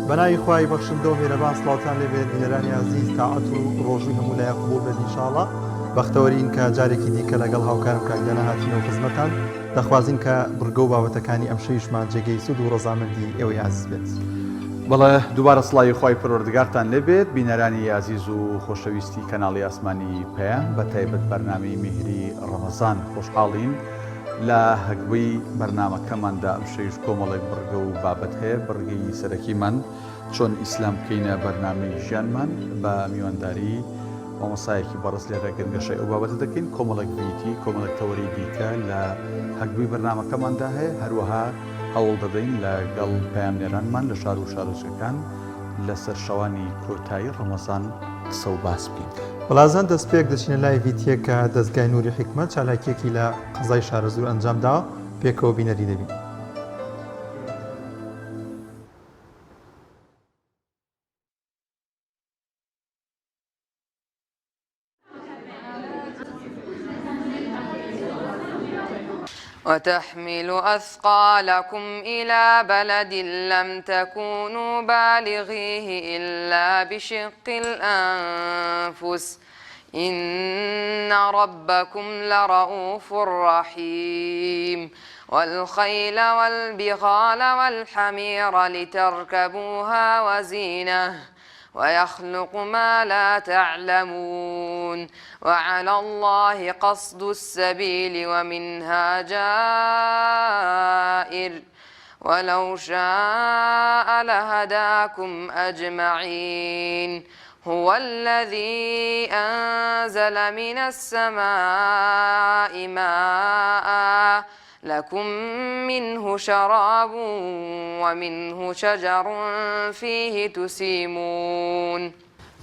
بەناوی خوای بەخشندە و میهرەبان سڵاوتان لێبێت بینەرانی عەزیز تاعەت و ڕۆژووی هەموو لایەک قبوڵ بێت ئینشاڵڵا. بەختەوەرین کە جارێکی دیکە لەگەڵ هاوکارم کاکدانا هاتینەوە خزمەتان. دەخوازین کە بڕگە و بابەتەکانی ئەم شەویشمان جێگەی سوود و ڕۆژامەندی ئێوەی عەزیز بێت. بەڵێ دووبارە سڵاوی خوای پەروەردگارتان لێبێت بینەرانی عەزیز و خۆشەویستی کەناڵی ئاسمانی پەیام، بە تایبەت بەرنامەی میهری ڕەمەزان خۆشحاڵین لە هەگوی بەرنامەکەماندا ئەم شەویش کۆمەڵێک بڕگە و بابەت هەیە. بڕگەی سەرەکیمان چۆن ئیسلام بکەینە بەرنامەی ژیانمان بە میوانداری مامۆستایەکی بەڕێز لێرە گەنگەشەی ئەو بابەتە دەکەین. کۆمەڵێک بیتی کۆمەڵێک تەوەری دیکە لە هەگوی بەرنامەکەماندا هەیە. هەروەها هەوڵ دەدەین لەگەڵ پەیامنێرانمان لە شار و شارۆچەکان لەسەر شەوانی کۆتایی ڕەمەزان قسە و باس بکەین. بەڵازان دەستپێک دەچینە لای ڤیتیە کە دەستگای نووری حکمەت چالاکیەکی لە قەزای شارەزور ئەنجامدا، پێکەوە بینەری دەبین. وتحمل أثقالكم إلى بلد لم تكونوا بالغيه إلا بشق الأنفس إن ربكم لرؤوف رحيم والخيل والبغال والحمير لتركبوها وزينة ويخلق ما لا تعلمون وعلى الله قصد السبيل ومنها جائر ولو شاء لهداكم أجمعين هو الذي أنزل من السماء ماء لكم منه شراب ومنه شجر فيه تسيمون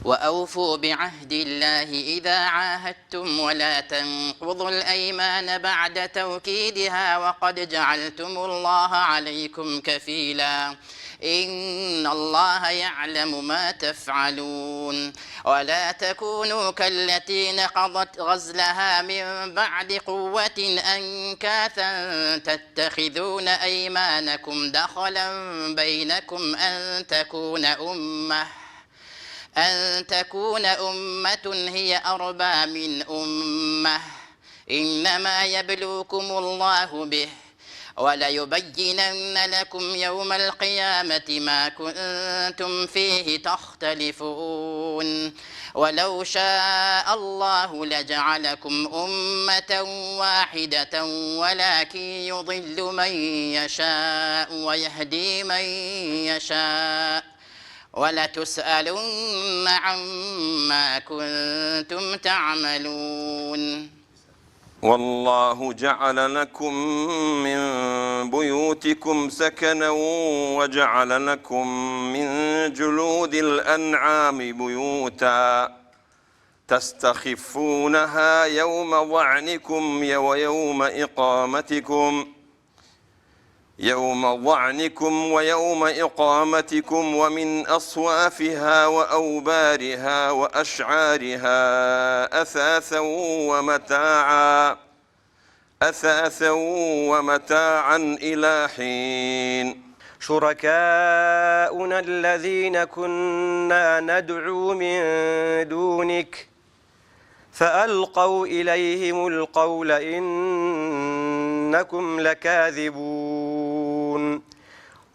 وأوفوا بعهد الله إذا عاهدتم ولا تنقضوا الأيمان بعد توكيدها وقد جعلتم الله عليكم كفيلا إن الله يعلم ما تفعلون ولا تكونوا كالتي نقضت غزلها من بعد قوة أنكاثا تتخذون أيمانكم دخلا بينكم أن تكون أمة هي أربى من أمة إنما يبلوكم الله به وليبينن لكم يوم القيامة ما كنتم فيه تختلفون ولو شاء الله لجعلكم أمة واحدة ولكن يضل من يشاء ويهدي من يشاء ولتسألن عما كنتم تعملون والله جعل لكم من بيوتكم سكنا وجعل لكم من جلود الأنعام بيوتا تستخفونها يوم ظعنكم ويوم إقامتكم ومن أصوافها وأوبارها وأشعارها أثاثا ومتاعا إلى حين شركاؤنا الذين كنا ندعو من دونك فألقوا إليهم القول إنكم لكاذبون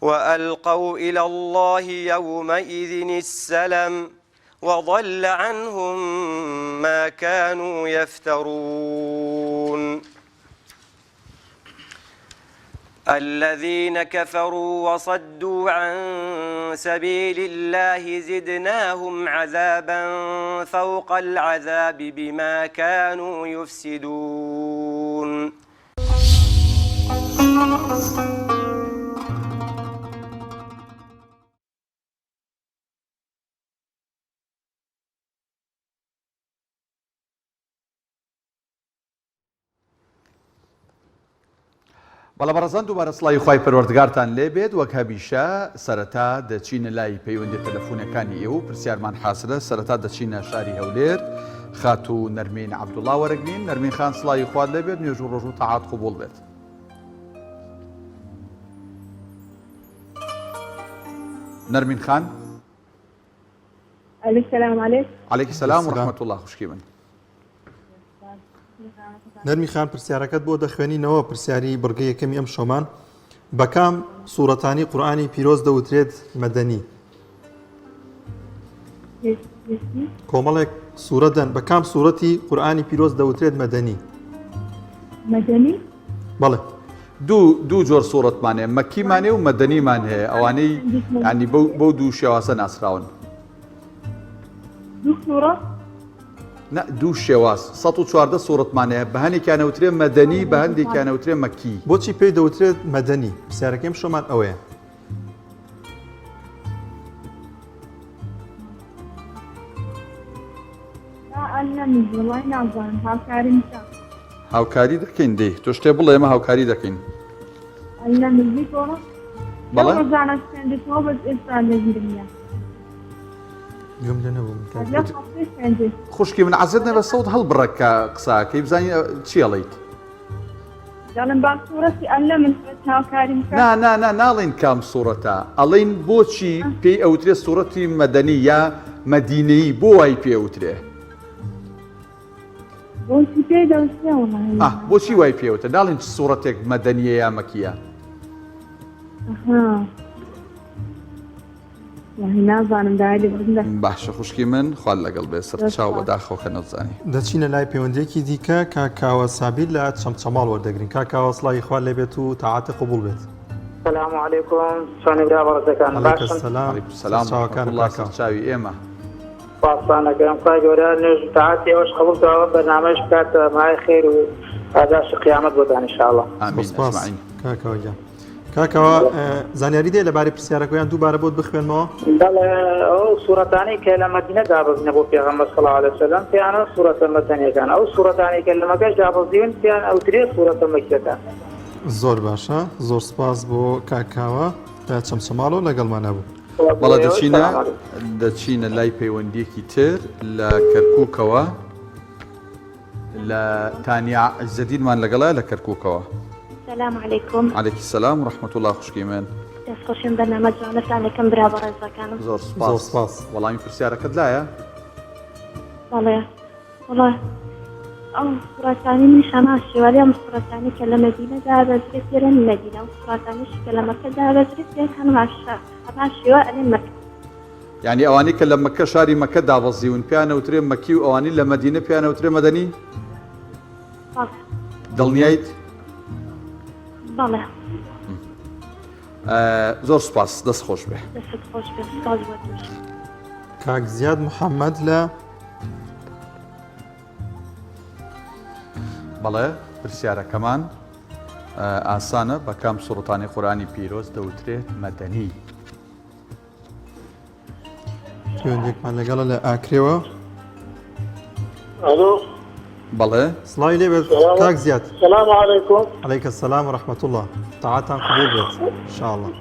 وألقوا إلى الله يومئذ السلم وضل عنهم ما كانوا يفترون الذين كفروا وصدوا عن سبيل الله زدناهم عذابا فوق العذاب بما كانوا يفسدون بەڵە بەڕێزان دووبارە سڵاوی خوای پەروەردگارتان لێبێت. وەک هەمیشە سەرەتا دەچینە لای پەیوەندی تەلەفۆنەکانی ئێوە و پرسیارمان حاسرە. سەرەتا دەچینە شاری هەولێر خات و نەرمین عەبدوڵڵا وەرەگرین. نەرمین خان سڵاوی خوات لێبێت، نوێژ و ڕۆژ و تەعات قبوڵ بێت. نەرمین خان السلام عليكم. عليك السلام السلام. ورحمة الله خوشکی من. نەرمی خان پرسیارەکەت بۆ دەخوێنینەوە پرسیاری بڕگەی یەکەمی ئەم شۆمان بەکام سوورەتانی قورئانی پیرۆز دەوترێت مەدەنی کۆمەڵێک سوورەدەن بەکام سوورەتی قورئانی پیرۆز دەوترێت مەدەنی مدني. بەڵێ دوو جۆر سوورەتمانێ مەکیمانێ و مەدەنیمان هەیە ئەوانەی ینی بەو دوو شێوازە ناسراون. دكتورة. دوو شێواز ١14 سوورەتمان هەیە بە هەندێکیان ئەوترێ مەدەنی بە هەندێکیان ئەوترێ مەکی. بۆچی پێی دەوترێت مەدەنی پرسیارەکەم شۆمان ئەوەیە لا أعلم والله نعم هاكاري هاوکاری دەکەین دەی تۆ شتێ بڵێ ئێمە هاوکاری دەکەین. أعلم الدكتورة. بەڵێ رجعنا سكندي صوبة إنسان لازم گوم لە نەبووم لا خفيف عندي. خوشکی من عزت نەبە سەوت هەڵبڕەکە قساکەی بزانین چیەڵیت. قال بعد صورة أعلم من هاكاري ناڵین کام سوورەتە ئەڵین بۆچی پێی ئەوترێ سوورەتی مەدەنی یا مەدینەیی بۆ وای پێ ئەوترێ بۆچی پێی دەوترێ والله. بۆچی وای پێوتە ناڵین سوورەتێک مەدەنیە یا مەکیە. والله نازانم دایلی بزنده. باشە خوشکی من خوال لەگەڵ بێ سەر چاو بەداخەوە نەزانی. دەچینە لای پەیوەندێکی دیکە کاکاوە سابیر لە چەمچەماڵ وەردەگرین کاکاوە سڵی خوال لێبێت و تاعاتە قبول بێت. السلام عليكم شلون برا بەڕێزەکان عەلەیکە باشن سەلام سلام چاوەکان الله کاکاو. سەرچاوی ئێمە. پاسانەکەم خی گەورە نوێژ تاعاتی ئەوش قبول کراوە بەرنامەش بکات مای خێر و ئاداشی قیامەت بۆتان ئینشاءالله. ئامین سپاس ئەجمعین. کاکاوە گیان کاکاوە زانیاری دێ لەبارەی پرسیارەکەیان دووبارە بۆت بخوێنمەوە بەڵێ ئەو سوورەتانی کە لە مەدینە دابەزنە بۆ پێغەمبەر صلی الله علیه وسلم پێیانە سوورەتە مەدەنیەکان ئەو سوورەتانی کە لە مەکەش دابەزیون پێیان ئەوترێ سوورەتە مەکیەکان. زۆر باشە زۆر سپاس بۆ کاکاوە تا چەمچەماڵەوە لەگەڵمان هەبوو. بەڵێ دەچینە لای پەیوەندیەکی تر لە کەرکووکەوە لە تانیا عیزەدینمان لەگەڵە لە کەرکووکەوە. السلام عليكم. عليك السلام ورحمة الله خوشکی من. دەستخۆشم بەرنامە جوانەتان لەکەم برا بەڕێزەکانم. زۆر زۆر سپاس. سپاس وەڵامی پرسیارەکەت لایە؟ بەڵێ وڵای ئەو سوورەتانی منیش هەماشی وەلی ئەم سوورەتانی کە لە مەدینەدا دەبەزرێت دێرن مەدینە و سوورەتانیش کە لە مەکەدا دەبەزرێت دێن هەماشیوە ئەلێن مەکە. یعنی ئەوانی کە لە مەکە شاری مەکە دابەزیون پیان ئەوترێ مەکی و ئەوانی لە مەدینە پیان ئەوترێ مەدەنی؟ دڵنیایت؟ بەڵێ زۆر سپاس دەست خۆش بێ. دەست خۆش بێ سپاس بۆ توش. کاک زیاد محەممەد لە بەڵێ پرسیارەکەمان ئاسانە بە کام سوورەتانی قورئانی پیرۆز دەوترێت مەدەنی. پەیوەندێکمان لەگەڵە لە ئاکرێەوە الو بەڵێ سڵاوی لێبێت کاک زیاد. السلام عليكم. عەلەیکە السلام ورحمة الله تاعاتان قبول بێت انشاءالله.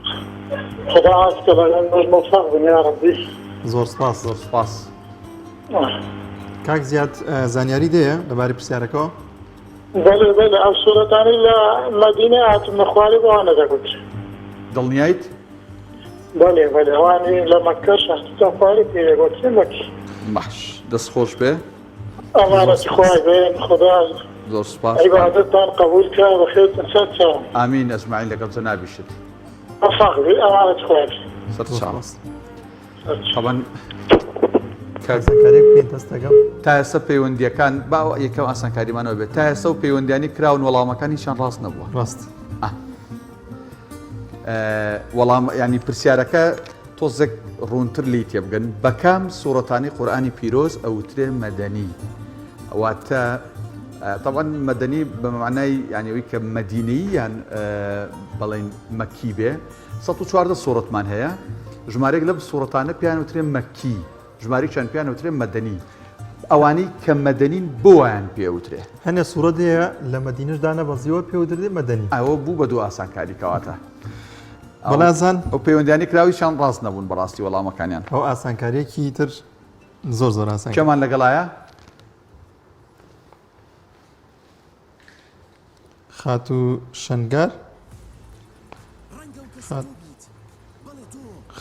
خدا عافیت بەرنامەش موفق بن یا ربی. زۆر سپاس زۆر سپاس. کاک زیاد زانیاری دەیە لەبارەی پرسیارەکەەوە؟ بەڵێ بەڵێ ئەو سوورەتانی لە مەدینە هاتمە خوارێ بۆوانە دەگوت. دڵنیایت؟ بەڵێ بەڵێ ئەوانی لە مەکەش هەستە خوارێ پێدەگوت مەکی. باش دەست خۆش بێ. ئەمانەتی خوای بێن خدا زۆر سپاس. عیبادەتتان قبول کرا بەخێرتن سەر چاوم. ئامین ئەجمعین لەگەڵ جەنابیشت. موفق بی ئەمانەتی خوای. سەر چاو. طبعا کارزانکاری بکەین دەستەکەم تا ئێستا پەیوەندیەکان با یەکەم ئاسانکاریمانەوە بێت تا ئێستا و پەیوەندیانی کراون وەڵامەکانیشان ڕاست نەبووە. ڕاست وەڵام ینی پرسیارەکە تۆزێک ڕوونتر لی تێ بگەن بەکام سوورەتانی قورئانی پیرۆز ئەوترێ مەدەنی ئەواتە طبعا مەدەنی بە معنای یانیەوەی کە مەدینەیی یان بەڵێن مەکی بێ 114 سوورەتمان هەیە ژمارەیەک لەم سوورەتانە پیان وترێ مەکی ژمارەیەکیان پیان وترێ مەدەنی ئەوانەی کە مەدەنین بۆیان پێوترێ هەنێ سوورەتەیە لە مەدینەشدا نەبەزیەوە پێوترێ مەدەنی ئەوە بوو بە دوو ئاسانکاری کەواتە بەڵازان ئەو پەیوەندیانی کراویشان ڕاست نەبوون بەڕاستی وەڵامەکانیان ئەو ئاسانکاریەکی تر زۆر زۆر ئاسان کێمان لەگەڵایە خاتو شەنگار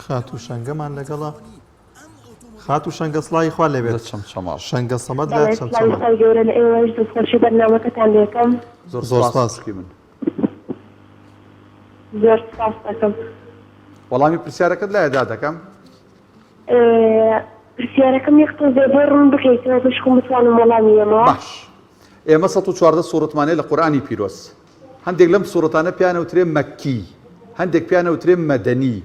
خات و شەنگەمان لەگەڵە خات و شەنگە سڵای خوا لێبێت شەماڵ شەنگە سەمەد لە چەمچەمە گەورە لە ئێوەش دەستخۆشی بەرنامەکەتان دەکەم زۆر سپاس من زۆر سپاس دەکەم وەڵامی پرسیارەکەت لایەدا دەکەم پرسیارەکەم یەختۆ زێبۆ ڕوون بکەیتەوە بشکم بتوانم وەڵامی ئێمەوە باش ئێمە 14 سوورەتمانەیە لە قورئانی پیرۆز هەندێک لەم سوورەتانە پیانەوترێ مەکی هەندێک پیانەوترێ مەدەنی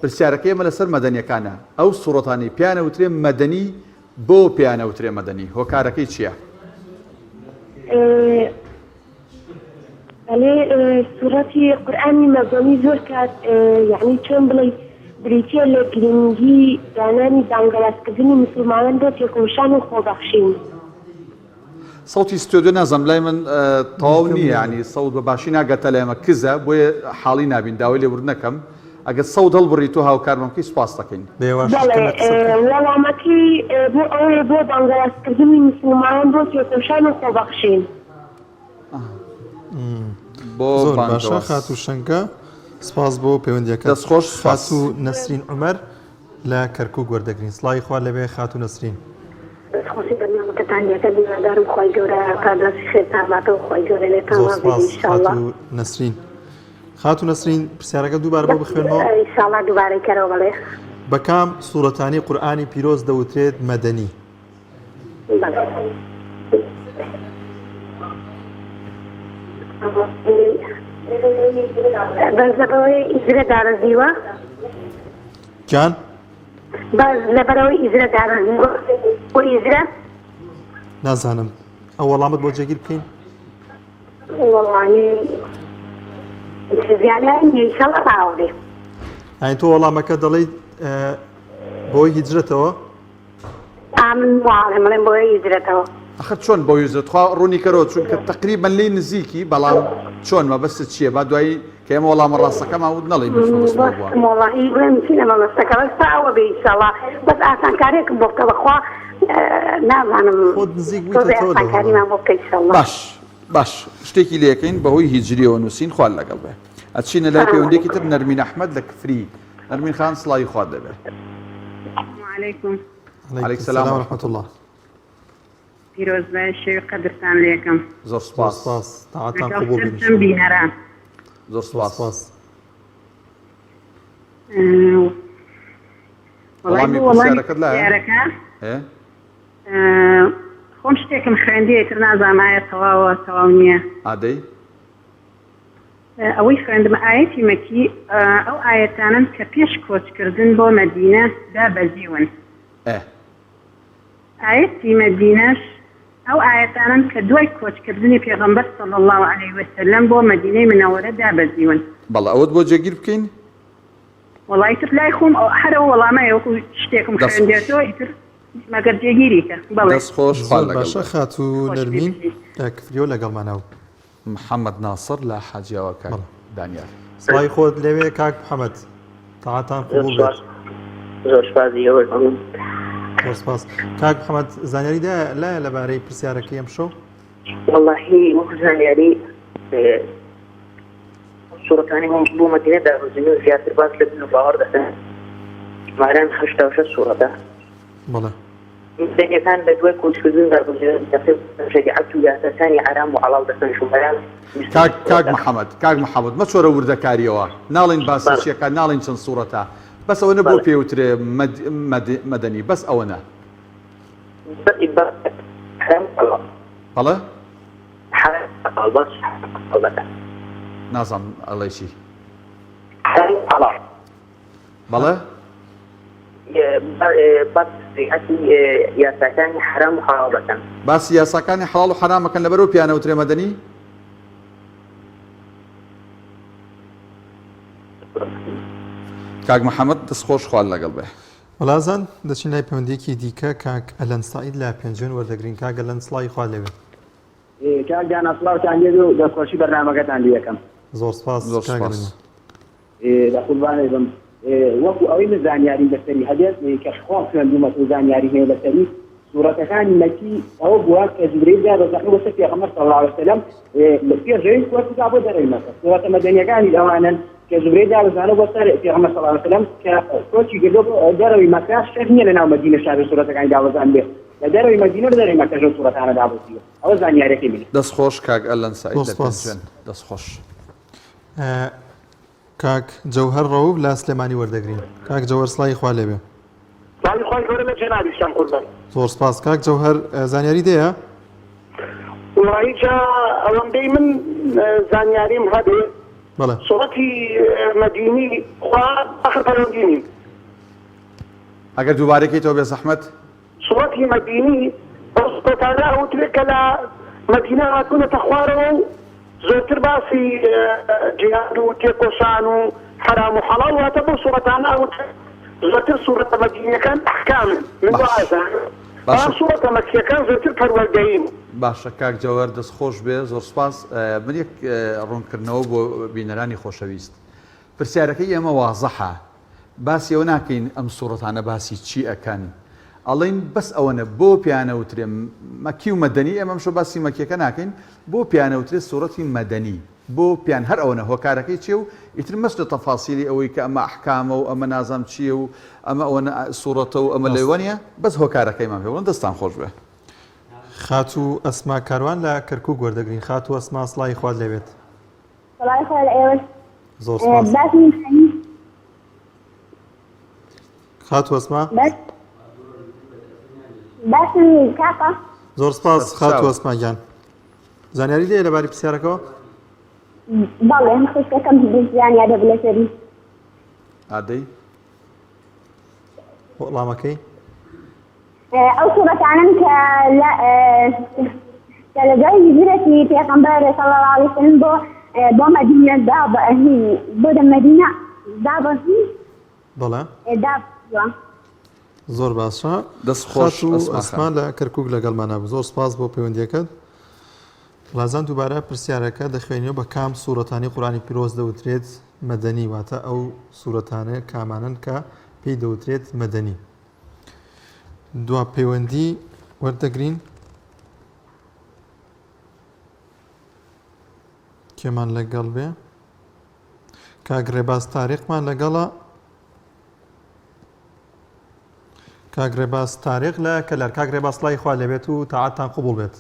پرسیارەکەی ئێمە لەسەر مەدەنیەکانە ئەو سوورەتانی پیانەوترێ مەدەنی بۆ پیانەوترێ مەدەنی هۆکارەکەی چییە؟ بەڵێ سوورەتی قورئانی مەدەنی زۆر کات یعنی چۆن بڵێ بریتیە لە گرنگی دانانی دانگەڵازکردنی مسلمانان بۆ تێکۆشان و خۆبەخشین سەوتی ستۆدیۆ نازەم لای من تەواو نییە ینی سەوت بە باشی ناگەتە لای ئێمە کزە بۆیە حاڵی نابین داوای لێبوردنەکەم ئەگەر سەوت هەڵبڕی تۆ هاوکارمەم کەی سوپاس دەکەین وەڵامەکەی بۆ ئەوەیە بۆ دانگەڵازکردنی مسلمانان بۆ تێکۆشان و خۆبەخشین زۆر باشە خات و شەنگە سپاس بۆ پەیوەندیەکە دەستخۆش خات و نەسرین عومەر لە کەرکووک وەردەگرین سڵای خوا لەبێ خات و نەسرین دەستخۆشی بەرنامەکەتان دەکەم هیوادارم خۆی گەورە کادەسی خێرتان باتەوە خۆی گەورە لێتان زۆر سپاس خات و نەسرین خات و نەسرین پرسیارەکە دووبارە بۆ بخوێنمەوە ئینشاڵڵا دووبارەی کەرەوە بڵێ بەکام سوورەتانی قورئانی پیرۆز دەوترێت مەدەنی بەس لەبەرەوەی ئیزرە دارەزیوە جان باز لەبەرەوەی ئیزرە دارەزیوە بۆ ئیزرە نازانم ئەو وەڵامت بۆ جێگیر بکەین وەڵامی زیانیان ئینشاڵڵا باوەڕێ ئاین تۆ وەڵامەکە دەڵێیت بۆی هیجرەتەوە من واڵێ مەڵێم بۆ ئیزرەتەوە ئەخە چۆن بۆ یوزت خوا ڕوونی کەرەوە چونکە تقریبا لی نزیکی بەڵام چۆن مەبەستت چییە با دوایی کە ئێمە وەڵامە ڕاستەکەمان وت نەڵێ وەڵاهی بڵێم چینە مەبەستەکە بەس ئەوە بێ ئینشاڵڵا بەس ئاسانکاریەکم بۆ بکە بەخوا نازانم خۆت نزیک بوویتە تۆ ئاسانکاریمان بۆ بکە ئینشاڵڵا باش شتێکی لێکەین بەهۆی هیجریەوە نووسین خوال لەگەڵ بێ ئەچینە لای پەیوەندێکی تر نەرمین ئەحمەد لە کفری نەرمین خان سڵاوی خوارد دەبێت عەلەیکوم عەلەیکم سەلام ورحمة الله پیرۆز بە شەوی قەدرتان لێکم زۆر سپاس تاعاتان قبول بین بینەران زۆر سپاس وەڵامی پرسیارەکەت لایە خۆم شتێکم خوێندیە تر نازانم ئایا تەواوە تەواو نییە ئادەی ئەوەی خوێندمە ئایەتی مەکی ئەو ئاەتانن کە پێش کۆچکردن بۆ مەدینە دابەزیون ئاەتی مەدینەش ئەو ئاەتانن کە دوای کۆچکردنی پێغەمبەر صلی الله علیه وسلم بۆ مەدینەی منەوەرە دابەزیون بەڵێ ئەوت بۆ جێگیر بکەین وەڵای تر لای خۆم هەرەوە وەڵامەیە وەکو شتێکم خوێندێتەوە ئیتر مەگەر جێگیریکە بەڵێ دەستخۆش باشە خات و نەرمین کفریۆ لەگەڵمانەوە محەممەد ناسر لە حاجیاوەکە دانیار سڵای خۆت لەوێ کاک محەممەد تاعاتان قبول بێت زۆر سپاسی زۆر سپاس کاک محەممەد زانیاریدا لایە لەبارەی پرسیارەکەی ئەم شەو واللهی وەکو زانیاری سوورەتانی هەم بۆ مەدینە دابەزین و زیاتر باس لە بن و باوەڕ دەکەن ماران 86 سوورەتە بەڵێ دەنگەکان بە دوای کۆچکردن دابەزین شریعەت و یاساکانی حرام و حەڵاڵ دەکەن شومەران کاک محەممەد مەچۆرە وردەکاریەوە ناڵین باسیەکە ناڵین چەند سوورەتە بەس ئەوە بۆ پێوترێ مەدەنی بەس ئەوە نە بەڵێ نازانم ئەڵێشی بەڵێ یاساکانی حرام و حەڵاڵ دەکەن باسی یاساکانی حەڵاڵ و حرامەکەن لەبەرەوە پیانەوترێ مەدەنی کاک محەممەد دەستخۆش خوال لەگەڵ بێ وەڵازان دەچین لای پەیوەندێکی دیکە کاک ئەلەن سعید لە پێنجێن وەردەگرین کاک ئەلەن سڵای خوا لەوێ کاک جان سڵاوتان لێ و دەستخۆشی بەرنامەکەتان لێ یەکەم زۆر سپاس لە قوربانێ بم وەکو ئەوەی من زانیاری لەسەری هەبێت کە خۆم خوێندومەت و زانیاری هەیە لەسەری سوورەتەکانی مەکی ئەوە بووە کە جبرەیل دا بەزەحمە وەسە پێغەمبەر صلی الله علیه وسلم لە پێش ڕێی کۆچدا بۆ دەرەوی مەکە سوورەتە مەدەنیەکانی ئەوانن کە زبرەی دابزانە بۆ سەر پێغەمبەر صلی الله علیه وسلم کە کۆچی کردو دەرەوەی مەکە شەک نییە لەناو مەدینە شاری سوورەتەکانی دابزان بێت لە دەرەوەی مەدینە لە دەرەوەی مەکە ژەو سوورەتانە دابزیوە ئەوە زانیارەکەی من دەستخۆش کاک ئەلەن سعید لە پێنجێن دەستخۆش کاک جەوهەر ڕەووب لە سلێمانی وەردەگرین کاک جەوهەر سڵای خوا لێبێ سڵاوی خوای گەورە لە جەنابیشتان قوربان زۆر سپاس کاک جەوهەر زانیاری دەیە وڵاییجا ئەوەندەی من زانیاریم هەبێ بەڵێ سوڕەتی مەدینی خوا ئەخر پەروەردینی ئەگەر دووبارەکەیتەوە بێ زەحمەت سوڕەتی مەدینی بەستۆتانە ئەوترێت کە لە مەدینە هاتوونەتە خوارەوە و زۆرتر باسی جیهاد و تێکۆشان و حرام و حەڵاڵ واتە بۆ سوڕەتانە ئەوترێت زۆرتر سوورەتە مەدینیەکان ئەحکامن من باشە سوورەتە مەکیەکان زۆرتر پەروەردەین باشە کاک جەوهەر دەستخۆش بێ زۆر سپاس من یەک ڕوونکردنەوە بۆ بینەرانی خۆشەویست پرسیارەکەی ئێمە وازەحە باسی ئەوە ناکەین ئەم سوورەتانە باسی چی ئەکەن ئەڵین بەس ئەوەنە بۆ پیانەوترێ مەکی و مەدەنی ئێمە ئەمشۆ باسی مەکیەکە ناکەین بۆ پیانەوترێت سوورەتی مەدەنی بۆ پیان هەر ئەوەنە هۆکارەکەی چیە و ئیتر مەست لە تەفاسیلی ئەوەی کە ئەمە ئەحکامە و ئەمە نازام چییە و ئەمە ئەوەنە سوورەتە و ئەمە لەوەنیە بەس هۆکارەکەیمان پێوەن دەستان خۆش بێ خات و ئەسما کاروان لە کەرکووک وەردەگرین خات و ئەسما سڵای خوات لێبێت سڵای خوا لە ئێوە زۆر سپاس خات و ئەسما باسم کاکە زۆر سپاس خات و ئەسما گیان زانیاری دەیە لەباری پرسیارەکەەوە بەڵێ خوشکەکەم زانیار دەبێت لەسەری ئادەی وەڵامەکەی ئەو سوورەتانن کە لەگەڵ هیجرەتی پێغەمبەر صلی الله علیه وسلم بۆ مەدینە بۆ دە مەدینە دابەزی بەڵێ دابووە زۆر باشە دەستخۆش و ئەسما لە کەرکووک لەگەڵمانە بوو زۆر سپاس بۆ پەیوەندیەکەت لازان دووبارە پرسیارەکە دەخوێنیەوە بە کام سوورەتانی قورآنی پیرۆز دەوترێت مەدەنی واتە ئەو سوورەتانە کامانن کە پێی دەوترێت مەدەنی دوا پەیوەندی وەردەگرین کێمان لەگەڵ بێ کاگڕێباز تاریقمان لەگەڵە کاگڕێباز تاریق لە کەلەر کاگڕێباز سڵای خوا لێبێت و تاعاتان قبوڵ بێت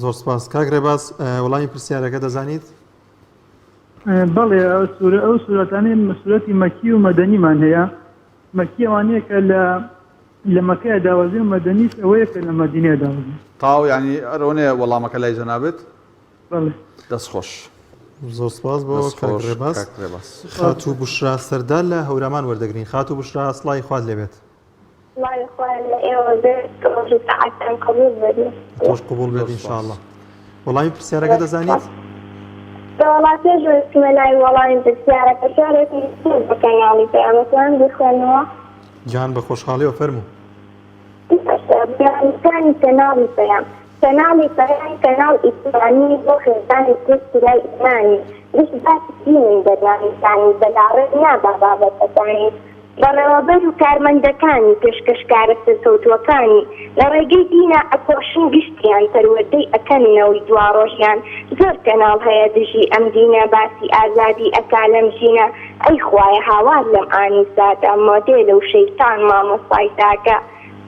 زۆر سپاس کاگڕێباز وەڵامی پرسیارەکە دەزانیت بەڵێ ئەو سوورەتانەی سوورەتی مەکی و مەدەنیمان هەیە مەکی ئەوانەیە کە لە مەکەیە داوازی و مەدەنیش ئەوەیە کە لە مەدینەیە داوازی تاو یعنی ئەرەوەنەیە وەڵامەکە لای جەنابێت بەڵێ دەستخۆش زۆر سپاس بۆ کاگڕێباز خات و بوشرا سەردار لە هەورەمان وەردەگرین خات و بوشرا سڵای خوات لێبێت سڵای خوا لە ئێوە بێت ڕۆژی تاعاتان قبوڵ بێت تۆش قبوڵ بێت ئینشاءڵڵا وەڵامی پرسیارەکە دەزانیت دەوڵاتێ ژوستمە لای وەڵامی پرسیارەکە شارێکی بە کەناڵی پێیامەتوان بخوێنەوە گیان بە خۆشحاڵیەوە فەرموو بیانەکانی کەناڵی پەیام کەناڵی پەیام کەناڵ ئیسلامی بۆ خێزانی کوردی لای ئیمانی گشت باسی دینی بەرنامەکانی بەلاڕێ نابا بابەتەکانی بەڕێوەبەر و کارمەندەکانی پێشکەشکارە سەرکەوتووەکانی لە ڕێگەی دینە ئەپۆشین گشتیان پەروەردەی ئەکەنەوەی دواڕۆژیان زۆر کەناڵ هەیە دژی ئەم دینە باسی ئازادی ئەکا لەم ژینە ئەی خوایە هاوار لەم ئانی سادە مۆدێلە و شەیتان مامۆستای تاکە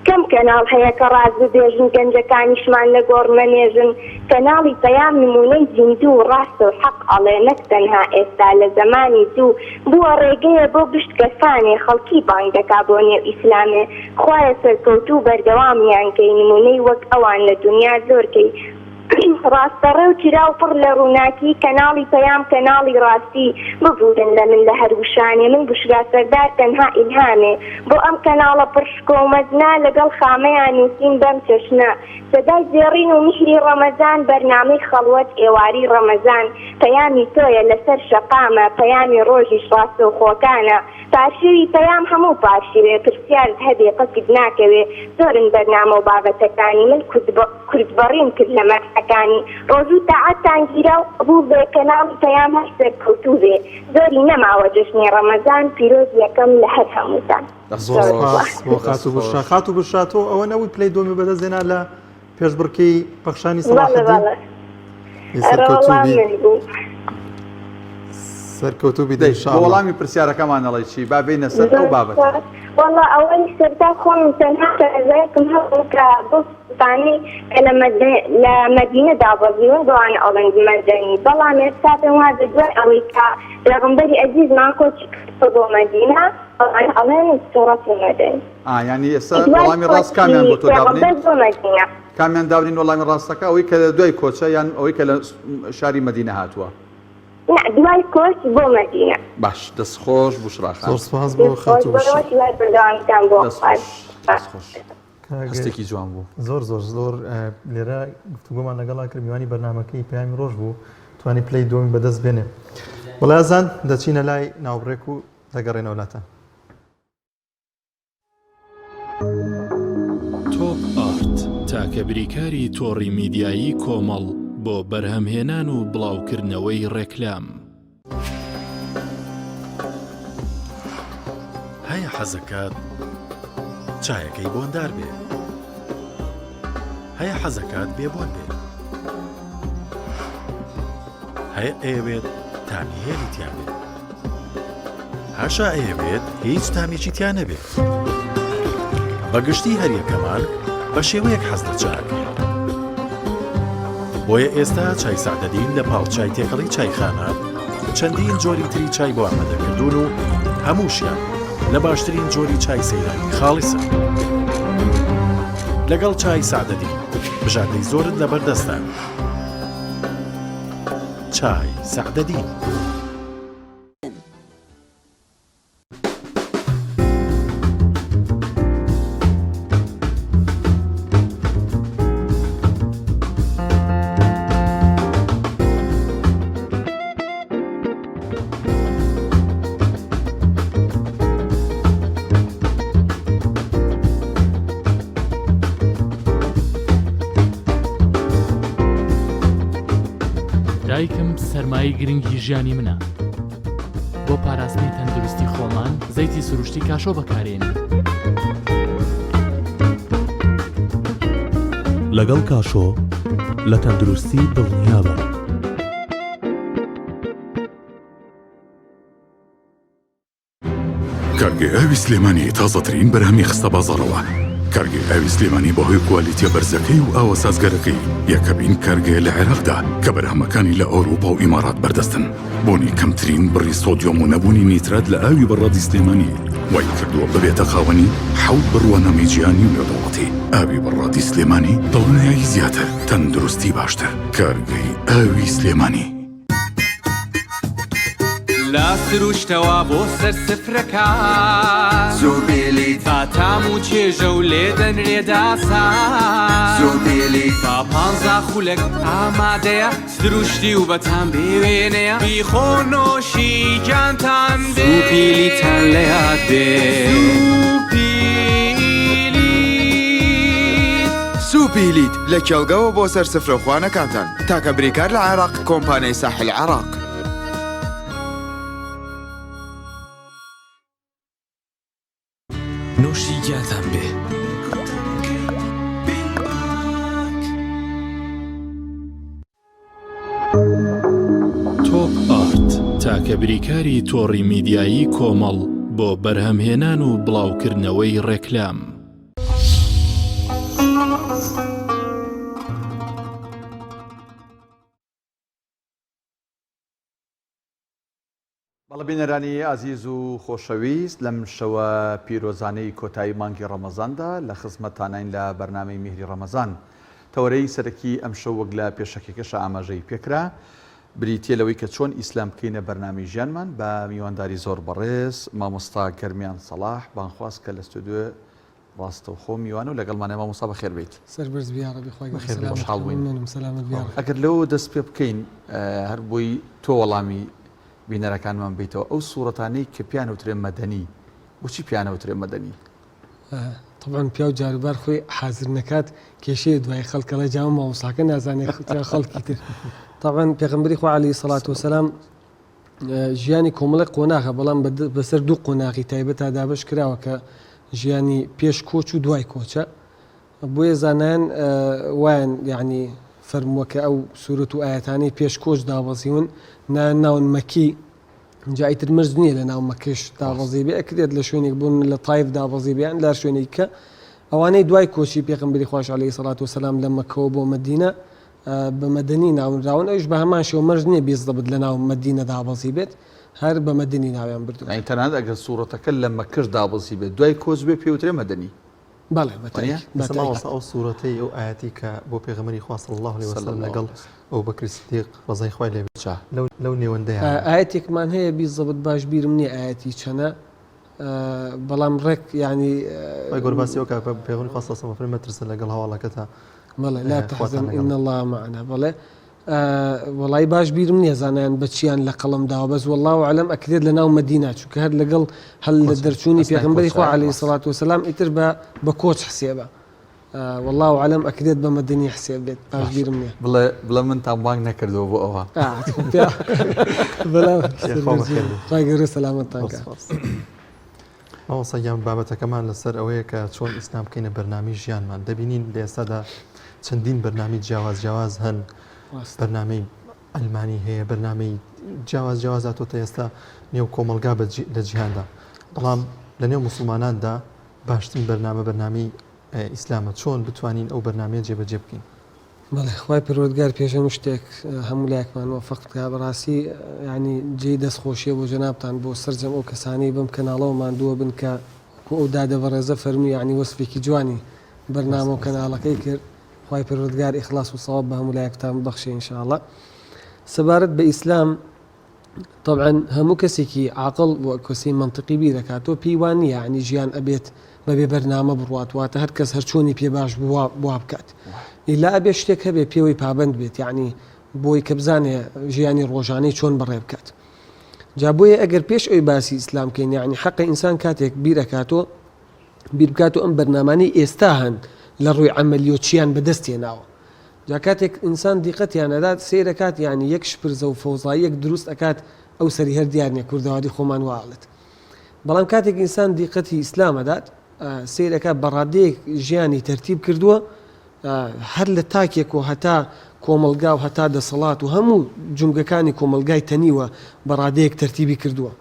کەم کەناڵ هەیە کە ڕاز ببێژن گەنجەکانیشمان لە گۆڕمەنێژن کەناڵی پەیام نمونەی زیندوو و ڕاستە و حەق ئەڵێ نەک تەنها ئێستا لە زەمانی دوو بووە ڕێگەیە بۆ گشت کەسانێ خەڵکی بانگ دەکا بۆ نێو ئیسلامێ خوایە سەرکەوتوو بەردەوامیان کەی نمونەی وەک ئەوان لە دنیا زۆرکەی ڕاستەڕێ و تیرا و پڕ لە ڕووناکی کەناڵی پەیام کەناڵی ڕاستی ببوورن لە من لە هەروشانێ من بشرا سەردار تەنها ئیلهامێ بۆ ئەم کەناڵە پڕشکۆ و مەزنا لەگەڵ خامەیان نووسین بەم چەشنە سەدای زێڕین و میشری ڕەمەزان بەرنامەی خەڵوەت ئێواری ڕەمەزان پەیامی تۆیە لەسەر شەقامە پەیامی ڕۆژیش ڕاستە و خۆکانە پارشوی پەیام هەموو پارشوێ پرسیارت هەبێ قەسید ناکەوێ زۆرن بەرنامە و بابەتەکانی من کورتبەڕیم کرد لە مەرحەکانی ڕۆژوو تاعەتان گیرا و قبوڵ بێ کە ناوی پەیام هەر سەرکەوتوو بێ زۆری نەماوە جەژنی ڕەمەزان پیرۆز یەکەم لە هەر هەمووتان. خات و بشاتۆ ئەوە نەوت پلەی دۆمی بەدەستێنا لە پێشبڕکەی پەخشانی سەلاحەدین سەرکەوتوو بیدە وەڵامی پرسیارەکەمانەڵی چی با بینە سەر ئەو بابەت. والله ئەوەی سەرتا خۆم تەنها ڕێزایەکم هەبوو کە بۆستانی لە مەدینە دابەزیون بۆوانە ئەڵێن مەدەنی بەڵام ئێستا پێم وازە دوای ئەوەی کە پێغەمبەری عەزیزمان کۆچی کردە بۆ مەدینە ئەڵێن سوڕەتی مەدەنی. یعنی ئێستا وەڵامی ڕاست کامیان بۆ تۆ دابنین؟ کامیان دابنین وەڵامی ڕاستەکە ئەوەی کە دوای کۆچە یان ئەوەی کە لە شاری مەدینە هاتووە؟ دوای کۆچ بۆ مەدینە. باش دەستخۆش بوشڕاخان. زۆر سپاس بۆ خات و هەستێکی جوان بوو. زۆر لێرە گفتوگۆمان لەگەڵا کرد میوانی بەرنامەکەی پەیامی ڕۆژ بوو توانی پلەی دۆمی بەدەست بێنێ. وەڵای ئازان دەچینە لای ناوبڕێک و دەگەڕێنەوە لاتە. تۆپ ئارت تاکە بریکاری تۆڕی میدیایی کۆمەڵ بۆ بەرهەمهێنان و بڵاوکردنەوەی ڕێکلام. هەیە حەزەکات چایەکەی بۆندار بێ، هەیە حەزەکات بێبۆن بێ، هەیە ئەیەوێت تامی هێلی تیان بێت، هاشا ئەیەوێت هیچ تامێکی تیان نەبێت. بەگشتی هەریەکەمان بە شێوەیەک حەز لە چاکە. بۆیە ئێستا چای سعدەدین لە پاڵچای تێکەڵی چایخانە چەندین جۆری تری چای بۆ ئامادەکردوون و هەمووشیان لە باشترین جۆری چای سەیرانی خاڵیسە. لەگەڵ چای سعدەدین بژاردەی زۆرت لە بەردەستە. چای سعدەدین. دایکم سەرمایی گرنگی ژیانی منە. بۆ پاراستنی تەندروستی خۆمان زەیتی سروشتی کاشۆ بەکارێنی. لەگەڵ کاشۆ لە تەندروستی دڵنیابە. کارگێ ئاوی سلێمانی تازەترین بەرهەمی خستە بازاڕەوە. کارگێ ئاوی سلێمانی بەهۆی کوالیتیە بەرزەکەی و ئاوە سازگەرەکەی یەکەبین کارگێ لە عێراقدا کە بەرهەمەکانی لە ئەوروپا و ئیمارات بەردەستن. بۆنی کەمترین بڕی سۆدیۆم و نەبوونی نیترات لە ئاوی بەڕادی سلێمانی وای کردووە ببێتە خاوەنی حەوت بڕوانەمی گیانی و نێودەوڵەتی. ئاوی بەڕادی سلێمانی دڵنیایی زیاتر، تەندروستی باشتر. کارگەی ئاوی سلێمانی. لا سروشتەوە بۆ سەر سفرەکە زوبیلی فاتام و چێژە و لێ دەنرێداسا زوبیلی با پانزا خولەک ئامادەیە سروشتی و بەتان بێوێنەیە بیخۆنۆشی گیانتان بێ سوپیلیتان لە یاد بێ سوپیلیت لە کێڵگەوە بۆ سەر سفرەخوانەکانتان تاکە بریکار لە عێراق کۆمپانیای ساحل عێراق. نوشی گیانتان بێ. تۆپ ئارت تاکە بریکاری تۆڕی میدیایی کۆمەڵ بۆ بەرهەمهێنان و بڵاوکردنەوەی ڕێکلام. بەڵێبینەرانی ئازیز و خۆشەویست لەم شەوە پیرۆزانەی کۆتایی مانگی ڕەمەزاندا لە خزمەتتانین لە بەرنامەی میهری ڕەمەزان. تەورەی سەرەکی ئەم شەو وەک لە پێشەکێکەشە ئاماژەی پێکرا بریتیە لەوەی کە چۆن ئیسلام بکەینە بەرنامی ژیانمان بە میوانداری زۆر بەڕێز مامۆستا گەرمیان سەلاح بانخواست کە لە ستودیۆ ڕاستە و خۆ میوان و لەگەڵمانە مامۆستا بەخێر بیت. سەربەرز بیاڕەبی خۆی ئەگەر لەوە دەست پێ بکەین هەر بۆی تۆ وەڵامی بینەرەکانمان بیتەوە ئەو سوورەتانەی کە پیانەوترێن مەدەنی بۆچی پیانەوترێن مەدەنی؟ طبعا پیا و جاروبار خۆی حازر نەکات کێشەیە دوای خەڵکەڵە جاوە ماوەساکە نازانێت خەڵکی تر. طبعا پێغەمبەری خوا عەلەیهی سەڵات وسەلام ژیانی کۆمەڵی قۆناغە بەڵام بەسەر دوو قۆناغی تایبەت تا دابش کراوە کە ژیانی پێش کۆچ و دوای کۆچە. بۆیە زانایان وایان یعنی فەرمووە کە ئەو سوورەت و ئاەتانەی پێش کۆچ دابەزیون ناون مەکی جا ئیتر مرج نییە لە ناو مەکەش دابەزی بێ ئەکرێت لە شوێنێک بوون لە تایف دابەزی بیان لە شوێنێک کە ئەوانەی دوای کۆچی پێغەمبەری خوای عەلەیهی سەڵات وسەلام لە مەکەوە بۆ مەدینە بە مەدەنی ناونراون ئەوش بە هەمان شێوە مەرج نییە بێزدەبت لە ناو مەدینە دابەزی بێت هەر بە مەدەنی ناویان بردو. تەنانەت ئەگەر سوورەتەکە لە مەکەش دابەزی بێت دوای کۆچ بێ پێوترێ مەدەنی. بەڵێ ئەو سوورەتەی ئەو ئاەتی کە بۆ پێغەمبەری خوا صلی الله علیه وسلم لەگەڵ ئەو بەکر سیدیق ڕەزای خوای لێ بێت لەو نێوەندەیە ئاەتێکمان هەیە بیزەبت باش بیرم نییە ئاەتی چەنە بەڵام ڕێک ینی گۆرباسیەوە کە پێغەمبەری خوا صلی الله علیه وسلم مەترسە لەگەڵ هەواڵەکەتە بەڵێ لا تحزن إن الله معنا بەڵێ وڵی باش بیرم نییە زانیان بەچیان لە قەڵم داوە بەس والله ئەعلەم ئەکرێت لە ناو مەدینە چونکە هەر لەگەڵ هەل لە دەرچوونی پێغەمبەری خوا عەلەیهی سەڵات وسەلام ئیتر بە کۆچ حسێبە والله ئەعلەم ئەکرێت بە مەدەنی حسێب بێت باش بیرم نییە بڵێ من تامبانگ نەکردەوە بۆ ئەوە خی گەورە سەلامەتتان کە. ئەوسەیان بابەتەکەمان لەسەر ئەوەیە کە چۆن ئیسلام بکەینە بەرنامی ژیانمان دەبینین لە ئێستادا چەندین بەرنامی جیاواز هەن بەرنامەی ئەلمانی هەیە بەرنامەی جیاواز هاتۆتە ئێستا نێو کۆمەلگا لە جیهاندا بەڵام لە نێو مسلماناندا باشترین بەرنامەی ئیسلامە چۆن بتوانین ئەو بەرنامەیە جێبەجێ بکەین. بەڵێ خوای پەروەردگار پێشەم شتێک هەموو لایەکمان وەفەقتکە بەڕاستی ینی جێی دەستخۆشیە بۆ جەنابتان بۆ سەرجەم ئەو کەسانی بم کەناڵەوە ماندووە بن کە ئەو دادە بەڕێزە فەرمی ینی وەسفێکی جوانی بەرنامە و کەناڵەکەی کرد خوای پەروەردگار ئیخلاص و سەواب بە هەموو لایەکتان ببەخشێ ئینشاءڵڵا. سەبارەت بە ئیسلام طبعا هەموو کەسێکی عاقڵ و کەسی منطقی بیر دەکاتەوە پێی وان نییە ینی ژیان ئەبێت بەبێ بەرنامە بڕوات واتە هەر کەس هەرچۆنی پێ باش بوا بکات ئیلا ئەبێ شتێک هەبێ پێوەی پابند بێت یعنی بۆی کە بزانێ ژیانی ڕۆژانەی چۆن بەڕێ بکات. جا بۆیە ئەگەر پێش ئەوی باسی ئیسلام کەین یعنی حەقی ئینسان کاتێک بیر بکاتەوە ئەم بەرنامانەی ئێستا هەن لە ڕووی عەمەلیۆ چیان بەدەستێناوە. جا کاتێک ئینسان دیقەتیان ئەدات سێرەکات ینی یەک شپرزە و فەوزاییەک دروست ئەکات ئەو سەری هەر دیار نییە کوردەواری خۆمان واڵێت. بەڵام کاتێک ئینسان دیقەتی ئیسلام ئەدات سیرەکە بەڕادەیەک ژیانی تەرتیب کردووە هەر لە تاکێک و هەتا کۆمەلگا و هەتا دەسەڵات و هەموو جونگەکانی کۆمەلگای تەنیوە بەڕادەیەک تەرتیبی کردووە.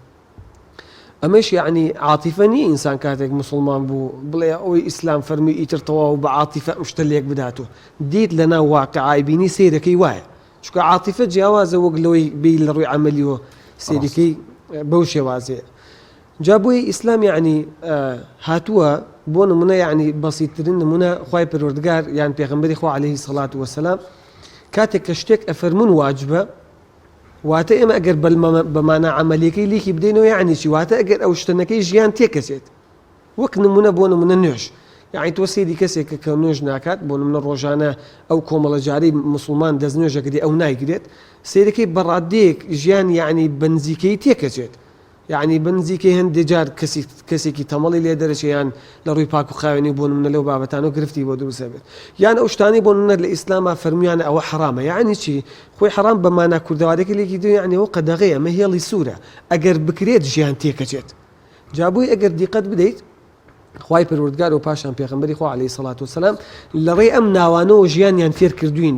ئەمەش یعنی عاتیفە نیە ئینسان کاتێک مسلمان بوو بڵێ ئەوەی ئیسلام فەرمی ئیتر تەواو بە عاتیفە ئەم شتە لێک بداتەوە دیت لە ناو واقعای بینی سیرەکەی وایە چونکە عاتیفە جیاوازە وەک لەوەی بی لە ڕووی عەمەلیەوە سیرەکەی بەو شێوازەیە. جا بۆی ئیسلام یعنی هاتووە بۆ نمونە یعنی بەسیترین نمونە خوای پەروەردگار یان پێغەمبەری خوا عەلەیهی سەڵات وسەلام کاتێک کە شتێک ئەفەرمون واجبە واتە ئێمە ئەگەر بەمانە عەمەلیەکەی لیکی بدەینەوە یعنی چی واتە ئەگەر ئەو شتەنەکەی ژیان تێکەچێت وەک نمونە بۆ نمونە نوێژ یعنی تۆ سێدی کەسێکە کە نوێژ ناکات بۆ نمونە ڕۆژانە ئەو کۆمەڵە جارەی مسلمان دەست نوێژەکەی ئەو نایگرێت سێرەکەی بەڕادەیەک ژیان یعنی بنزیکەی تێکەچێت یعنی بنزیکەی هەندێک جار کەسێکی تەمەڵی لێ دەرەچیان لە ڕووی پاک و خاوێنی بۆ نمونە لەو بابەتانە گرفتی بۆ دروستە بێت یان ئەو شتانی بۆ نمونە لە ئیسلامە فەرمیانە ئەوە حرامە یعنی چی خۆی حرام بەمانە کوردەوارێکی لێکی دو یعنی ئەو قەدەغەیە ئەمە هێڵی سوورە ئەگەر بکرێت ژیان تێکەچێت جابووی ئەگەر دیقەت بدەیت خوای پەروەردگار و پاشان پێغەمبەری خوا عەلەیهی سەڵات وسەلام لەڕێی ئەم ناوانەوە ژیانیان فێر کردوین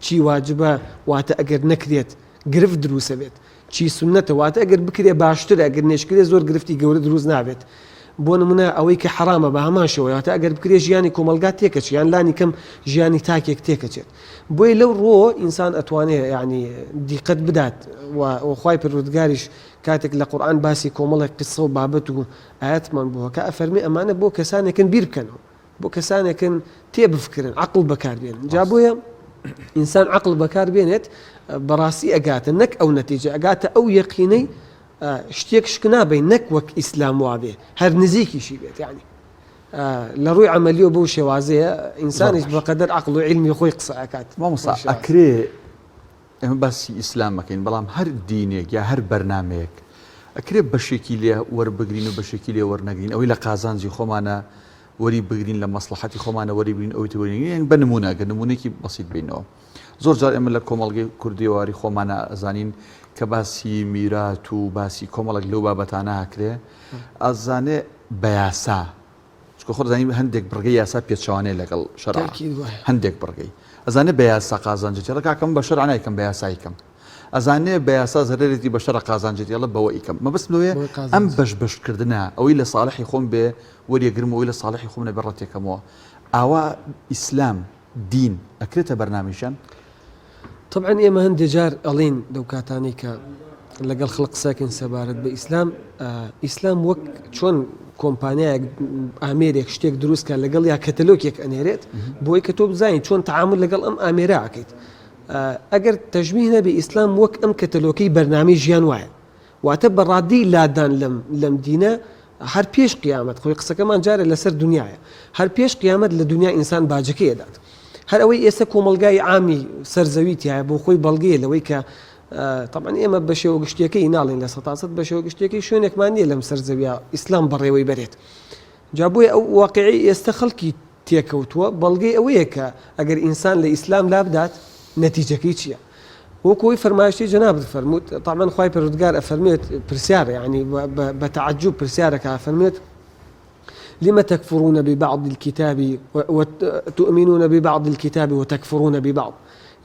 چی واجبە واتە ئەگەر نەکرێت گرفت دروستە بێت چی سنەتە واتە ئەگەر بکرێ باشترە ئەگەر نێشکرێ زۆر گرفتی گەورە دروست نابێت بۆ نمونە ئەوەی کە حرامە بە هەمان شێوە واتە ئەگەر بکرێ ژیانی کۆمەلگا تێکەچێت یان لانی کەم ژیانی تاکێک تێکەچێت بۆی لەو ڕۆ ئینسان ئەتوانێت یعنی دیقەت بدات و خوای پەروەردگاریش کاتێک لە قورئان باسی کۆمەڵێک قسە و بابەت و ئاەتمان بووە کە ئەفەرمی ئەمانە بۆ کەسانێکن بیر بکەنەوە بۆ کەسانێکن تێبفکرن عەقڵ بەکاربێنن جا بۆیە ئینسان عەقڵ بەکاربێنێت بەڕاستی ئەگاتە نەک ئەو نەتیجە ئەگاتە ئەو یەقینەی شتێک شک نابێت نەک وەک ئیسلام وابێ هەر نزیکیشی بێت یعنی لە ڕووی عەمەلیەوە بەو شێوازەیە ئینسانیش بەقەدەر عەقڵ و عیلمی خۆی قسە ئەکات مامۆستا ئەکرێ ئێمە باسی ئیسلامەکەین بەڵام هەر دینێک یا هەر بەرنمەیەک ئەکرێ بەشێکی لێ وەربگرین و بەشێکی لێ وەرنەگرین ئەوەی لە قازانجی خۆمانە وەری بگرین لە مەسلحەتی خۆمانە وەری بگرین ئەوی وەرین بە نمونەگە نمونێکی بەسیط بینەوە زۆر جار ئێمە لە کۆمەڵگەی کوردیواری خۆمانە ئەزانین کە باسی میرات و باسی کۆمەڵک لەو بابەتانە هەکرێ ئەزانێ بە یاسا چکە خۆ دەزانین هەندێک بڕگەی یاسا پێچوانەیە لەگەڵ شەرع هەندێک بڕگەی ئەزانێ بە یاسا قازانجێتی ڕکاکەم بە شەرع نایکەم بە یاسایکەم ئەزانێ بە یاسا زەرێتی بە شەرع قازانجێتی ئەڵە بەوە ئیکەم مەبەست لەوەیە ئەم بەشکردنە ئەوەی لە ساڵحی خۆم بێ وەریەگرم ئەوەی لە ساڵحی خۆم نەبێ ڕەتێکەمەوە ئاوا ئیسلام دین ئەکرێتە بەرنامەیشان طبعا ئێمە هەندێک جار ئەڵێن لەو کاتانەی کە لەگەڵ خەڵق ساکن سەبارەت بە ئیسلام وەک چۆن کۆمپانیایەک ئامێرێک شتێک دروستکە لەگەڵ یا کەتەلۆکێک ئەنێرێت بۆی کە تۆ بزانین چۆن تەعامل لەگەڵ ئەم ئامێرە ئەکەیت ئەگەر تەژبیه نەبێ ئیسلام وەک ئەم کەتەلۆکەی بەرنامەی ژیان وایە واتە بەڕادی لادان لەم دینە هەر پێش قیامەت خۆی قسەکەمان جارە لەسەر دنیاە هەر پێش قیامەت لە دنیا ئینسان باجەکەی دەدات هەر ئەوەی ئێستا کۆمەلگای عامی سەرزەویتیایە بۆ خۆی بەڵگەیە لەوەی کە طبعا ئێمە بە شێوە گشتیەکەی ناڵێن لە 100% بە شێوە گشتیەکەی شوێنێکمان نیە لەم سەرزەویە ئیسلام بەڕێوەی بەرێت جا بۆیە ئەو واقعی ئێستا خەڵکی تێکەوتووە بەڵگەی ئەوەیە کە ئەگەر ئینسان لە ئیسلام لابدات نەتیجەکەی چییە وەکوی فەرمایشتی جەناب فەرمووت طبعا خوای پەروەردگار ئەفەرمێت پرسیارە یعنی بە تەعجب پرسیارەکە ئەفەرمێت لما تكفرون ببعض الكتاب وتؤمنون ببعض الكتاب وتكفرون ببعض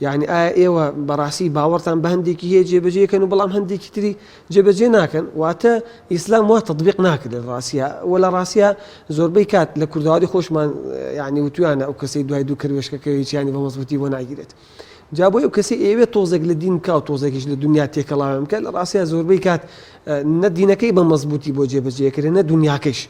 يعني ايوه براسي باورتان بهنديكي هي جيبجي كانوا بلام هنديكي تري جيبجي ناكن واتا اسلام وا تطبيق ناكن للراسيه ولا راسيه زور بيكات لكردوادي خوش ما يعني وتوانا او كسي دوای دو کروش كي يعني بمزبوطي وانا عيدت جابوا او كسي ايوه توزق للدين كا توزقش للدنيا تيكلا ممكن راسيه زور بيكات ندينكي بمزبوطي بو جيبجي كرنا دنياكش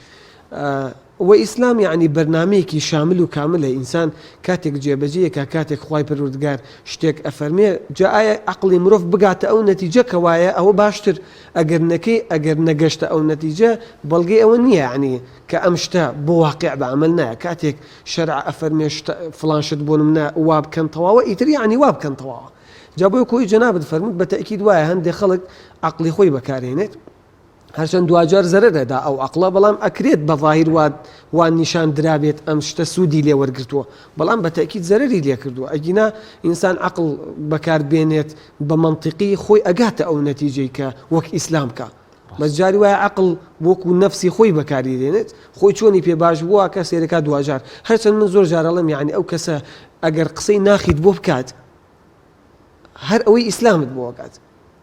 وإسلام يعني برنامجي شامل وكامل إنسان كاتك جيبجية كاتك خواي پروردگار شتك أفرمي جاء عقلي مروف بقعت أو نتيجة كوايا أو باشتر أجر نجشت أو نتيجة بلقي أو نية يعني كأمشتا بواقع بعملنا كاتك شرع أفرمي فلان شد بون منا واب كان طواوة يتري يعني واب كان طواوة جابوا كوي جناب فرمت بالتأكيد وايا هندي خلق عقلي خوي بكارينت هرچەند دوجار زەرەرەدا ئەو عقڵە بەڵام ئەکرێت بە ظاهیر وان نیشان درابێت ئەم شتە سوودی لێ وەرگرتووە بەڵام بە تەکید زەرەری لێ کردووە ئەگینا ئینسان عقڵ بەکاربێنێت بە منطقی خۆی ئەگاتە ئەو نەتیجەی کە وەک ئیسلام کە بەجاری وایە عقڵ وەکو نەفسی خۆی بەکاری دێنێت خۆی چۆنی پێ باش بووە کە سێرەکە دوجار هەرچەند من زۆر جارەڵم یعنی ئەو کەسە ئەگەر قسەی ناخیت بۆ بکات هەر ئەوەی ئیسلامت بۆ بکات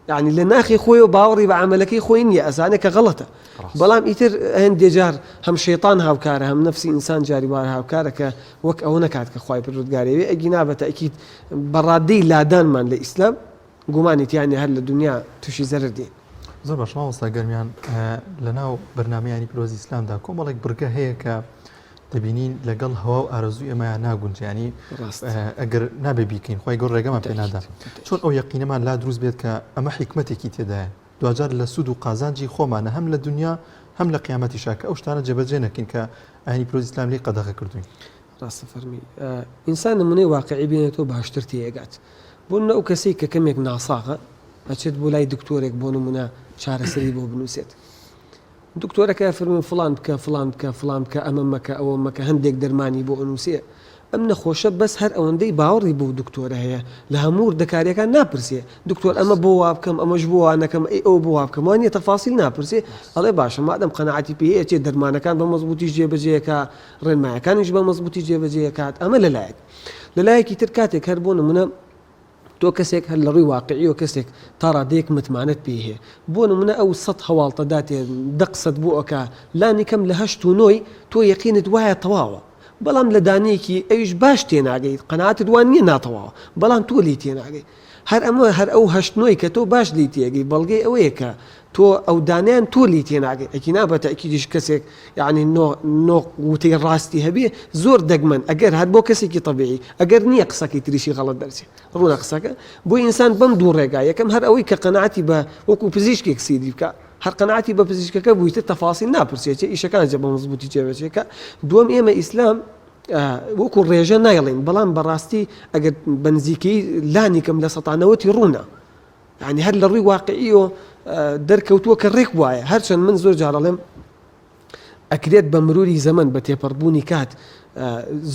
يعني لناخي خوي وباوري بعملكي خويني أزانك غلطة بلام إتر هندي جار هم شيطان هاوكاره هم نفسي إنسان جاري بار هاوكارك وك أو نكات كخواي بالردقاري أجنابة أكيد برادي لادان من الإسلام قمانت يعني هل الدنيا تشي زر الدين زۆر بەش مامۆستا گەرمیان لەناو بەرنامەیانی پیرۆزی ئیسلامدا کۆمەڵێک بڕگە هەیە کە دەبینین لەگەڵ هەوا و ئارەزووی ئەمەیان ناگونجانی ئەگەر نابێ بیکەین خۆی گەڕ ڕێگەمان پێ نادا چۆن ئەو یەقینەمان لا دروست بێت کە ئەمە حیکمەتێکی تێدایە دوجار لە سوود و قازانجی خۆمانە هەم لە دنیا هەم لە قیامەتی شاکە ئەو شتانە جێبەجێ نەکەین کە ئاینی پیرۆزی ئیسلام لێ قەدەغە کردوین ڕاستە فەرمی ئینسان نمونەی واقعی بێنێتەوە باشتر تێگات بۆ ئەو کەسێک کە کەمێک ناساغە ئەچێت بۆ لای دکتۆرێک بۆ نمونە چارەسەری بۆ بنووسێت دکتۆرەکە فەرمووی فڵان بکە فڵان بکە فڵان بکە ئەمە مەکە ئەوە مەکە هەندێک دەرمانی بۆ ئەنووسێ ئەم نەخۆشە بەس هەر ئەوەندەی باوەڕی بۆ دکتۆرە هەیە لە هەموو دەکاریەکان ناپرسێ دکتۆر ئەمە بۆ وا بکەم ئەمەش بۆ وا نەکەم ئەو بۆ وا بکەم وانە تەفاسیل ناپرسێ ئەڵێ باشە مادەم قەنەعەتی پێ هەیە چێ دەرمانەکان بە مەزبوطی جێبەجێکە ڕێنمایەکانیش بە مەزبوطی جێبەجێکات ئەمە لەلایەکی تر کاتێک هەر بۆ نمونە تۆ کەسێک هەر لە ڕووی واقعی و کەسێک تا ڕادەیەک متمانەت پێ هەیە بۆ نمونە ئەو 100 هەواڵتەداتێ دەقسەت بۆ ئەکا لانی کەم لە 8 و 9 تۆ یەقینت وایە تەواوە بەڵام لە دانەیەکی ئەویش باش تێناگەیت قەناعەتت وان نییە ناتەواوە بەڵام تۆ لی تێناگەی هەر ئەمە هەر ئەو 8 9 کە تۆ باش لی تێگەی بەڵگەی ئەوەیە کە تۆ ئەو دانیان تۆ لی تێناگەی ئەکی نابەتە ئەکیدیش کەسێک یعنی نۆ وتەی ڕاستی هەبێ زۆر دەگمەن ئەگەر هەر بۆ کەسێکی طبیعی ئەگەر نییە قسەکەی تریشی غەڵەت دەرچێت ڕوونە قسەکە بۆ ئینسان بەم دوو ڕێگا یەکەم هەر ئەوەی کە قەناعەتی بە وەکو پزیشکێک سیدی بکە هەر قەناعەتی بە پزیشکەکە بوویتە تەفاسیل ناپرسێت ئیشەکان جە بە مەزبوطی جێبەجێکە دووەم ئێمە ئیسلام وەکو ڕێژە نایڵین بەڵام بەڕاستی ئەگەر بنزیکەی لانی کەم لە سەتانەوەتی ڕوونە یعنی هەر لە ڕووی واقعیەوە دەرکەوتووە کە ڕێک وایە هەرچەند من زۆر جارەڵێم ئەکرێت بە مروری زەمن بە تێپەڕبوونی کات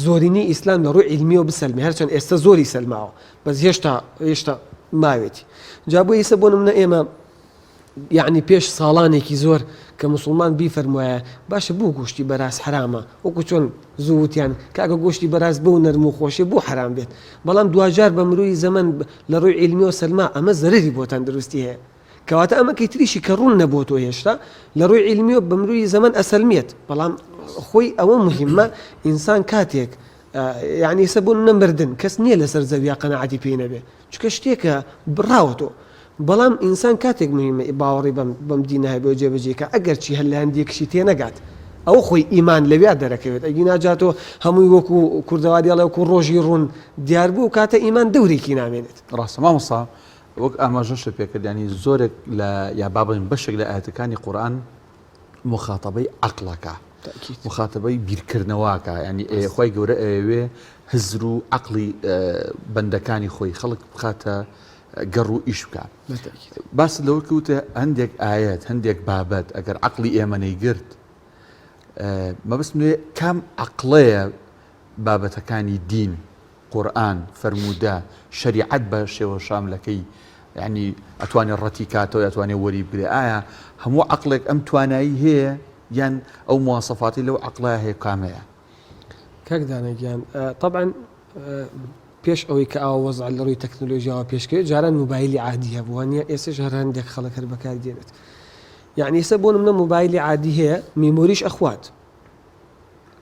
زۆرینی ئیسلام لە ڕووی علمیەوە بسەلمی هەرچەند ئێستا زۆری سەلماوە بەس هێشتا ماوێتی جا بۆ ئێستا بۆ نمونە ئێمە یعنی پێش ساڵانێکی زۆر کە مسلمان بیفەرموایە باشە بوو گۆشتی بەراز حرامە وەکو چۆن زووتیان کاکە گۆشتی بەراز بەو نەرم و خۆشی بۆ حرام بێت بەڵام دوجار بە مروری زەمن لە ڕووی علمیەوە سەلما ئەمە زەرری بۆ تەندروستی هەیە کەواتە ئەمە کەیتریشی کە ڕوون نەبووە تۆ هێشتا لە ڕووی علمیەوە بە مروری زەمن ئەسەلمێت بەڵام خۆی ئەوە مهمە ئینسان کاتێک یعنی سە بۆ نەمردن کەس نییە لەسەر زەویا قەنەعەتی پێی نەبێ چکە شتێکە بڕاوە تۆ بەڵام ئینسان کاتێک مهمە باوەڕی بەم دینە بۆ جێبەجێکە ئەگەر چی هەر لە هەندێکشی تێنەگات ئەو خۆی ئیمان لەویا دەرەکەوێت ئەگی ناجاتۆ هەمووی وەکو کوردەوادیاڵە وەکو ڕۆژی ڕوون دیار بوو کاتە ئیمان دەورێکی نامێنێت ڕاستە مامۆستا وەک ئاماژەش پێکرد ینی زۆرێک لە یا بابڵین بەشێک لە ئاەتەکانی قورئان مخاتەبەی عەقڵەکە مخاتەبەی بیرکردنەوەکە ینی خۆی گەورە ئەوێ هزر و عەقڵی بەندەکانی خۆی خەڵک بخاتە گەڕ و ئیش بکات باس لەوە کەوتە هەندێک ئاەت هەندێک بابەت ئەگەر عەقڵی ئێمە نەیگرت مەبەست نوێ کام عەقڵەیە بابەتەکانی دین قورئان فەرموودە شەریعەت بە شێوە شاملەکەی یعنی ئەتوانێت ڕەتی کاتەوە ئەتوانێت وەری بگرێ ئایا هەموو عەقڵێک ئەم توانایی هەیە یان ئەو مواسەفاتی لەو عەقڵە هەیە کامەیە کاک دانەگیان طبعا پێش ئەوەی کە ئاوا وەزع لە ڕووی تەکنۆلۆژیاوە پێشکەوێت جاران موبایلی عادی هەبوو وانە ئێستش هەر هەندێک خەڵک هەر بەکاری دێنێت یعنی ئێستا بۆ نمونە موبایلی عادی هەیە میمۆریش ئەخوات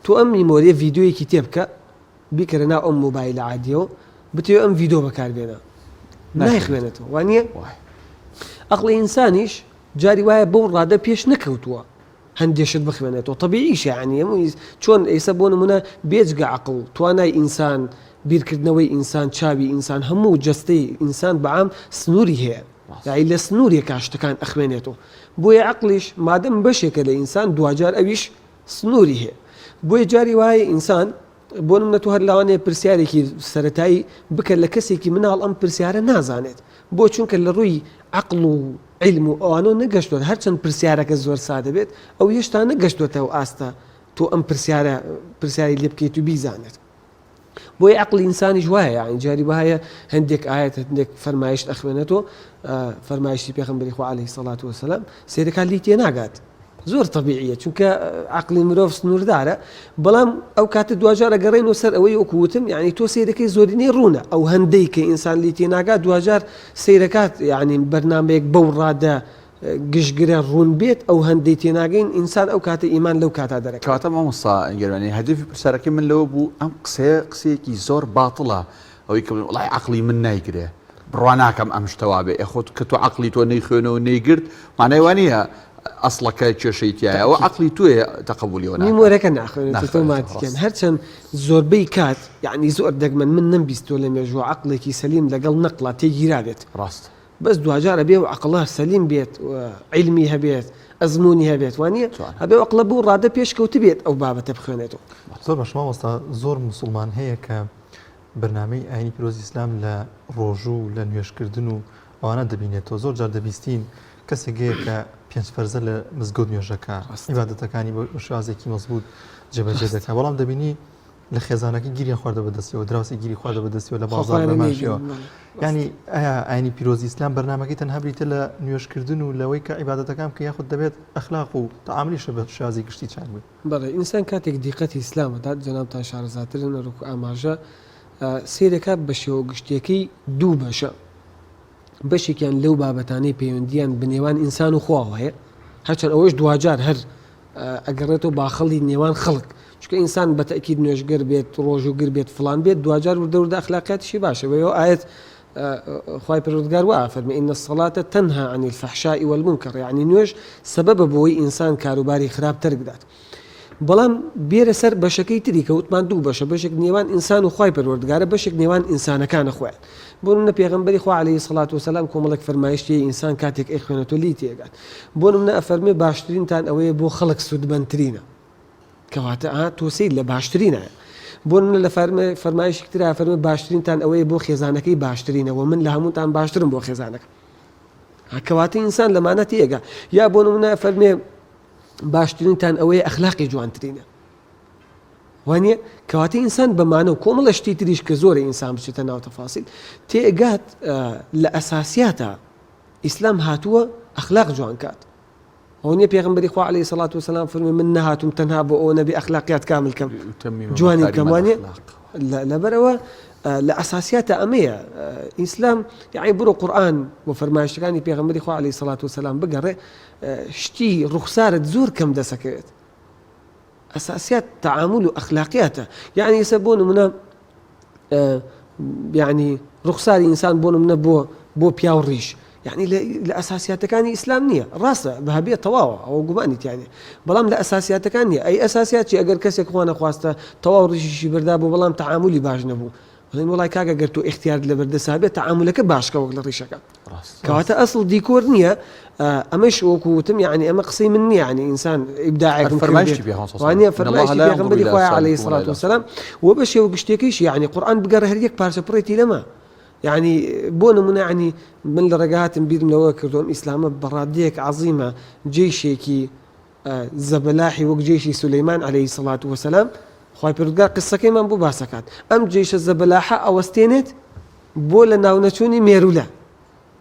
تۆ ئەم میمۆریە ڤیدیۆیەکی تێ بکە بیکەرە ناو ئەم موبایلە عادیەوە بتوێ ئەم ڤیدۆ بەکاربێنە نایخوێنێتەوە وانە عەقڵی ئینسانیش جاری وایە بەو ڕادە پێش نەکەوتووە هەندێشت بخوێنێتەوە طبیعیشە یعنی چۆن ئێستا بۆ نمونە بێجگە عەقڵ توانای ئینسان بیرکردنەوەی ئینسان چاوی ئینسان هەموو جەستەی ئینسان بەعام سنووری هەیە یعنی لە سنووریەکە شتەکان ئەخوێنێتەوە بۆیە عەقڵیش مادەم بەشێکە لە ئینسان دوجار ئەویش سنووری هەیە بۆیە جاری وایە ئینسان بۆ نمونە تۆ هەر لەوانەیە پرسیارێکی سەرەتایی بکرد لە کەسێکی مناڵ ئەم پرسیارە نازانێت بۆ چونکە لە ڕووی عەقڵ و علم و ئەوانە نەگەشتوێت هەرچەند پرسیارەکە زۆر سادە بێت ئەو هێشتا نەگەشتوێتەوە ئاستە تۆ ئەم پرسیاری لێ بکەیت و بیزانێت بۆیە عەقڵی ئینسانیش وایە یعنی جاری وایە هەندێک ئاەت هەندێک فەرمایشت ئەخوێنێتەوە فەرمایشتی پێغەمبەری خوا عەلەیهی سەڵات وەسەلام سیرەکان لی تێناگات زۆر طبیعیە چونکە عەقڵی مرۆڤ سنووردارە بەڵام ئەو کاتە دوجار ئەگەڕێنەوە سەر ئەوەی وەکووتم یعنی تۆ سیرەکەی زۆرینەی ڕوونە ئەو هەندەی کە ئینسان لی تێناگات دوجار سیرەکات یعنی بەرنامەیەک بەو ڕادە گشتگرە ڕوون بێت ئەو هەندەی تێناگەین ئینسان ئەو کاتە ئیمان لەو کاتا دەرەکەوێت کەواتە مامۆستا گەرمانی هەدەفی پرسیارەکەی من لەوە بوو ئەم قسەیەکی زۆر باتڵە ئەوەی کە وڵای عەقڵی من نایگرێ بڕوا ناکەم ئەم شتەوا بێ خۆت کە تۆ عەقڵی تۆ نەیخوێنەوە نەیگرت مانای وانە ئەسڵەکە کێشەیتیایە ئەوە عەقڵی توێ تەقبولیەوە میمۆرەکە ناخوێنێت تۆماتیکەن هەرچەند زۆربەی کات یعنی زۆر دەگمەن من نەمبیستۆ لە مێژووە عەقڵێکی سەلیم لەگەڵ نەقڵا تێگیرابێت ڕاست بەس دوجارە بێ و عەقڵە سەلیم بێت علمی هەبێت ئەزمموی هەبێت وانە هەبێ عەقڵە بوو ڕادە پێشکەوت بێت ئەو بابەتە بخوێنێتەوە زۆر بەش مامۆستا زۆر مسلمان هەیە کە بەرنامەی ئاینی پیرۆزی ئیسلام لە ڕۆژوو لە نوێشکردن و ئەوانە دەبینێتەوە زۆر جار دەبیستین کەسێک هەیە کە پێنج فەرزە لە مزگەوت نوێژەکە عیبادەتەکانی بە شێوازێکی مەزبوط جێبەجێ دەکات بەڵام دەبینی لە خێزانەکە گیریان خواردە بەدەستیەوە دراوسی گیری خواردە بەدەستیەوە لە بازار بەماشیەوە ینی ئایا ئاینی پیرۆزی ئیسلام بەرنامەکەی تەنها بریتە لە نوێژکردن و لەوەی کە عیبادەتەکان کە یاخود دەبێت ئەخلاق و تەعاملیشە بە شێوازی گشتی چاک بێت بەڵێ ئینسان کاتێک دیقەتی ئیسلامەدات جەنابتان شارەزاترن ڕوک ئاماژە سیرەکە بە شێوە گشتیەکەی دوو بەشە بەشێکیان لەو بابەتانەی پەیوەندیان بنێوان ئینسان و خواوە هەیە هەرچەند ئەوەش دوجار هەر ئەگەڕێتەوە باخەڵی نێوان خەڵک چکە ئینسان بە تەکید نوێژگەر بێت ڕۆژوگر بێت فلان بێت دوجار وردەوردە ئەخلاقیاتیشی باشە بەوە ئاەت خوای پەروەردگار وا فەرمێ ئین الصەلاة تەنها عن الفەحشاء والمنکر یعنی نوێژ سەبەبە بۆی ئینسان کاروباری خراپتر بدات بەڵام بێرە سەر بەشەکەی تری کە وتمان دوو بەشە بەشێک نێوان ئینسان و خوای پەروەردگارە بەشێک نێوان ئینسانەکانە خۆیان بۆ نمونە پێغەمبەری خوا عەلەیهی سەڵات وسەلام کۆمەڵێک فەرمایشتی ئینسان کاتێک ئەیخوێنێتەوە لی تێگات بۆ نمونە ئەفەرمێ باشترینتان ئەوەیە بۆ خەڵک سوودمەندترینە کەواتە تۆ سەیر لە باشترینە بۆ من لە فەرمایشی ترا فەرمێ باشترینتان ئەوەیە بۆ خێزانەکەی باشترینەوە من لە هەمووتان باشترم بۆ خێزانەکە کەواتە ئینسان لەمانە تێگە یا بۆ نمونە فەرمێ باشترینتان ئەوەیە ئەخلاقی جوانترینە وانە کەواتە ئینسان بەمانە و کۆمەڵە شتی تریش کە زۆرە ئینسان بچێتە ناو تەفاسیل تێگات لە ئەساسیاتە ئیسلام هاتووە ئەخلاق جوان کات هونی پێغمبەری خوا عەلەیهی سەڵات وسەلام فەرمێ من نەهاتوم تەنها بۆ ئەوە نەبێ ئەخلاقیات کامل کەم جوانی کەم وانە لەبەرەوە لە ئەساسیاتە ئەمەیە ئیسلام یعنی بڕۆ قورئان و فەرمایشتەکانی پێغمبەری خوا عەلەیهی سەڵات وسەلام بگەڕێ شتی ڕوخسارت زۆر کەم دەسەکەوێت ئەساسیات تەعامل و ئەخلاقیاتە یعنی ئێستا بۆ نمونە یعنی ڕوخساری ئینسان بۆ نمونە بۆ پیا و ڕیش یعنی لە ئەساسیاتەکانی ئیسلام نییە ڕاستە بەهەبێت تەواوە ئەوە گومانی تیانێ بەڵام لە ئەساسیاتەکان نییە ئەی ئەساسیاتی ئەگەر کەسێک خوا نەخواستە تەواو ڕیشیشی بەردا بوو بەڵام تەعاملی باش نەبوو بڵێن وڵای کاکە گەر تۆ اختیار لەبەردەسا بێت تەعاملەکە باشکە وەک لە ڕیشەکە کەواتە ئەسڵ دیکۆر نییە ئەمەش وەکو وتم یعنی ئەمە قسەی من نییە یعنی ئینسان ئیبداعێکم وانە فەرمایشی پێغەمبەری خوا عەلەیهی سەڵات وسەلام و بە شێوە گشتێکیش یعنی قورئان بگەڕێ هەر یەک پارچە پڕێتی لەمە يعني بۆ نمونە عنی من لە ڕێگاهاتم بیرم لەوە کردوم ئیسلامە بەڕادەیەک عەزیمە جێیشێکی زەبەلاحی وەک جێیشی سولەیمان عەلەیهی سەڵات وسەلام خوای پەروەردگار قسەکەیمان بۆ باسەکات ئەم جێیشە زەبەلاحە ئەوەستێنێت بۆ لە ناونەچوونی مێرولە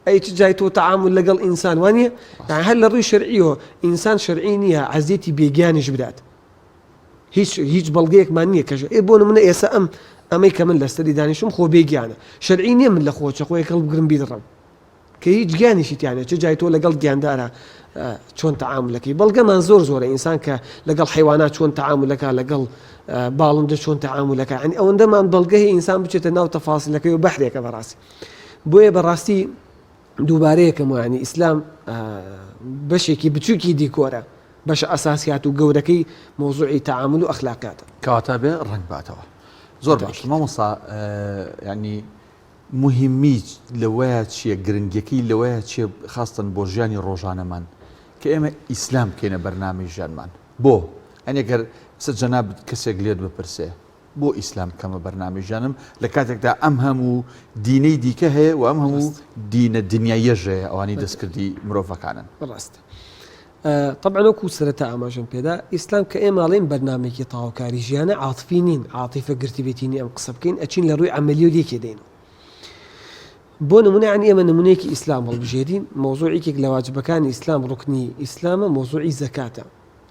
ئەی چ جای تۆ تەعامل لەگەڵ ئینسان وانە يعني هەر لە ڕووی شەرعیەوە ئینسان شەرعی نییە عەزیەتی بێگیانیش بدات هیچ بەڵگەیەکمان نییە کەژە بۆ نمونە ئێستا ئەمەی کە من لەسەری دانیشم خۆ بێگیانە شەرعی نییە من لە خۆچە خۆی کەڵ بگرم بیدڕم کە هیچ گیانیشی تیانە چ جای تۆ لەگەڵ گیاندارە چۆن تەعاملەکەی بەڵگەمان زۆرە ئینسان کە لەگەڵ حیوانات چۆن تەعاملەکە لەگەڵ باڵندە چۆن تەعاملەکە ینی ئەوەندەمان بەڵگەی ئینسان بچێتە ناو تەفاسیلەکەی و بەحرێکە بەڕاستی بۆیە بەڕاستی دووبارەیەکەم ینی ئیسلام بەشێکی بچووکی دیکۆرە بەش ئەساسیات و گەورەکەی مۆزوعی تەعامل و ئەخلاقیاتە کەواتە بێ ڕنگ باتەوە زۆر باش مامۆستا ینی مهمی لەوەیە چییە گرنگەکەی لەوەیە چیە خاستن بۆ ژیانی ڕۆژانەمان کە ئێمە ئیسلام کێنە بەرنامەی ژیانمان بۆ ئەنێگەر جەناب کەسێک لێت بپرسێ بۆ ئیسلام کەمە بەرنامەی ژیانم لە کاتێکدا ئەم هەموو دینەی دیکە هەیە و ئەم هەموو دینە دنیایەژەیە ئەوانی دەستکردی مرۆڤەکانن ڕاستە طبعا وەکو سەرەتا ئاماژەم پێدا ئیسلام کە ئێماڵێن بەرنامێکی تاواکاری ژیانە عاتفی نین عاتیفە گرتیبێتینی ئەم قسە بکەین ئەچین لە ڕووی عەمەلی و لێکێ دێن بۆ نمونە عنی ئێمە نمونەیەکی ئیسلام هەڵبژێرین مۆزوعێکێک لە واجبەکانی ئیسلام ڕوکنی ئیسلامە مۆزوعی زەکاتە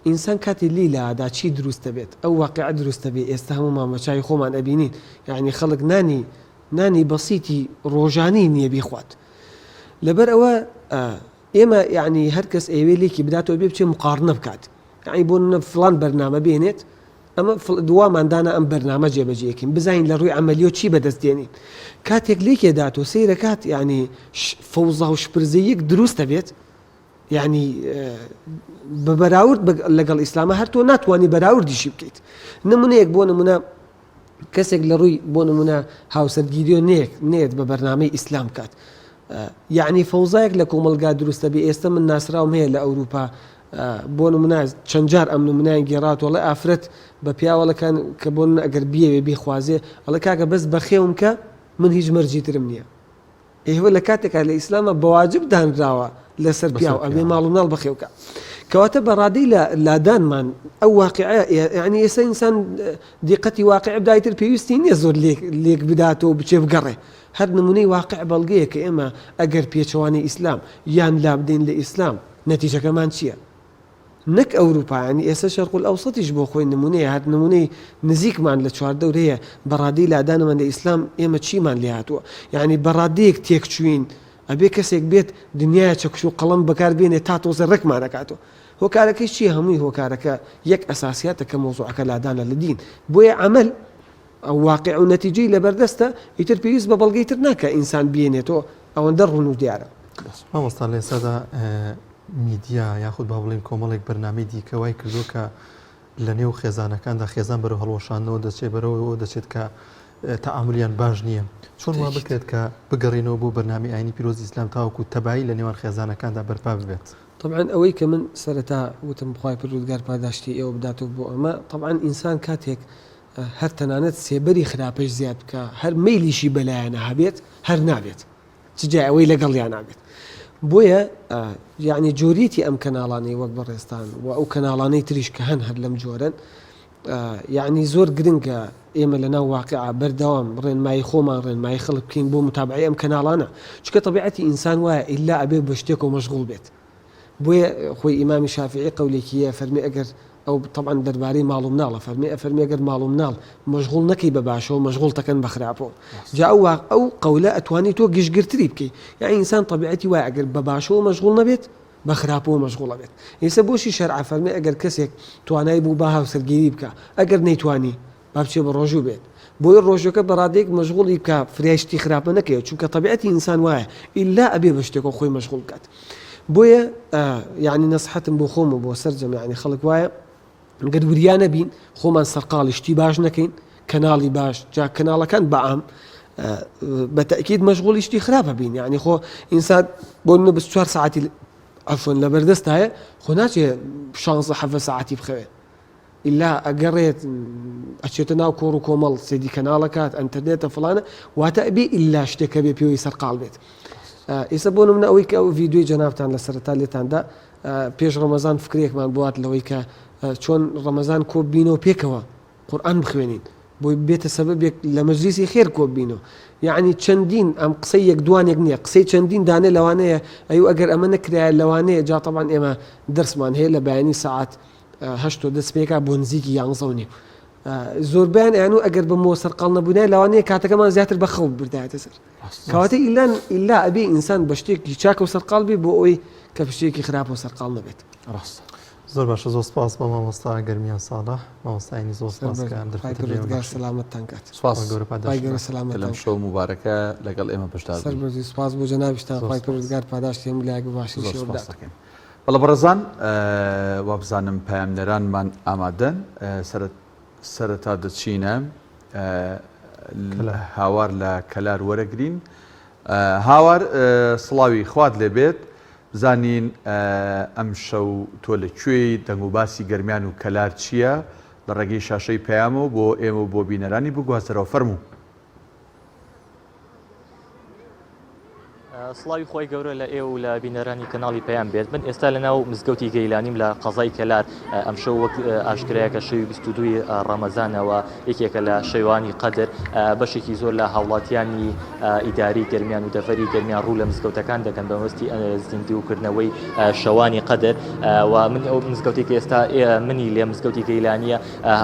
ئینسان کاتی لی لە ئادا چی دروستە بێت ئەو واقعە دروستە بێت ئێستا هەموو مامەچای خۆمان ئەبینین یعنی خەڵک نانی بەسیتی ڕۆژانی نییە بیخوات لەبەر ئەوە ئێمە یعنی هەر کەس ئەوێ لێکی بداتەوە بێ بچێ مقارنە بکات یعنی بۆ فڵان بەرنامە بێنێت ئەمە دوواماندانە ئەم بەرنامە جێبەجێکین بزانین لە ڕووی عەمەلیۆ چی بەدەستێنین کاتێک لێکێدات و سەیرەکات یعنی فەوزا و شپرزەیەک دروستە بێت یعنی بەراورد لەگەڵ ئیسلامە هەر تۆ ناتوانانی بەراوردیشی بکەیت نمونەیەک بۆ نمونە کەسێک لە ڕووی بۆ نمونە هاوسەرگیریۆ نێت بە بەرنامەی ئیسلام کات یعنی فەوزایەک لە کۆمەلگا دروستە بێ ئێستا من ناسراوم هەیە لە ئەوروپا بۆ نمونە چەند جار ئەم نمونایان گێڕاتوەڵە ئافرەت بە پیاوەڵەکان کە بۆ ئەگەر بیەوێ بیخوازێ ئەڵە کاکە بەس بەخێوم کە من هیچ مەرجیترم نییە ئێوە لە کاتێکا لە ئیسلامە بەواجب دانراوە لەسەر پیاو ئەبێ ماڵ و ناڵ بەخێوکە کەواتە بەڕادەی لادانمان ئەو واقعە یعنی ئێستا ئینسان دیقەتی واقع بدایتر پێویستی نییە زۆر لێک بداتەوە بچێ بگەڕێ هەر نمونەی واقع بەڵگەیە کە ئێمە ئەگەر پێچەوانی ئیسلام یان لابدەین لە ئیسلام نەتیجەکەمان چییە نەک ئەوروپایانی ئێستا شەرق ئەوسەتیش بۆ خۆی نمونەیە هەر نمونەی نزیکمان لە چواردەورەیە بەڕادەی لادانمان لە ئیسلام ئێمە چیمان لێ هاتووە یعنی بەڕادەیەک تێکچوین ئەبێ کەسێک بێت دنیای چەکش و قەڵەم بەکاربێنێ تا تۆزە ڕێکمانەکاتەوە هۆکارەکەی چییە هەمووی هۆکارەکە یەک ئەساسیاتە کە مۆزوعەکە لادانە لە دین بۆیە عەمەل ئەو واقع و نەتیجەی لەبەردەستە ئیتر پێویست بە بەڵگەی تر ناکە ئینسان بێنێتەوە ئەوەندە ڕوون و دیارە مامۆستا لە ئێستادا میدیا یاخود با بڵێن کۆمەڵێک بەرنامەی دیکەوای کردو کە لە نێو خێزانەکاندا خێزان بەرەو هەڵوەشانەوە دەچێت بەرەوە دەچێت کە تەعاملیان باش نییە چۆن وا بکرێت کە بگەڕێنەوە بۆ بەرنامی ئاینی پیرۆزی ئیسلام تاوەکو تەبایی لە نێوان خێزانەکاندا بەرپا ببێت طبعا ئەوەی کە من سەرەتا وتم بخوای پەروەردگار پاداشتی ئێوە بداتەوە بۆ ئەمە طبعا ئینسان کاتێک هەر تەنانەت سێبەری خراپەش زیاد بکە هەر مەیلیشی بەلایەنە هەبێت هەر نابێت چجای ئەوەی لەگەڵیان نابێت بۆیە یعنی جۆریتی ئەم کەناڵانەی وەک بەڕێستان و ئەو کەناڵانەی تریش کە هەر لەم جۆرن یعنی زۆر گرنگە ئێمە لە ناو واقعا بەردەوام ڕێنمایی خۆمان ڕێنمایی خەڵک بکەین بۆ متابعی ئەم کەناڵانە چکە طبیعەتی ئینسان وایە ئیلا ئەبێ بە شتێک و مەشغوڵ بێت بۆیە خۆی ئیمامی شافعی قەولێکیە فەرمی ئەگەر ئەو طبعا دەربارەی ماڵ و مناڵە فەرمی ئەگەر ماڵ و مناڵ مەشغوڵ نەکەی بە باشەوە مەشغوڵ تەکەن بە خراپەوە جا ئەو قەولە ئەتوانی تۆ گشتگرتری بکەی یعنی ئینسان طبیعەتی وایە ئەگەر بە باشەوە مەشغوڵ نەبێت بە خراپەوە مەشغوڵە بێت ئێستا بۆشی شەرع فەرمی ئەگەر کەسێک توانای بوو با هاوسەرگیری بکە ئەگەر نەیتوانی با بچێ بە ڕۆژوو بێت بۆی ڕۆژەکە بەڕادێک مەشغوڵی بکە فرێشتی خراپە نەکەوێت چونکە طبیعەتی ئینسان وایە ئیلا ئەبێ بە شتێکەوە خۆی مەشغوڵ بکات بۆیە یعنی نەسحەتم بۆ خۆم و بۆ سەرجەم یعنی خەڵک وایە گەر وریانە بین خۆمان سەرقاڵی شتی باش نەکەین کەناڵی باش جا کەناڵەکان بەعام بە تەکید مەشغوڵی شتی خراپە بین یعنی خۆ ئینسان بۆ 24 ساعتی عفۆن لە بەردەست هەیە خۆ ناچێ 16 ساعتی بخەوێت ئللا ئەگەڕێت ئەچێتە ناو کۆڕ و کۆمەڵ سێدی کەناڵەکات ئەنتەرنێتە فڵانە واتە ئەبێ ئللا شتێکە بێ پێوەی سەرقاڵ بێت ئێستا بۆ نمونە ئەوەی کە ئەو ڤیدیۆی جەنابتان لە سەرەتا لێتاندا پێش ڕەمەزان فکرێکمان بوات لەوەی کە چۆن ڕەمەزان کۆ بینەوە پێکەوە قورئان بخوێنین بۆی بێتە سەبەبێک لە مەجلیسی خێر کۆ بینەوە یعنی چەندین ئەم قسەی یەک دوانێک نییە قسەی چەندین دانێ لەوانەیە ئەو ئەگەر ئەمە نەکرایە لەوانەیە جا طبعاً ئێمە دەرسمان هەیە لە بەیانی ساعات 8 دەست پێکا بۆ نزیکی 11 زۆربیان ئەیانوو ئەگەر بەمەوە سەرقاڵ نەبوونای لەوانەیە کاتەکەمان زیاتر بە خەوت بردایەتە سەر کەواتە ئیلا ئەبێ ئینسان بە شتێکی چاکە و سەرقاڵ بێ بۆ ئەوەی کە شتێکی خراپە و سەرقاڵ نەبێت ڕاست زۆر باشە زۆر سپاس بە مامۆستا گەرمیان ساڵح مامۆستایانی زۆر سپاس سەلامەتتان کات لەم شەو مبارەکە لەگەڵ ئێمە بەشدار سەربەرزی سپاس بۆ جەنابیشتان خی پەروەردگار پاداشتی هەموو لایەک باشی دەکەین بەڵە بەڕێزان وا بزانم پەیامنەرانمان ئامادەن سەرەتا دەچینە هاوار لە کەلار وەرەگرین هاوار سڵاوی خوات لێبێت بزانین ئەم شەو تۆ لەکوێی دەنگ و باسی گەرمیان و کەلار چییە لە ڕێگەی شاشەی پەیامەوە بۆ ئێمە و بۆ بینەرانی بگوازەرەوە فەرموو سڵاوی خۆی گەورە لە ئێوە و لە بینەرانی کەناڵی پەیام بێت من ئێستا لە ناو مزگەوتی گەیلانیم لە قەزای کەلار ئەم شەو وەک ئاشکرایەکە شەوی 22 ڕەمەزانەوە یەکێکە لە شەوانی قەدر بەشێکی زۆر لە هاوڵاتیانی ئیداری گەرمیان و دەفەری گەرمیان ڕوو لە مزگەوتەکان دەکەن بەمەستی زیندی وکردنەوەی شەوانی قەدر و من ئەو مزگەوتێکی ئێستا منی لێ مزگەوتی گەیلانیە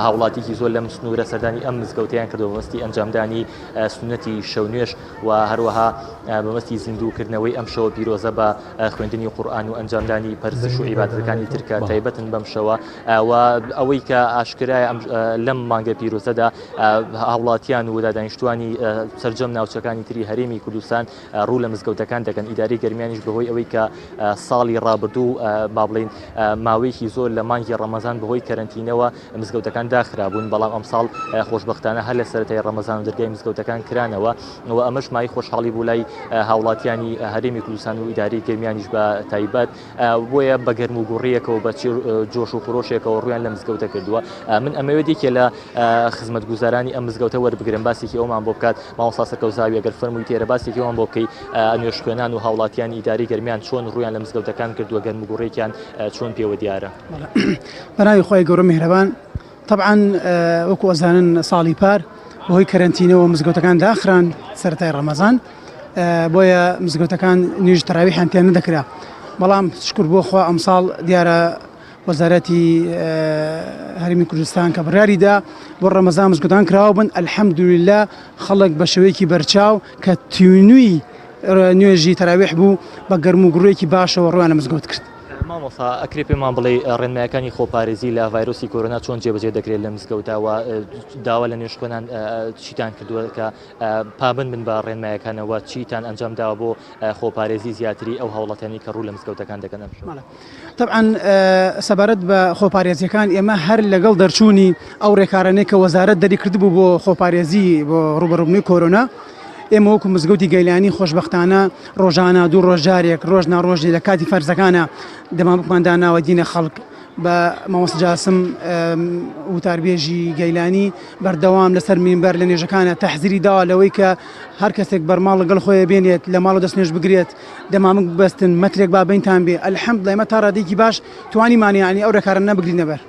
هاوڵاتێکی زۆر لەم سنوورە سەردانی ئەم مزگەوتیان کردو بەمەستی ئەنجامدانی سنەتی شەونوێش و هەروەها بەمەستی زیندوکردنەوەی ئەم شەوە پیرۆزە بە خوێندنی قورئان و ئەنجامدانی پەرستش و عیبادەتەکانی ترکە تایبەتن بەم شەوە و ئەوەی کە ئاشکرایە لەم مانگە پیرۆزەدا هاوڵاتیان و دادانیشتوانی سەرجەم ناوچەکانی تری هەرێمی کوردستان ڕوو لە مزگەوتەکان دەکەن ئیداری گەرمیانیش بەهۆی ئەوەی کە ساڵی ڕابردوو با بڵێن ماوەیەکی زۆر لە مانگی ڕەمەزان بەهۆی کەرەنتینەوە مزگەوتەکان داخرابوون بەڵام ئەم ساڵ خۆشبەختانە هەر لە سەرەتای ڕەمەزان و دەرگای مزگەوتەکان کرانەوە و ئەمەش مای خۆشحاڵی بوو لای هاوڵاتیانی هەرێمی کوردستان و ئیداری گەرمیانیش بە تایبەت بۆیە بە گەرم و گوڕیەکەوە بە جۆش و خۆشێکەوە ڕویان لە مزگەوتە کردووە من ئەمەوێت یەکێ لە خزمەتگوزارانی ئەم مزگەوتە وەربگرم باسێکی ئەومان بۆ بکات مامۆستا سەرکەوزاوی ئەگەر فەرمووی تێرە باسێکی ئەومان بۆ بکەی نوێژ خوێنان و هاوڵاتیانی ئیداری گەرمیان چۆن ڕویان لە مزگەوتەکان کردووە گەرم و گوڕێکیان چۆن پێوە دیارە بەناوی خۆی گەورە میهرەبان طبعا وەکو ئەزانن ساڵی پار بەهۆی کەرەنتینەوە مزگەوتەکان داخران سەرەتای ڕەمەزان بۆیە مزگەوتەکان نوێژ تەراویحیان پێ نەدەکرا بەڵام شکر بۆ خوا ئەمساڵ دیارە وەزارەتی هەرێمی کوردستان کە بڕیاریدا بۆ ڕەمەزان مزگەوتەکان کراوە بن ئەلحەمدولیلا خەڵک بە شێوەیەکی بەرچاو کە تیونووی نوێژی تەراویح بوو بە گەرم و گوڕێکی باشەوە ڕوانە مزگەوت کرد مامۆستا ئەکرێ پێمان بڵێ ڕێنمایەکانی خۆپارێزی لە ڤایرۆسی کۆرۆنا چۆن جێبەجێ دەکرێت لە مزگەوتەوە داوا لە نوێژ خوێنان چیتان کردووە کە پابند بن بە ڕێنمایەکانەوە چیتان ئەنجام داوە بۆ خۆپارێزی زیاتری ئەو هاوڵاتیانی کە ڕوو لە مزگەوتەکان دەکەن طبعا سەبارەت بە خۆپارێزیەکان ئێمە هەر لەگەڵ دەرچوونی ئەو ڕێکارانەی کە وەزارەت دەری کردبوو بۆ خۆپارێزی بۆ ڕوبەڕوونی کۆرۆنا ئێمە وەکو مزگەوتی گەیلانی خۆشبەختانە ڕۆژانە دوو ڕۆژارێک ڕۆژ ناڕۆژی لە کاتی فەرزەکانە دەمامکمانداناوە دینە خەڵک بە مامۆستا جاسم وتاربێژی گەیلانی بەردەوام لەسەر مینبەر لە نوێژەکانە تەحزیری داوا لەوەی کە هەر کەسێک بەرماڵ لەگەڵ خۆی بێنێت لە ماڵ و دەست نوێژ بگرێت دەمامک ببەستن مەترێک با بینتان بێ ئەلحەمدولیلا ئێمە تا ڕادێکی باش توانیمان یانی ئەو ڕێکارە نەبگرینە بەر.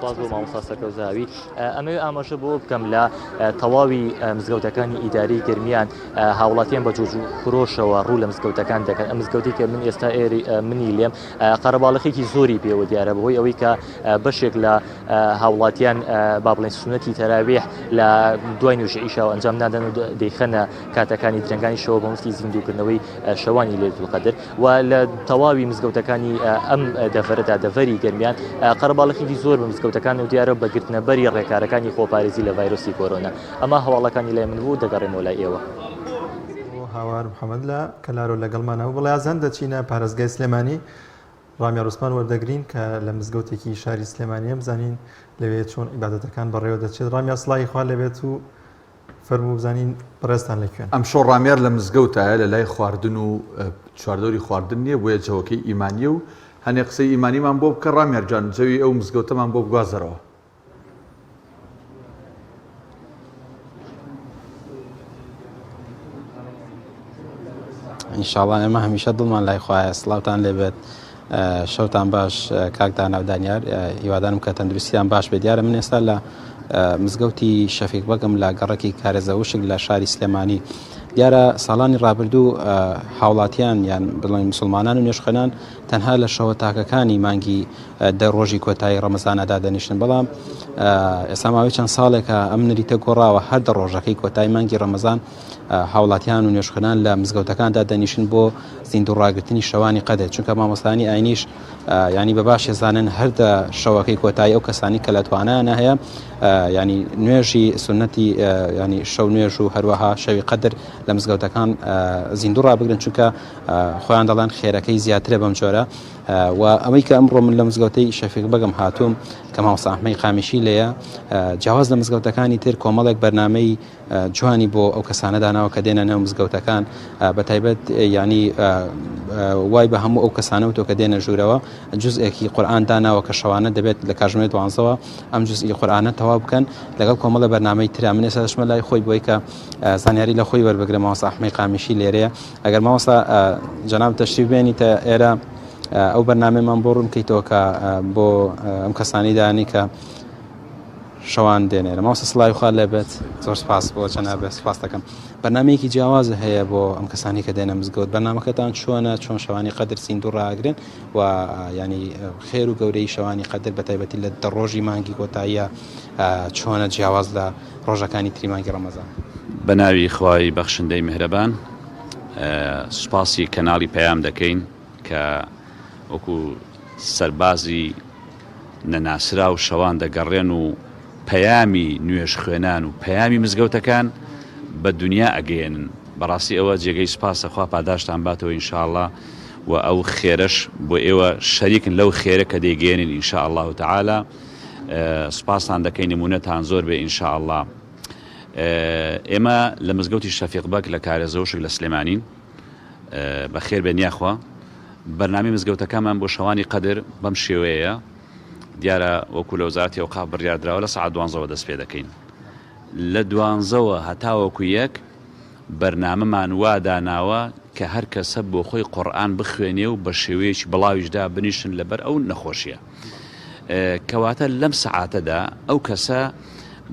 سواز بۆ مامۆستا سەرکەوزاوی ئەمە ئاماژە بۆ بکەم لە تەواوی مزگەوتەکانی ئیداری گرمیان هاوڵاتیان بە جۆج و خرۆشەوە ڕوو لە مزگەوتەکان دەکەن ئەم مزگەوتی کە من ئێستا ئێری منی لێم قەرەباڵغێکی زۆری پێوە دیارە بەهۆی ئەوەی کە بەشێک لە هاوڵاتیان با بڵێن سونەتی تەراویح لە دوای نوێژی عیشا و ئەنجام نادەن و دەیخەنە کاتەکانی درەنگانی شەوە بە مفتی زیندووکردنەوەی شەوانی لەیلەتول قەدر و لە تەواوی مزگەوتەکانی ئەم دەڤەرەدا دەڤەری گەرمیان قەرەباڵغێکی زۆر بە مزگەوتەکان و دیارە بەگرتنەبەری ڕێکارەکانی خۆپارێزی لە ڤایرۆسی کۆرۆنا ئەمە هەواڵەکانی لای من بوو دەگەڕێمەوە لای ئێوە. هاوار محەممەد لە کەلارۆ لەگەڵمانەوە بڵیازان دەچینە پارێزگای سلێمانی ڕامیا ڕوسمان وەردەگرین کە لە مزگەوتێکی شاری سلێمانیە بزانین لەوێ چۆن عیبادەتەکان بەڕێوە دەچێت. ڕامیا سڵای خوا لەبێت و فەرموو بزانین بەڕێستان لەکوێن. ئەم شۆ ڕامێر لە مزگەوتایە لە لای خواردن و چواردۆری خواردن نییە بۆیە جەوەکەی ئیمانیە و هەنێ قسەی ئیمانیمان بۆ بکە ڕامێر جان جەوی ئەو مزگەوتەمان بۆ بگوازەرەوە. ئینشاڵڵا ئێمە هەمیشە دڵمان لای خوایە سڵاوتان لێبێت شەوتان باش کاکتان ناودانیار هیوادارم کە تەندروستیان باش بێت. دیارە من ئێستا لە مزگەوتی شەفیق بەگم لە گەڕێکی کارێزەوشک لە شاری سلێمانی دیارە ساڵانی ڕابردوو هاوڵاتیان یان بڵێن مسلمانان و نوێژخەنان تەنها لە شەوە تاکەکانی مانگی دە ڕۆژی کۆتایی ڕەمەزانەدا دەنیشتن بەڵام ئێستا ماوەی چەند ساڵێکە ئەم نەریتە گۆڕاوە هەر دە ڕۆژەکەی کۆتایی مانگی ڕەمەزان هاوڵاتیان و نوێژخەنان لە مزگەوتەکاندا دەنیشن بۆ زیندوڕاگرتنی شەوانی قەدر چونکە مامۆستانی ئاینیش ینی بەباش ێزانن هەردە شەوەکەی کۆتایی ئەو کەسانی کە لە توانایانە هەیە ینی نوێژی سنەتی ینی شەو نوێژ و هەروەها شەوی قەدر لە مزگەوتەکان زیندوو ڕابگرن چونکە خۆیان دەڵێن خێرەکەی زیاترە بەم جۆرە و ئەمەی کە ئەمڕۆ من لە مزگەوتەی شەفیق بەگم هاتووم کە مامۆستا ئەحمەدی قامیشی لێیە جیاواز لە مزگەوتەکانی تر کۆمەڵێک بەرنامەی جوانی بۆ ئەو کەسانە داناوە کە دێنە نێو مزگەوتەکان بەتایبەت ینی وای بە هەموو ئەو کەسانە و تۆ کە دێنە ژوورەوە جزئێکی قورئان داناوە کە شەوانە دەبێت لە کاتژمێر 12ەوە ئەم جزئی قورئانە تەواو بکەن لەگەڵ کۆمەڵە بەرنامەی ترا من ئێستا دەچمە لای خۆی بۆی کە زانیاری لە خۆی وەربگرە مامۆستا ئەحمەدی قامیشی لێرەیە ئەگەر مامۆستا جەناب تەشریف بێنیتە ئێرە ئەو بەرنامەمان بۆ ڕوون بکەیتەوە کە بۆ ئەم کەسانی دانی کە شەوان دێنێرە. مامۆستا سڵاوی خوا لێبێت زۆر سپاس بۆ جەنابێت سپاس دەکەم. بەرنامەیەکی جیاوازە هەیە بۆ ئەم کەسانی کە دێنە مزگەوت بەرنامەکەتان چۆنە چۆن شەوانی قەدر زیندوو ڕاگرن و ینی خێر و گەورەی شەوانی قەدر بەتایبەتی لە دە ڕۆژی مانگی کۆتاییە چۆنە جیاواز لە ڕۆژەکانی تری مانگی ڕەمەزان. بە ناوی خوای بەخشندەی میهرەبان سوپاسی کەناڵی پەیام دەکەین کە وەکو سەربازی نەناسرا و شەوان دەگەڕێن و پەیامی نوێژ خوێنان و پەیامی مزگەوتەکان بە دنیا ئەگەێنن. بەڕاستی ئەوە جێگەی سپاسە خوا پاداشتان باتەوە ئینشاءالله و ئەو خێرش بۆ ئێوە شەریکن لەو خێرە کە دەیگەێنن ئینشاءالله تعالى. سپاسان دەکەین نمونەتان زۆر بێ ئینشاءالله. ئێمە لە مزگەوتی شەفیق بەگ لە کارێزەوشک لە سلێمانین بەخێر بێ نیاخوا بەرنامەی مزگەوتەکانمان بۆ شەوانی قەدر بەم شێوەیە دیارە وەکو لە وەزارەتی ئەوقاف بڕیاردراوە لە سەعات 12 دەست پێ دەکەین. لە 12 هەتاوەکو یەک بەرنامەمان وا داناوە کە هەر کەسە بۆ خۆی قورئان بخوێنێ و بە شێوەیەکی بڵاویشدا بنیشن لەبەر ئەو نەخۆشیە. کەواتە لەم سەعاتەدا ئەو کەسە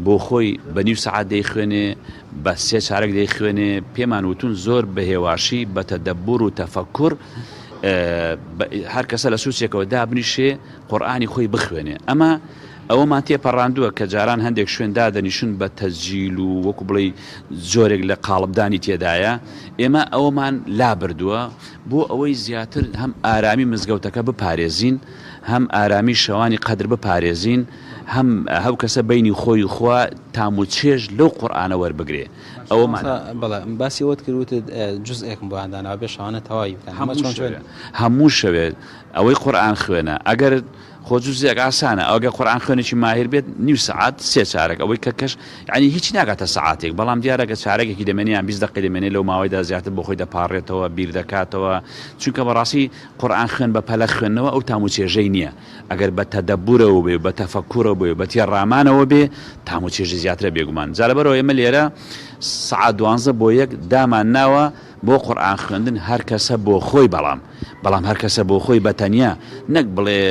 بۆ خۆی بە نیو سەعات دەیخوێنێ بە 3 چارەک دەیخوێنێ پێمان وتون زۆر بە هێواشی بە تەدەبور و تەفەکوور هەر کەسە لە سووسێکەوە دابنیشێ قورئانی خۆی بخوێنێ. ئەمە ئەوەمان تێپەڕاندووە کە جاران هەندێک شوێن دادەنیشن بە تەسجیل و وەکو بڵێ زۆرێک لە قاڵبدانی تێدایە. ئێمە ئەوەمان لا بردووە بۆ ئەوەی زیاتر هەم ئارامی مزگەوتەکە بپارێزین هەم ئارامی شەوانی قەدر بپارێزین هەم هەو کەسە بینی خۆی خوا تام و چێژ لەو قورئانە وەربگرێ. ئەوەمان بەڵێ باسی وت کردوتت جزئێکم بۆ ئەنداناوە بێ شەوانە تەواوی بکەن هەموو شەوێت ئەوەی قورئان خوێنە. ئەگەر خۆ جوزێک ئاسانە ئەوگە قورآن خوێنێکی ماهر بێت نیو سعات سێ چارەك ئەوەی کە کەش یعنی هیچ ناگاتە سعاتێک بەڵام دیارەکە چارەکێکی دەمێنیان 20 دقیقە دەمێنێت لەو ماوەیدا زیاتر بۆ خۆی دەپاڕێتەوە بیر دەکاتەوە چونکە بەڕاستی قورآن خوێن بە پەلە خوێندنەوە ئەو تاموچێژەی نییە ئەگەر بە تەدەبورەوە بێ بە تەفەکوورەوە بێ بە تێڕامانەوە بێ تاموچێژی زیاترە بێگومان جا لەبەرەوە ئێمە لێرە سعات 12 بۆ یەک دامان ناوە بۆ قورآن خوێندن هەر کەسە بۆ خۆی بەڵام هەر کەسە بۆ خۆی بەتەنیا نەک بڵێ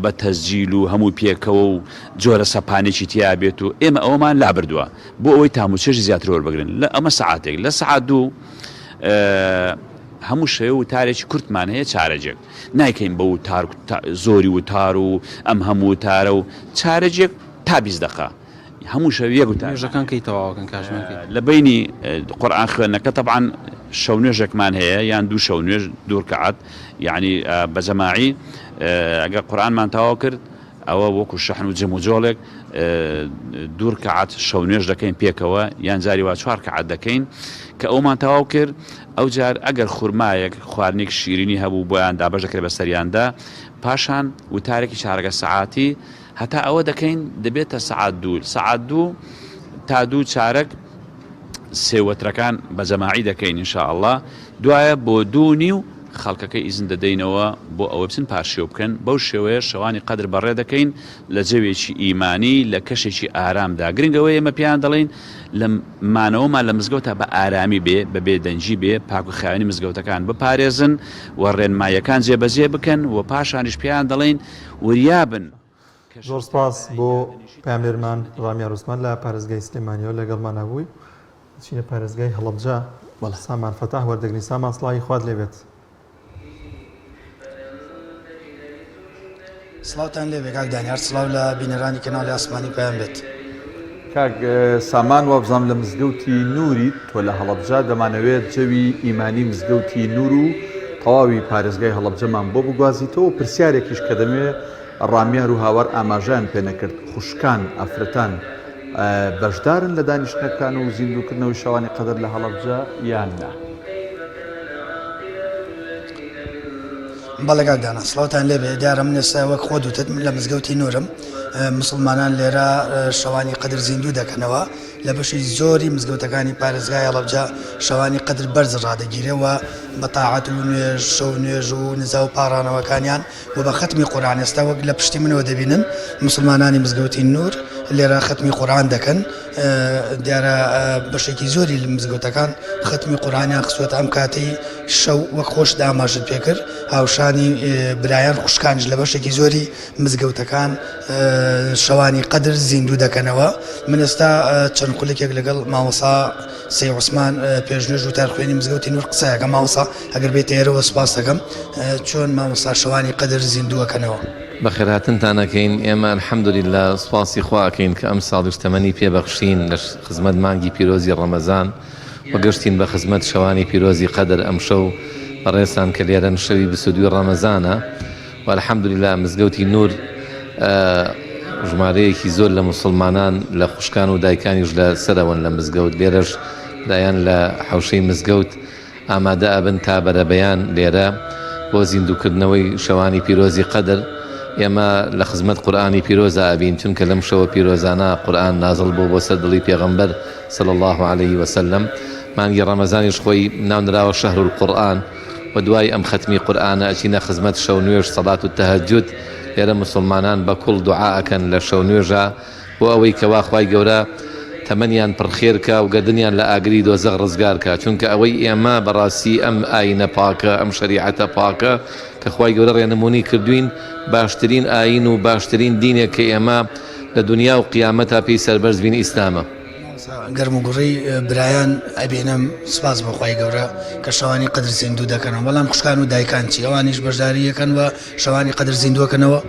بە تەسجیل و هەموو پێکەوە و جۆرە سەپانێکی تیا بێت و ئێمە ئەومان لابردووە بۆ ئەوەی تاموچێژی زیاتر وەربگرن لە ئەمە سعاتێک لە سعات 2 هەموو شێوە و تارێکی کورتمان هەیە چارەجێک نایکەین بە وتار زۆری وتار و ئەم هەموو وتارە و چارەجێک تا 20 دقیقە هەموو شەویەک نوێژەکان کەی تەواوکەن کاشمەکەی لە بینی قورآن خوێندنەکە طبعا شەو نوێژێکمان هەیە یان دوو شەو نوێژ دوو ڕکعات یعنی بە جەماعی ئەگەر قورآنمان تەواو کرد ئەوە وەکو شەحن و جەم و جۆڵێک دوو ڕکعات شەو نوێژ دەکەین پێکەوە یان جاری وا 4 ڕکعات دەکەین کە ئەومان تەواو کرد ئەو جار ئەگەر خورمایەک خواردنێک شیرینی هەبوو بۆیان دابەش دەکرێت بە سەریاندا پاشان وتارێکی چارەگە سەعاتی هەتا ئەوە دەکەین دەبێتە سعات 2 تا 2 چارەک سێوەترەکان بە جەماعی دەکەین ئینشاءالله دوایە بۆ 2:30 خەڵکەکەی ئیزن دەدەینەوە بۆ ئەوە بچن پاشێو بکەن بەو شێوەیە شەوانی قەدر بەڕێ دەکەین لە جەوێکی ئیمانی لە کەشێکی ئارامدا گرنگەوەی ئێمە پێیان دەڵێن لە مانەوەمان لە مزگەوتە بە ئارامی بێ بە بێدەنجی بێ پاک و خاوێنی مزگەوتەکان بپارێزن و ڕێنمایەکان جێبەجێ بکەن و پاشانیش پێیان دەڵێن وریابن. زۆر سپاس بۆ پامێرمان ڕامیا ڕوسمان لە پارێزگای سلێمانیەوە لەگەڵمان هەبووی چینە پارێزگای هەڵەبجە سامان فەتاح وەردەگرین سامان سڵاوی خوارد لێبێت. سڵاوتان لێبێ کاک دانیار سڵاو لە بینەرانی کەناڵی ئاسمانی پێیان بێت. کاک سامان وابزانام لە مزگەوتی نووری تۆ لە هەڵەبجە دەمانەوێت جەوی ئیمانی مزگەوتی نور و تەواوی پارێزگای هەڵەبجەمان بۆ بگوازیتەوە پرسیارێکیش کە دەمێ ڕامیار و هاوار ئاماژیان پێ نەکرد خوشکان ئەفرەتان بەشدارن لە دانیشتەکان و زیندووکردنەوەی شەوانی قەدر لە هەڵەبجە یان نا؟ بەڵێ کاک دانا سڵاوتان لێبێ دیارە من ئێستا وەک خۆ دوتت من لە مزگەوتی نورم مسلمانان لێرە شەوانی قەدر زیندوو دەکەنەوە لە بەشی زۆری مزگەوتەکانی پارێزگای هەڵەبجە شەوانی قەدر بەرز ڕادەگیرێەوە بە تاعەت و نوێژ شەو نوێژ و نزا و پاڕانەوەکانیان و بە ختمی قورئان ئێستا وەک لە پشتی منەوە دەبینن مسلمانانی مزگەوتی نور لێرە ختمی قورئان دەکەن دیارە بەشێکی زۆری لە مزگەوتەکان ختمی قورئانیان خستووەتە ئەم کاتەی شەو وەک خۆش داماژت پێکرد هاوشانی برایان خوشکانج لە بەشێکی زۆری مزگەوتەکان شەوانی قەدر زیندوو دەکەنەوە من ئێستا چەند قولێکێک لەگەڵ مامۆستا سەی عوسمان پێشنوێژ و تارخوێنی مزگەوتی نور قسەیەکە مامۆستا ئەگەر بێتە ئێرەوە سوپاس دەکەم چۆن مامۆستا شەوانی قەدر زیندووەکەنەوە. بەخێرهاتنتانەکەین ئێمە الحەمدولیلا سوپاسی خواکەین کە ئەم ساڵیش تەمەنی پێبەخشین لە خزمەت مانگی پیرۆزی ڕەمەزان وەگەشتین بە خزمەت شەوانی پیرۆزی قەدر ئەم شەو بەڕێستان کە لێرەن شەوی 22 ڕەمەزانە و الحەمدولیلا مزگەوتی نور ژمارەیەکی زۆر لە مسلمانان لە خوشکان و دایکانیش لە سەرەوەن لە مزگەوت لێرەش لایەن لە حەوشەی مزگەوت ئامادە ئەبن تا بەرەبەیان لێرە بۆ زیندووکردنەوەی شەوانی پیرۆزی قەدر ئێمە لە خزمەت قورئانی پیرۆزە ئابین چونکە لەم شەوە پیرۆزانە قورئان نازڵ بوو بۆ سەر دڵی پێغەمبەر صلی الله عليه وسلم مانگی ڕەمەزانیش خۆی ناونراوە شەهر القورئان و دوای ئەم ختمی قورئانە ئەچینە خزمەت شەو نوێژ سەڵات و تەهەجود لێرە مسلمانان بە کوڵ دوعا ئەکەن لە شەو نوێژە بۆ ئەوەی کەوا خوای گەورە تەمەنیان پڕخێرکە و گەردنیان لە ئاگری دۆزەق ڕزگارکە چونکە ئەوەی ئێمە بەڕاستی ئەم ئاینە پاکە ئەم شەریعەتە پاکە کە خوای گەورە ڕێنمونی کردوین باشترین ئاین و باشترین دینێک کە ئێمە لە دنیا و قیامەتا پێی سەربەرز بین ئیسلامە. گەرم و گوڕی برایان ئەبێنم سپاس بە خوای گەورە کە شەوانی قەدر زیندوو دەکەنەوە بەڵام خوشکان و دایکان چی ئەوانیش بەشداری یەکەن و شەوانی قەدر زیندووەکەنەوە.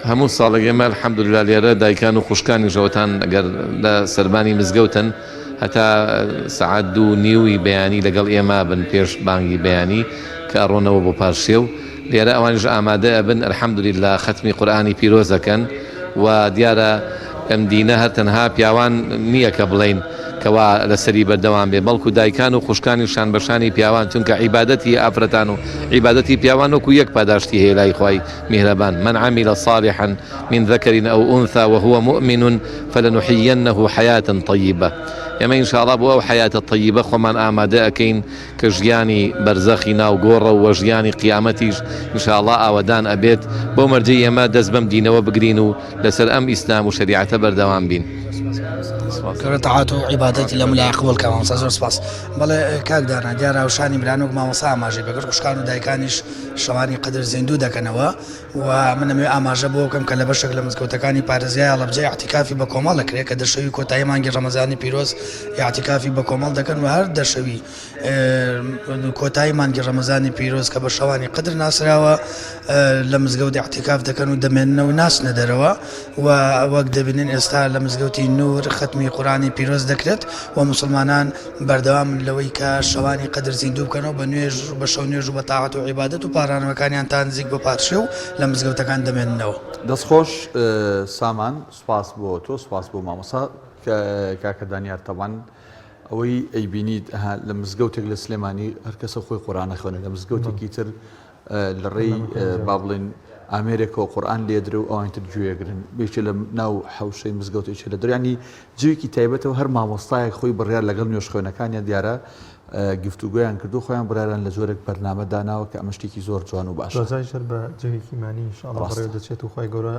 هەموو ساڵێک ئێمە الحەمدوللا لێرە دایکان و خوشکانی ژەوەتان ئەگەر لە سەربانی مزگەوتن هەتا سەعات 2:30 بەیانی لەگەڵ ئێمە بن پێش بانگی بەیانی کە ئەڕۆنەوە بۆ پاشێو لێرە ئەوانیش ئامادە ئەبن الحەمدوللا ختمی قورئانی پیرۆزەکەن و دیارە ئەم دینە هەر تەنها پیاوان نییە کە بڵێن کە کەوا لەسەری بەردەوام بێ بەڵکو دایکان و خوشکانی و شانبەشانی پیاوان چونکە عیبادەتی ئافرەتان و عیبادەتی پیاوان وەکو یەک پاداشتی هەیە لای خوای میهرەبان من عمل صالحا من ذكر أو أنثى وهو مؤمن فلنحيينه حياة طيبة ئێمە ئینشاءڵڵا بۆ ئەو حیاتە طیبە خۆمان ئامادە ئەکەین کە ژیانی بەرزەخی ناو گۆڕە و ژیانی قیامەتیش ئینشاءڵڵا ئاوەدان ئەبێت بۆ مەرجەی ئێمە دەست بەم دینەوە بگرین و لەسەر ئەم ئیسلام و شریعەتە بەردەوام بین. تەعات و عیبادەتی لە مولای قبول کە مامۆستا زۆر سپاس. بەڵێ کاک دانا دیارە وشانی برانۆک مامۆستا ئاماژەی بەگەر خوشکان و دایکانیش شەوانی قەدر زیندوو دەکەنەوە و من ئەمێ ئاماژە بۆ بکەم کە لە بەشێک لە مزگەوتەکانی پارێزگای هەڵەبجە ئیعتیکافی بە کۆمەڵ دەکرێت کە دەشەوی کۆتایی مانگی ڕەمەزانی پیرۆز ئیعتیکافی بە کۆمەڵ دەکەن و هەر دەشەوی کۆتایی مانگی ڕەمەزانی پیرۆز کە بە شەوانی قەدر ناسراوە لە مزگەوت ئیعتیکاف دەکەن و دەمێننەوە ناسنە دەرەوە و وەک دەبینن ئێستا لە مزگەوتی نور ختمی قورآانی پیرۆز دەکرێت و مسلمانان بەردەوام لەوەی کە شەوانی قەدر زیندوو بکەنەوە بە نوێژ بە شەو نوێژ و بە تاعات و عیبادەت و پارانەوەکانیان تا نزیک بە پادشێ و لە مزگەوتەکان دەمێننەوە. دەستخۆش سامان سوپاس بۆ تۆ سوپاس بۆ مامۆستا کاکە دانیار تەوان ئەوەی ئەیبینیت لە مزگەوتێک لە سلێمانی هەر کەسە خۆی قورآن خوێنێت لە مزگەوتێکی تر لە ڕێی با بڵێن ئامێرێکەوە قورآن لێدرێ و ئەوانتر گوێگرن بێکێ لە ناو حوشەی مزگەوتێکی لە دەریانی جوێکی تایبەتەوە هەر مامۆستایەک خۆی بڕیار لەگەڵ نوێژ خوێنەکانیان دیارە گفتوگویان کردو خۆیان براران لە زۆرێک بەرنامە داناوە کە ئەمە شتێکی زۆر جوان و باش ڕزای بە جوێکی مانی ئینشاءڵڵا بەڕێوە دەچێت و خۆی گەورە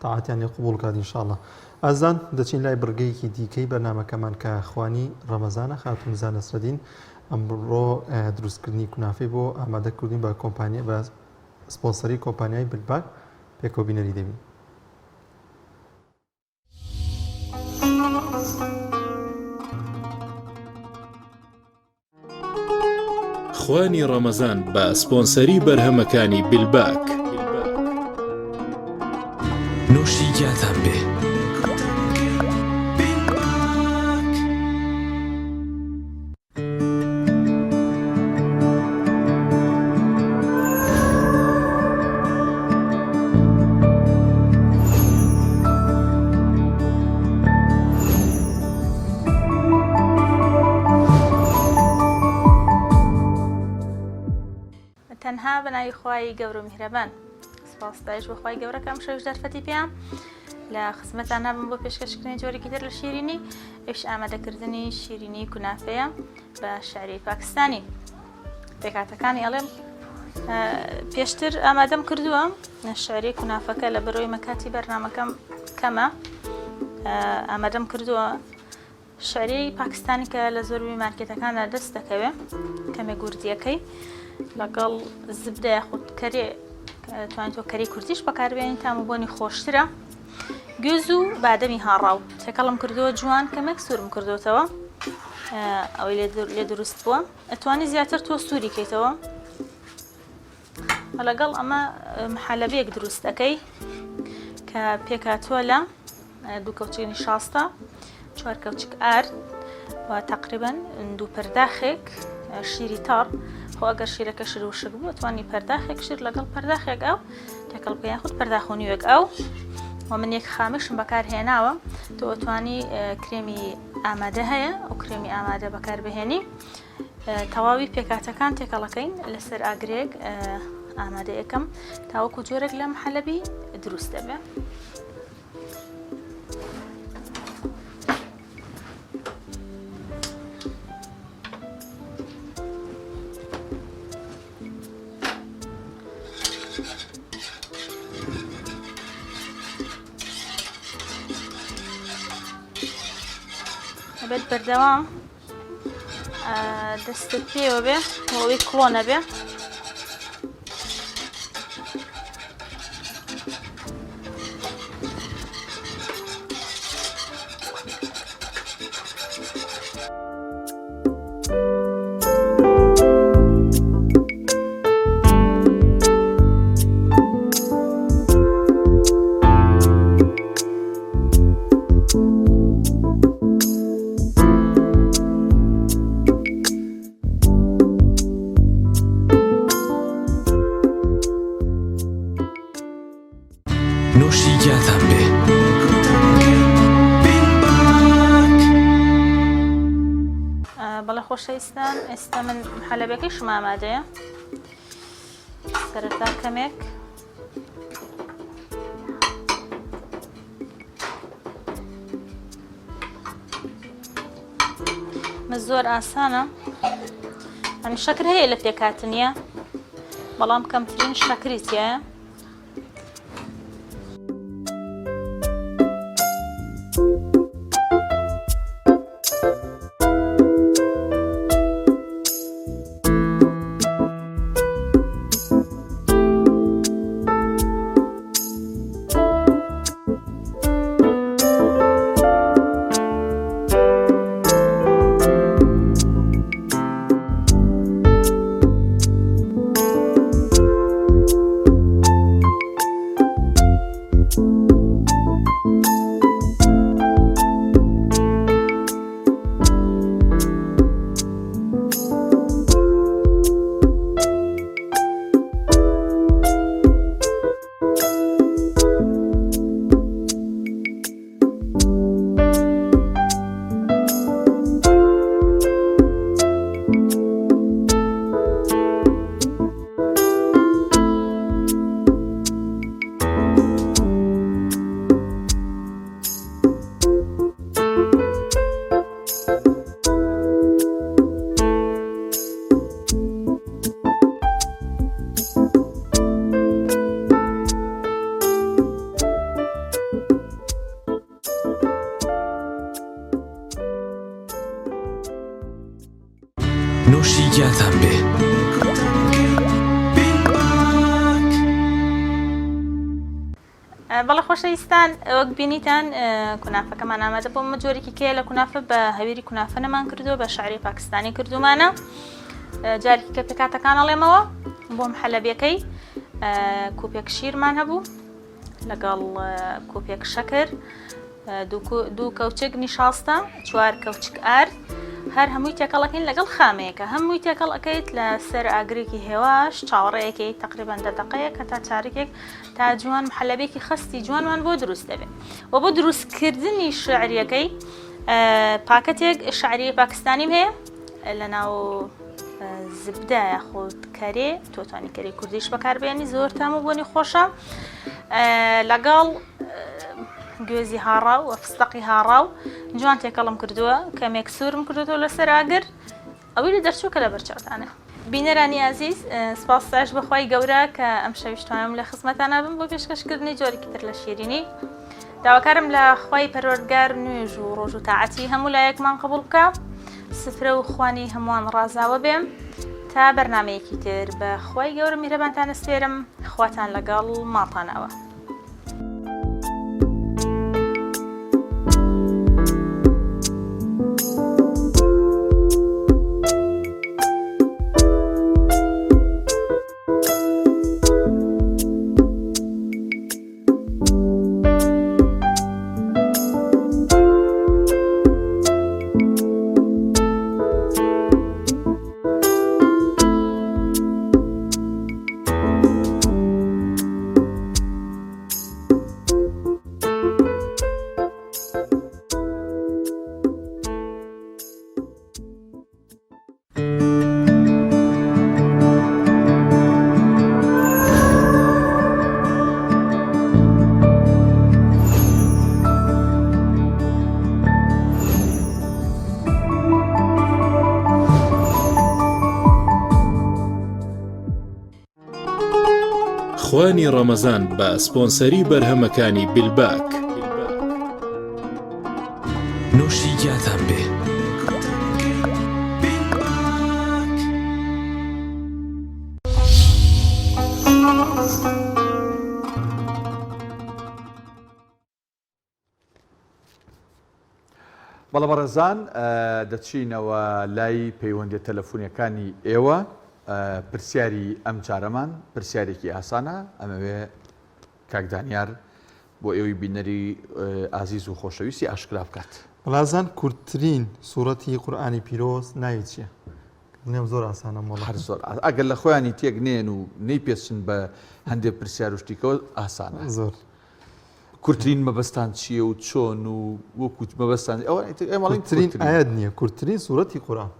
تاعاتیانی قبول کات ئینشاءڵڵا. ئازان دەچین لای بڕگەیەکی دیکەی بەرنامەکەمان کە خوانی ڕەمەزانە خاتون میرزا نەسرەدین ئەمڕۆ دروستکردنی کونافەی بۆ ئامادەکردین بە کۆمپانیا بە سپۆنسەری کۆمپانیای بلباک پێکۆبینەری دەبین. خوانی ڕەمەزان بە سپۆنسەری بەرهەمەکانی بلباک. نوشی گیاتان بێ. تەنها بەناوی خوای گەورە و میهرەبان سپاسدایش بە خوای گەورەکەم شەوش دەرفەتی پێیان لە خزمەتان هەبم بۆ پێشکەشکردنی جۆرێکی تر لە شیرینی ئەوش ئامادەکردنی شیرینی کونافەیە بە شاری پاکستانی. پێکاتەکانی ئەڵێم پێشتر ئامادەم کردووە شاری کونافەکە لە بەرۆی مەکاتی بەرنامەکەم کەمە ئامادەم کردووە شاری پاکستانی کە لە زۆربەی مارکێتەکاندا دەست دەکەوێت کەمێ گوردیەکەی لەگەڵ زبدە یاخود کەرێ توانێت کەری کورتیش بەکاربێنین تاموبوونی خۆشترە گوێز و بادەمی هاڕاو تێکەڵم کردووە جوان کەمێک سوورم کردوتەوە ئەوەی لێ دروست بووە ئەتوانی زیاتر تۆ سووری کەیتەوە لەگەڵ ئەمە محەلەبەیەک دروست دەکەی کە پێکاتووە لە دوو کەوچێنی شاستە 4 کەوچک ئارد و تقریبا دوو پەرداخێک شیری تاڕ خۆ ئەگەر شیرەکە شر و شک بوو توانی پەرداخێک شیر لەگەڵ پەرداخێک ئەو تێکەڵ بکەیان خودت پەرداخۆنیوەک ئەو و من یەک خامشم بەکارهێناوە تۆ ئەتوانی کرێمی ئامادە هەیە ئەو کرێمی ئامادە بەکاربهێنی تەواوی پێکاتەکان تێکەڵەکەین لەسەر ئاگرێک ئامادە یەکەم تاوەکو جۆرێک لە محەلەبی دروست دەبێت. بێت بەردەوام دەستت پێوە بێ ئەوەی کڵۆ نەبێ خۆشەویستان ئێستا من حەلەبەکەی شما ئامادەیە سەرەتا کەمێک زۆر ئاسانە ئەمی شەکر هەیە لە پێکاتنیە بەڵام کەمترین شەکری تایە نوشی گیانتان بێ بەڵێ خۆشەویستان وەک بینیتان کونافەکەمان ئامادە بۆ مەجۆرێکی کێ لە کونافە بە هەویری کونافە نەمان کردووە بە شعری پاکستانی کردومانە جارێکی کە پێکاتەکان ئەڵێمەوە بۆم حەلەبیەکەی کوپێک شیرمان هەبوو لەگەڵ کوپێک شەکر دوو کەوچک نیشاستە 4 کەوچک ئارد هەر هەمووی تێکەڵەکەین لەگەڵ خامەیەکە هەمووی تێکەڵ ئەەکەیت لە سەر ئاگرێکی هێواش چاوەڕێیەکەی تقریبان 10 دقەیەک تا چارێکێک تا جوان حەلەبێکی خستی جوانمان بۆ دروست دەبێت و بۆ دروستکردنی شعریەکەی پاکەتێک شعری پاکستانیم هەیە لە ناو زبدە یاخود کەرێ تۆتانی کەرەی کوردیش بەکاربێنی زۆر تام و بۆنی خۆشە لەگەڵ گوێزی هاڕاو و فستەقی هاڕاو جوان تێکەڵم کردووە کەمێک سوورم کردوەوە لەسەر ئاگر ئەوەی لە دەرچووکە لە بەرچاوتانە بینەرانی ئازیز سپاسداش بەخوای گەورە کە ئەم شەویشتوانم لە خزمەتانە بم بۆ پێشکەشکردنی جۆرێکی تر لە شیرینی داواکارم لە خوای پەروەردگار نوێژ و ڕۆژ و تاعەتی هەموو لایەکمان قبوڵ بکە سفرە و خوانی هەمووان ڕازاوە بێم تا بەرنامەیەکی تر بە خوای گەورە میهرەبانتان ئەسپێرم خواتان لەگەڵ ماڵتانەوە خوانی ڕەمەزان بە سپۆنسەری بەرهەمەکانی بیلباک نوشی گیانتان بێ بەڵە بەڕێزان دەچینەوە لای پەیوەندی تەلەفۆنیەکانی ئێوە پرسیاری ئەم جارەمان پرسیارێکی ئاسانە ئەمەوێ کاکدانیار بۆ ئێوەی بینەری ئازیز و خۆشەویستی ئاشکرا بکات بەڵازان کورتترین سوورەتی قورئانی پیرۆز ناوی چییە؟ نێم زۆر ئاسانە هەر زۆر ئەگەر لە خۆیانی تێک نێن و نەیپێچن بە هەندێک پرسیار و شتیکەوە ئاسانە زۆر کورتترین مەبەستان چییە و چۆن و وەکوت مەبەستان کورتترین ئاەت نییە کورتترین سوورەتی قورئان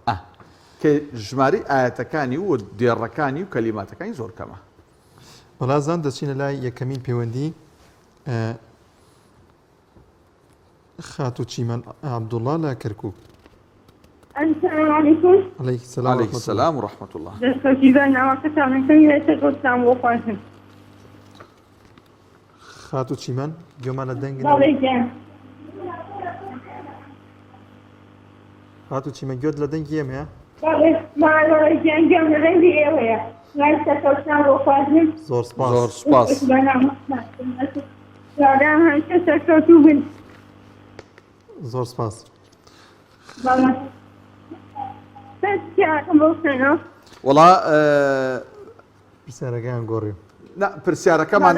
کە ژماری ئاەتەکانی و دێڕەکانی و کەلیماتەکانی زۆر کەمە. بەڵازان دەچینە لای یەکەمین پەیوەندی خاتو چیمەن عەبدوڵڵا لە کەرکووک. السلام عليكم. عليك السلام عليك السلام ورحمة الله. دەستخۆشی بەرنامەکە تاڵەکەی لێتە گۆستان بۆ خۆشم. خاتو چیمەن گوێمانە دەنگ بەڵێ گیان. خاتو چیمەن گوێت لە دەنگی ئێمەیە؟ بەڵێ بەڵێ گیان گوێم لە دەنگی ئێوەیە. لێتە گۆستان بۆ خۆشم. زۆر سپاس. زۆر سپاس. یادام هەمیشە سەرکەوتوو بن. زۆر سپاس. بەڵێ. پرسیارەکەم بۆ بکەنەوە. وەڵا پرسیارەکەیان گۆڕی. پرسیارەکەمان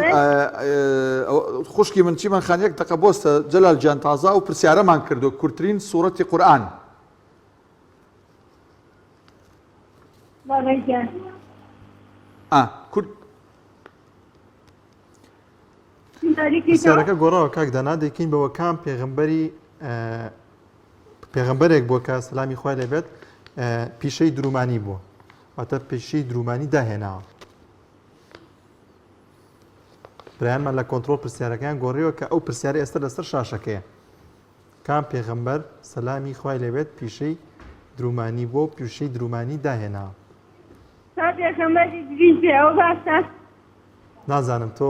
خوشکی من چیمان خانیەک دقە بۆستە جەلال گیان تازا و پرسیارەمان کردو کورتترین سوورەتی قورئان. بەڵێ گیان. پرسیارەکە گۆڕەوە کاک دانا دەکەین بەوە کام پێغەمبەرێک بووە کە سەلامی خوای لێبێت پیشەی درومانی بووە واتە پیشەی درومانی داهێناوە. برایانمان لە کۆنتڕۆڵ پرسیارەکان گۆڕیەوە کە ئەو پرسیاری ئێستا لەسەر شاشەکەیە. کام پێغەمبەر سەلامی خوای لێبێت پیشەی درومانی بۆ پیشەی درومانی داهێناوە. تا پێغەمبەری دریس بێ ئەو باشە. نازانم تۆ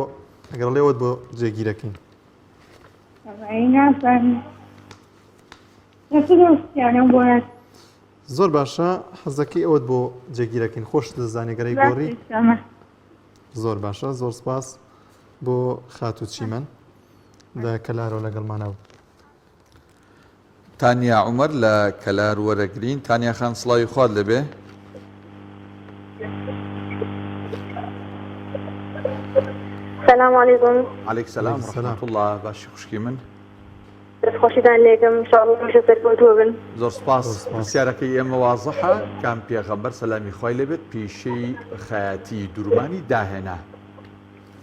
ئەگەر لێوت بۆ جێگیرەکەین. نازانم. نەفرۆستیانم بۆ نات. زۆر باشە حەزەکەی ئەوت بۆ جێگیرەکەین خۆش دەزانێگەرەی گۆڕی. زۆر باشە زۆر سپاس بۆ خاتو چیمەن لە کەلارەوە لەگەڵمانەوە. تانیا عومەر لە کەلار وەرەگرین. تانیا خان سڵاوی خوارد لەبێ. السلام عليكم. عليك السلام ورحمة الله. باشی خوشکی من. دەستخۆشیتان لێکم ئینشاءالله هەمیشە سەرکەوتووە بن. زۆر سپاس. پرسیارەکەی ئێمە واضحە کام پێغەمبەر سەلامی خوای لێبێت پیشەی خەیاتی درومانی داهێنا.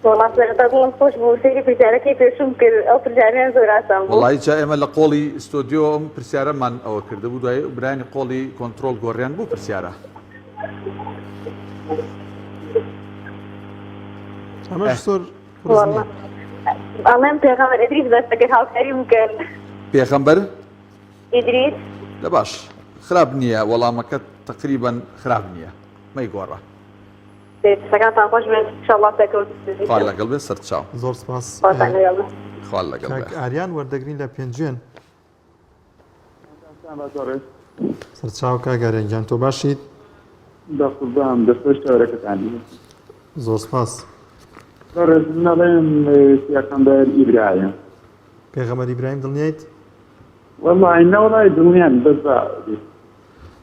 وڵات لەگەڵ دڵم خۆش بوو سەیری پرسیارەکەی پێشوم کرد ئەو پرسیاریان زۆر ئاسان بوو. وەڵی جا ئێمە لە قۆڵی ئستۆدیۆ ئەم پرسیارەمان ئەوە کرده بوو دوای برانی قۆڵی کۆنتڕۆڵ گۆڕیان بوو پرسیارە. ئەمەش زۆر ئەڵێم پێغەمبەر ئیدریس دەستەکەی هاوکاریم کرد. پێغەمبەر ئیدریس لە باش خراپ نییە وەڵامەکە تقریبان خراپ نییە مەی گۆڕە. سەکانتان خۆش بێت ئینشاءالله سەرکەوتوو. خوا لەگەڵ بێت سەرچاو. زۆر سپاس. خوا لەگەڵ بێت. ئاریان وەردەگرین لە پێنجێن. سەرچاو کاگەرێن گیان تۆ باشیت؟ دەخوازم دەستۆش شارەکەتانی. زۆر سپاس. نەڵێم پێغەمبەر ئیبراهیم. پێغەمبەر ئیبراهیم دڵنیایت؟ وەڵڵی نەوەڵای دڵنیان بەس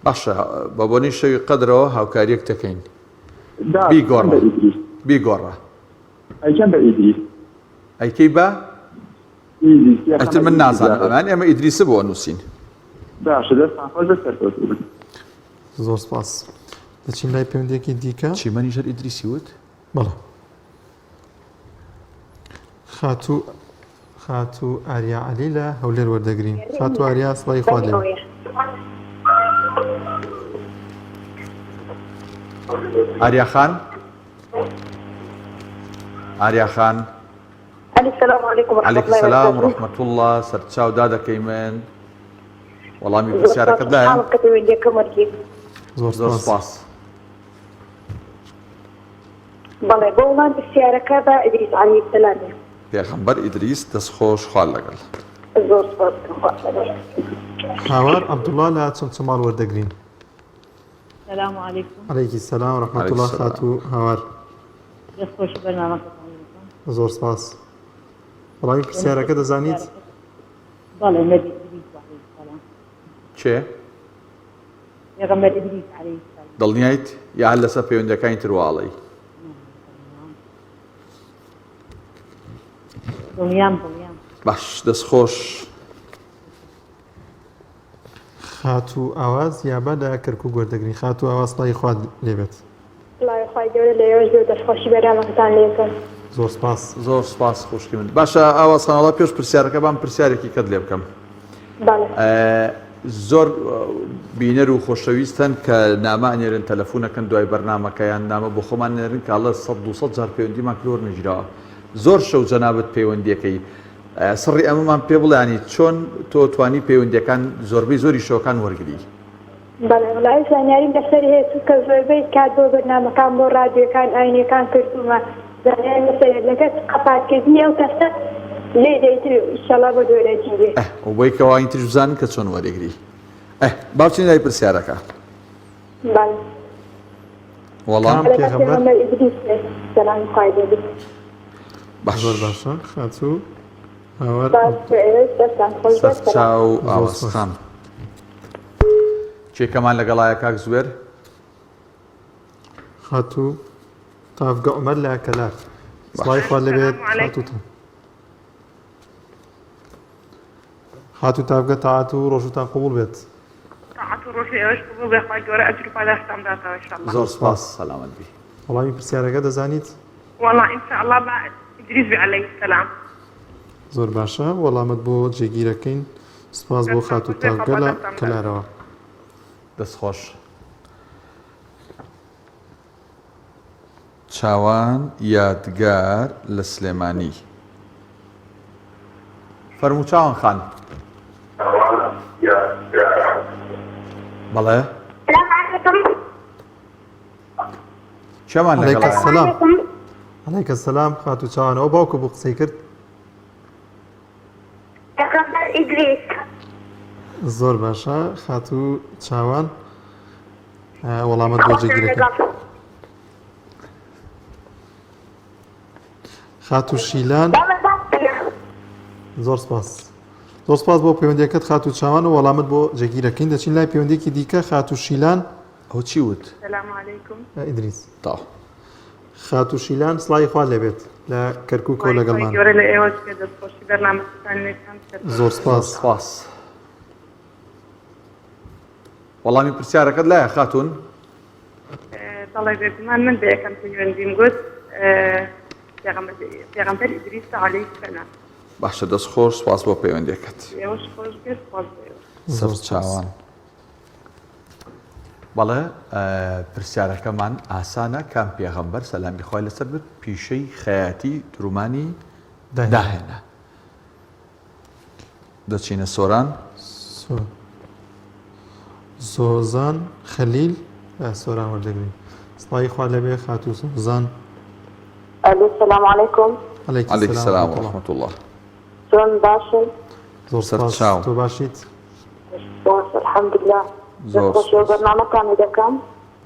باشە بە بۆنی شەوی قەدرەوە هاوکاریەک دەکەین. بیگۆڕە بیگۆڕە. ئەیکەم بە ئیدریس. ئەیکەی بە؟ ئەتر من نازانم ئەمان ئێمە ئیدریسە بۆ نووسین. باشە دەستان خۆش بە سەرکەوتوو بن. زۆر سپاس. دەچین لای پەیوەندیەکی دیکە. چیمەنی ژەر ئیدریسی وت؟ بەڵێ. خاتو ئاریا عەلی لە هەولێر وەردەگرین. خاتو ئاریا سڵای خوا لێبێت. ئاریا خان. ئاریا خان. السلام عليكم ورحمة الله وبركاته. عليك السلام ورحمة الله. سەرچاو دادەکەی من. وەڵامی پرسیارەکەت لایە؟ زۆر سپاس. بەڵێ بۆ وڵات پرسیارەکە بە ئیدریس عەلەیهی سەلامە. پێغەمبەر ئیدریس دەستخۆش خوا لەگەڵ. زۆر سپاس. هاوار عەبدوڵڵا لە چەمچەماڵ وەردەگرین. السلام عليكم. عليك السلام ورحمة الله. خاتو هاوار. دەستخۆشی بەرنامەکەتان. زۆر سپاس. وەڵامی پرسیارەکە دەزانیت؟ بەڵێ نەبی ئیدریس عەلەیهی سەلام. چێ؟ پێغەمبەر ئیدریس عەلەیهی سەلام. دڵنیایت یا هەر لەسەر پەیوەندەکانی تر واڵی؟ دڵنیام. باش دەستخۆش. خاتو ئاواز یابە لە کەرکووک وەردەگرین. خاتو ئاواز سڵای خوا لێبێت. سڵاوی خوای گەورە لە ئێوەش بێت دەستخۆشی بەرنامەکەتان لێ بکەم. زۆر سپاس. زۆر سپاس خوشکی من. باشە ئاواز خانەڵا پێش پرسیارەکە بام پرسیارێکی کەت لێ بکەم. زۆر بینەر و خۆشەویستن کە نامانێرن تەلەفۆنەکەن دوای بەرنمەکەیان نامە بۆ خۆمان نێرن کاڵە 100 جار پەیوەندیمان کلۆر نەگیراوە زۆر شەو جەنابەت پەیوەندیەکەی سڕی ئەمەمان پێ بڵێنی چۆن تۆ توانی پەیوەندیەکان زۆربەی زۆری شەوەکان وەرگری بەڵێ زانیاریم لەسەر هەیە کە زۆربەی کات بۆ بەرنامەکان بۆ ڕادیۆکان ئاینەکان کردومە زانیاری لەسەر لەگەت قەپاتکردنی ئەو کەسە لێ دەیتر ئینشەڵا بۆ دۆرەجیرێ بۆی کەواین تر بزانن کە چۆن وەرەگری باوچین لای پرسیارەکە وەڵام پێغەمبەر ئیدریس سەلامی خوای لێبێت زۆر باشە خاتوو سەرچاو ئاوەسخان چێکەمان لەگەڵایە کاک زوێر خاتوو تافگە عومەر لە کەلار سڵای خوا لەبێت خاتوو تافگە تاعات و ڕۆژتان قبول بێت زۆر سپاس سەلامەت بی وەڵامی پرسیارەکە دەزانیت والله ئینشاءالله بە ئیدریس بێ عەلەیهی سەلام زۆر باشە وەڵامت بۆ جێگیرەکەین سپاس بۆ خاتوو تافگە لە کەلارەوە دەستخۆش چاوان یادگار لە سلێمانی فەرموو چاوان خان بەڵێ چێمان لەگەڵایە عەلەیکە سەلام خاتوو چاوانەوە باوکە بۆ قسەی کرد پێغەمبەر ئیدریس زۆر باشە خاتوو چاوان وەڵامت بۆ جێگیرەکە خاتوو شیلان زۆر سپاس زۆر سپاس بۆ پەیوەندیەکەت خاتوو چاوان و وەڵامت بۆ جێگیرەکەین دەچین لای پەیوەندێکی دیکە خاتوو شیلان ئەو چی وت سلام عەلەیکم ئیدریس تا خاتوو شیلان سڵای خوا لێبێت لە کەرکووکەوە لەگەڵمان زۆر سپاس وەڵامی پرسیارەکەت لایە خاتون دەڵێ بێگومان من بە یەکەم پەیوەندیم گوت پێغەمبەر ئیدریس عەلەیهی سەلام باشە دەستخۆش سپاس بۆ پەیوەندیەکەت ئێوەش خۆش بێت سپاس سەر چاوان بەڵێ پرسیارەکەمان ئاسانە کام پێغەمبەر سەلامی خوای لەسەر بێت پیشەی خەیاتی درومانی داهێنا دەچینە سۆران سۆزان خەلیل سۆران وەردەگرین سڵای خوا لەبێ خاتوو سۆزان ئەلو سەلام عەلەیکم عەلەیکم سەلام وەڕەحمەتوڵڵاه چۆن باشن زۆر سپاس تۆ باشیت باش الحەمدولله دەستخۆشی بەرنامەکانی دەکەم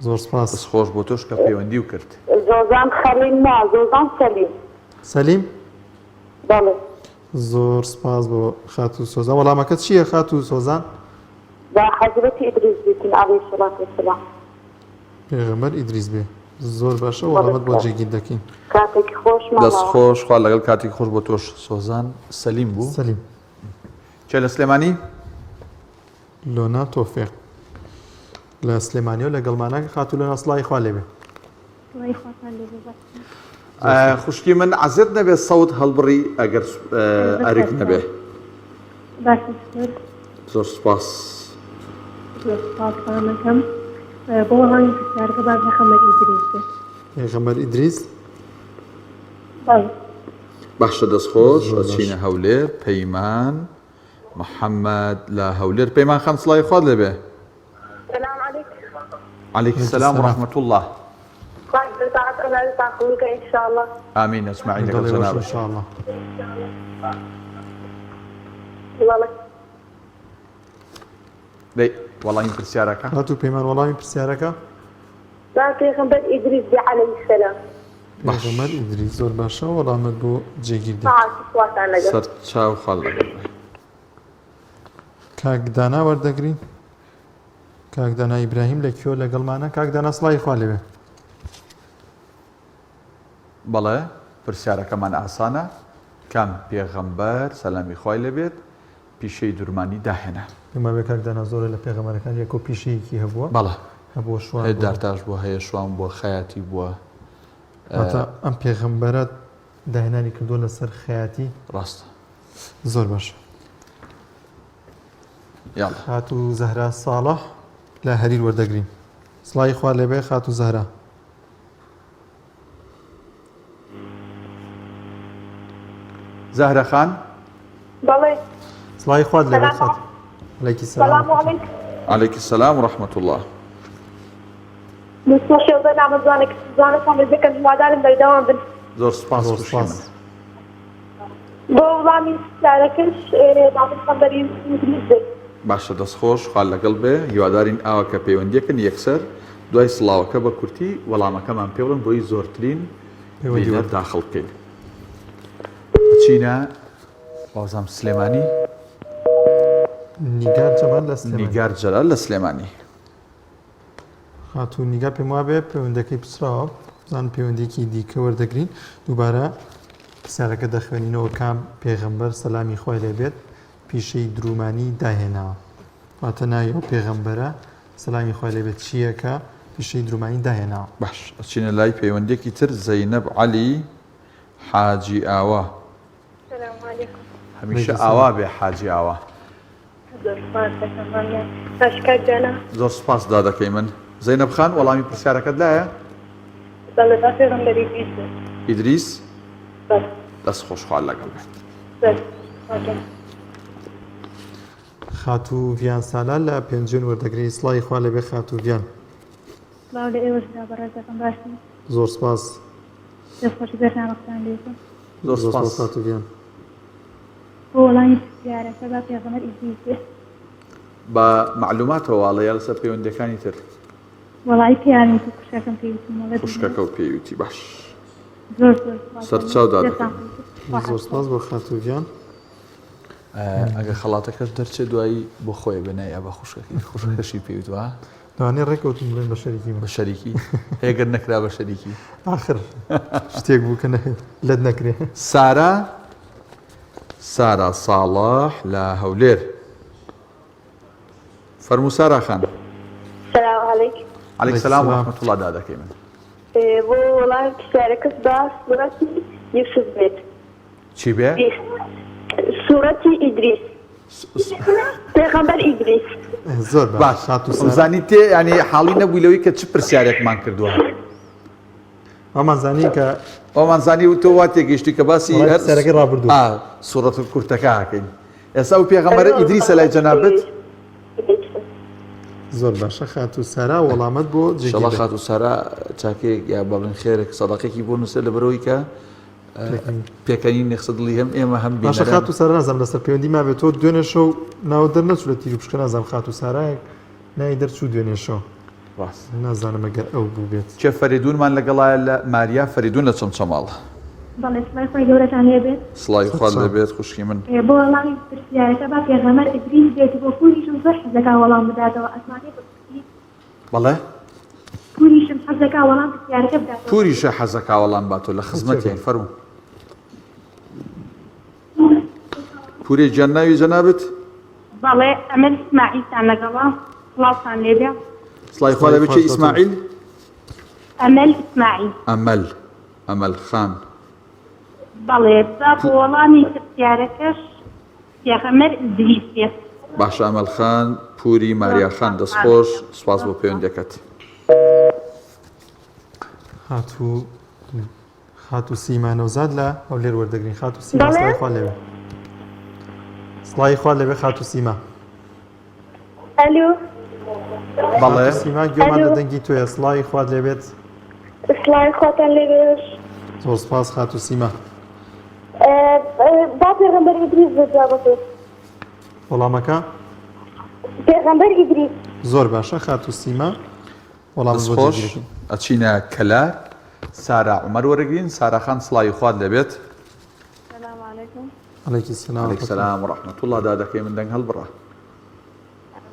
زۆر سپاس دەستخۆش بۆ تۆش کە پەیوەندی و کرد زۆزان خەلیل نا زۆزان سەلیم سەلیم بەڵێ زۆر سپاس بۆ خاتوو سۆزان وەڵامەکەت چییە خاتوو سۆزان با حەزرەتی ئیدریس بیتن عەلەیهی سەڵات وەسەلام پێغەمبەر ئیدریس بێ زۆر باشە وەڵامەت بۆ جێگیر دەکەین کاتێکی خۆشمان دەستخۆش خوا لەگەڵ کاتێکی خۆش بۆ تۆش سۆزان سەلیم بوو سەلیم چێ لە سلێمانی لۆنا تۆفێق لە سلێمانیەوە لەگەڵمانە خاتوو لە سڵای خوا لێبێ خوشکی من عەزت نەبێ سەوت هەڵبڕی ئەگەر ئەرێک نەبێ زۆر سپاس سپاسانەکەم بۆ وەڵامی پرسیارەکە با پێغەمبەر ئیدریس پێغەمبەر ئیدریس باشە دەستخۆش ئەچینە هەولێر پەیمان محەممەد لە هەولێر پەیمان خەم سڵای خوات لێبێ سلام عەلەیکم عەلەیکم سەلام وەڕەحمەتوڵڵاه خوای بەتاعەت ئەمانەتان قبول بکە ئینشاءالله ئامین ئەسماعیل لەگەڵ جەنابەت ئینشاءالله دەی وەڵامی پرسیارەکە هاتوو پەیمان وەڵامی پرسیارەکە با پێغەمبەر ئیدریس بێ عەلەیهی سەلام پێغەمبەر ئیدریس زۆر باشە وەڵامت بۆ جێگیر دێت سەر چاو خاڵ لەگەڵ کاکدانا وەردەگرین کاکدانا ئیبراهیم لە کیۆ لەگەڵمانە کاکدانا سڵای خوا لێبێ بەڵێ پرسیارەکەمان ئاسانە کام پێغەمبەر سەلامی خوای لەبێت پیشەی دورمانی داهێنا ئێمە بێ کاکدانا زۆرە لە پێغەمبەرەکان یەکۆ پیشەیەکی هەبووە بەڵێ هەبووە شوان هەیە دارتاش بووە هەیە شوان بووە خەیاتی بووە ئەم پێغەمبەرە داهێنانی کردووە لەسەر خەیاتی ڕاستە زۆر باشە یاڵە خاتو زەهرا ساڵح لە هەریر وەردەگرین سڵای خوا لێبێ خاتو زەهرا زەهرە خان بەڵێ سڵای خوات لێبێ خات عەلەیکی سەلام سەلام عەلەیکم عەلەیکی سەلام و ڕەحمەت الله دوستۆ شێوزە نامەزوانێک زانەتان بێکەن هیوادارم بەردەوام بن زۆر سپاس زۆر خوشی سپاس بۆ وڵامی سارەکەش باڵی خەمبەری انگلیز بێت باشە دەستخۆش خال لەگەڵ بێ هیوادارین ئاوەکە پەیوەندیەکەن یەکسەر دوای سڵاوەکە بە کورتی وەڵامەکەمان پێ بڵن بۆی زۆرترین پەیوەندی داخڵ بکەین چینە بازام سلێمانی نیگار جەمال لە سلێمانی نیگار جەلال لە سلێمانی خاتو نیگا پێم وابێ پەیوەندەکەی پسراوە زان پەیوەندێکی دیکە وەردەگرین دووبارە پرسیارەکە دەخوێنینەوە کام پێغەمبەر سەلامی خۆی لێبێت پیشەی درومانی داهێناوە واتە ناوی ئەو پێغەمبەرە سەلامی خۆی لێبێت چییەکە پیشەی درومانی داهێناوە باش ئەچینە لای پەیوەندێکی تر زەینەب عەلی حاجی ئاوا سەلام عەلەیکم هەمیشە ئاوا بێ حاجی ئاوا زۆر سپاس دەکەم تاشکات جانا زۆر سپاس دادەکەی من زەینەب خان وەڵامی پرسیارەکەت لایە بەڵێ با پێغەمبەری ئیدریس ئیدریس بەڵێ دەست خۆشحال لەگەڵ بێت بەڵێ ئۆکێ خاتوڤیان سالار لە پێنجێن وەردەگری سڵای خوا لەبێ خاتوڤیان باو لە ئێوەشدا بەڕێزەکەم باشن زۆر سپاس دەستخۆشی بەرنامەکەتان لێکم زۆر سپاس خاتوڤیان بۆ وەڵامی پرسیارەکە با پێغەمبەر ئیدریس بێت بە معلوماتەوە واڵەیە لەسەر پەیوەندەکانی تر وەڵی پیاوی تو کوشەکەم پێویستم خوشکەکە و پێویستی باش زۆر سەرچاو دادەکەم زۆر سپاس بۆ خاتوڤیان ئەگە خەڵاتەکەش دەرچێ دوایی بۆ خۆی بنای ئە بە خوشکەکەشی پێویستوە دوانێ ڕێکەوتم بڵێن بە شەریکی بە شەریکی هێگەر نەکرا بە شەریکی آخر شتێک بوو کە لەت نەکرێ سارا ساڵح لە هەولێر فەرموو سارا خان سەلام عەلەیکم عەلەیک سەلام و ڕەحمەت الله دادەکەی من بۆ وەڵامی پرسیارەکەت با سوورەتی یوسف بێت چی بێ؟ سوورەتی ئیدریس پێغەمبەر ئیدریس زۆر باش زانی تێ ینی حاڵی نەبووی لەوەی کە چ پرسیارێکمان کردووە ئەمانزانی کە ئەومانزانی و تۆ وا تێگەیشتی کە باسی سەرەکەی ڕابردوو سوورەت کورتەکە هاکەین ئێستا و پێغەمبەرە ئیدریسە لای جەنابەت زۆر باشە خاتو سارا وەڵامەت بۆ جێگەڵا خاتو سارا چاکێک یا بەڵێن خێرێک سەداقێکی بۆ نووسێ لە بەرەوەی کە پێکەنی نێخسە دڵی هەم ئێمە هەم باشە خاتو سارا نازانم لەسەر پەیوەندی ما بێت تۆ دوێنێ شەو ناوە دەرنەچوو لە تیر و پشکە نازانم خاتو سارایەک نای دەرچوو دوێنێ شەو نازانم ئەگەر ئەو بوو بێت چێ فەریدونمان لەگەڵایە لە ماریا فەریدون لە چەمچەماڵ بەڵێ سڵای خۆی گەورەتان لێبێت سڵای خوارد لەبێت خوشکی من بۆ وەڵامی پرسیارەکە با پێغەمبەر ئیدریس بێت بۆ پوریشم زۆر حەزەکا وەڵام بداتەوە ئەسمانێ بەڵێ پوریشم حەزەکا وەڵام پرسیارەکە بداتەوە پوریشە حەزەکا وەڵام باتۆ لە خزمەتیان فەرموو پوری گیان ناوی جەنابەت بەڵێ ئەمەل ئیسماعیلتان لەگەڵا سڵاوتان لێبێ سڵای خوا لەبێت چی ئیسماعیل ئەمەل ئیسماعیل ئەمەل خان بەڵێ با بۆ وەڵامی پرسیارەکەش پێغەمبەر ئیدریس بێت باشە ئەمەل خان پوری ماریا خان دەستخۆش سواز بۆ پەیوەندەکەت خاتو سیما نەوزاد لە هەولێر وەردەگرین خاتو سیما سڵای خوا لێوێ سڵای خوا لەوێ خاتو سیما ئەلو بەڵێ سیما گوێمان لە دەنگی تۆیە سڵای خوات لێبێت سڵای خۆتان لێبێت زۆر سپاس خاتو سیما با پێغەمبەر ئیدریس بجابەتێ وەڵامەکە پێغەمبەر ئیدریس زۆر باشە خاتو سیما وەڵام خۆش ئەچینە کەلار سارا عومەر وەرەگرین سارا خان سڵای خوات لەبێت سەلام عەلەیکم عەلەیکی سەلام عەلەیک سەلام و ڕەحمەت الله دادەکەی من دەنگ هەڵبڕە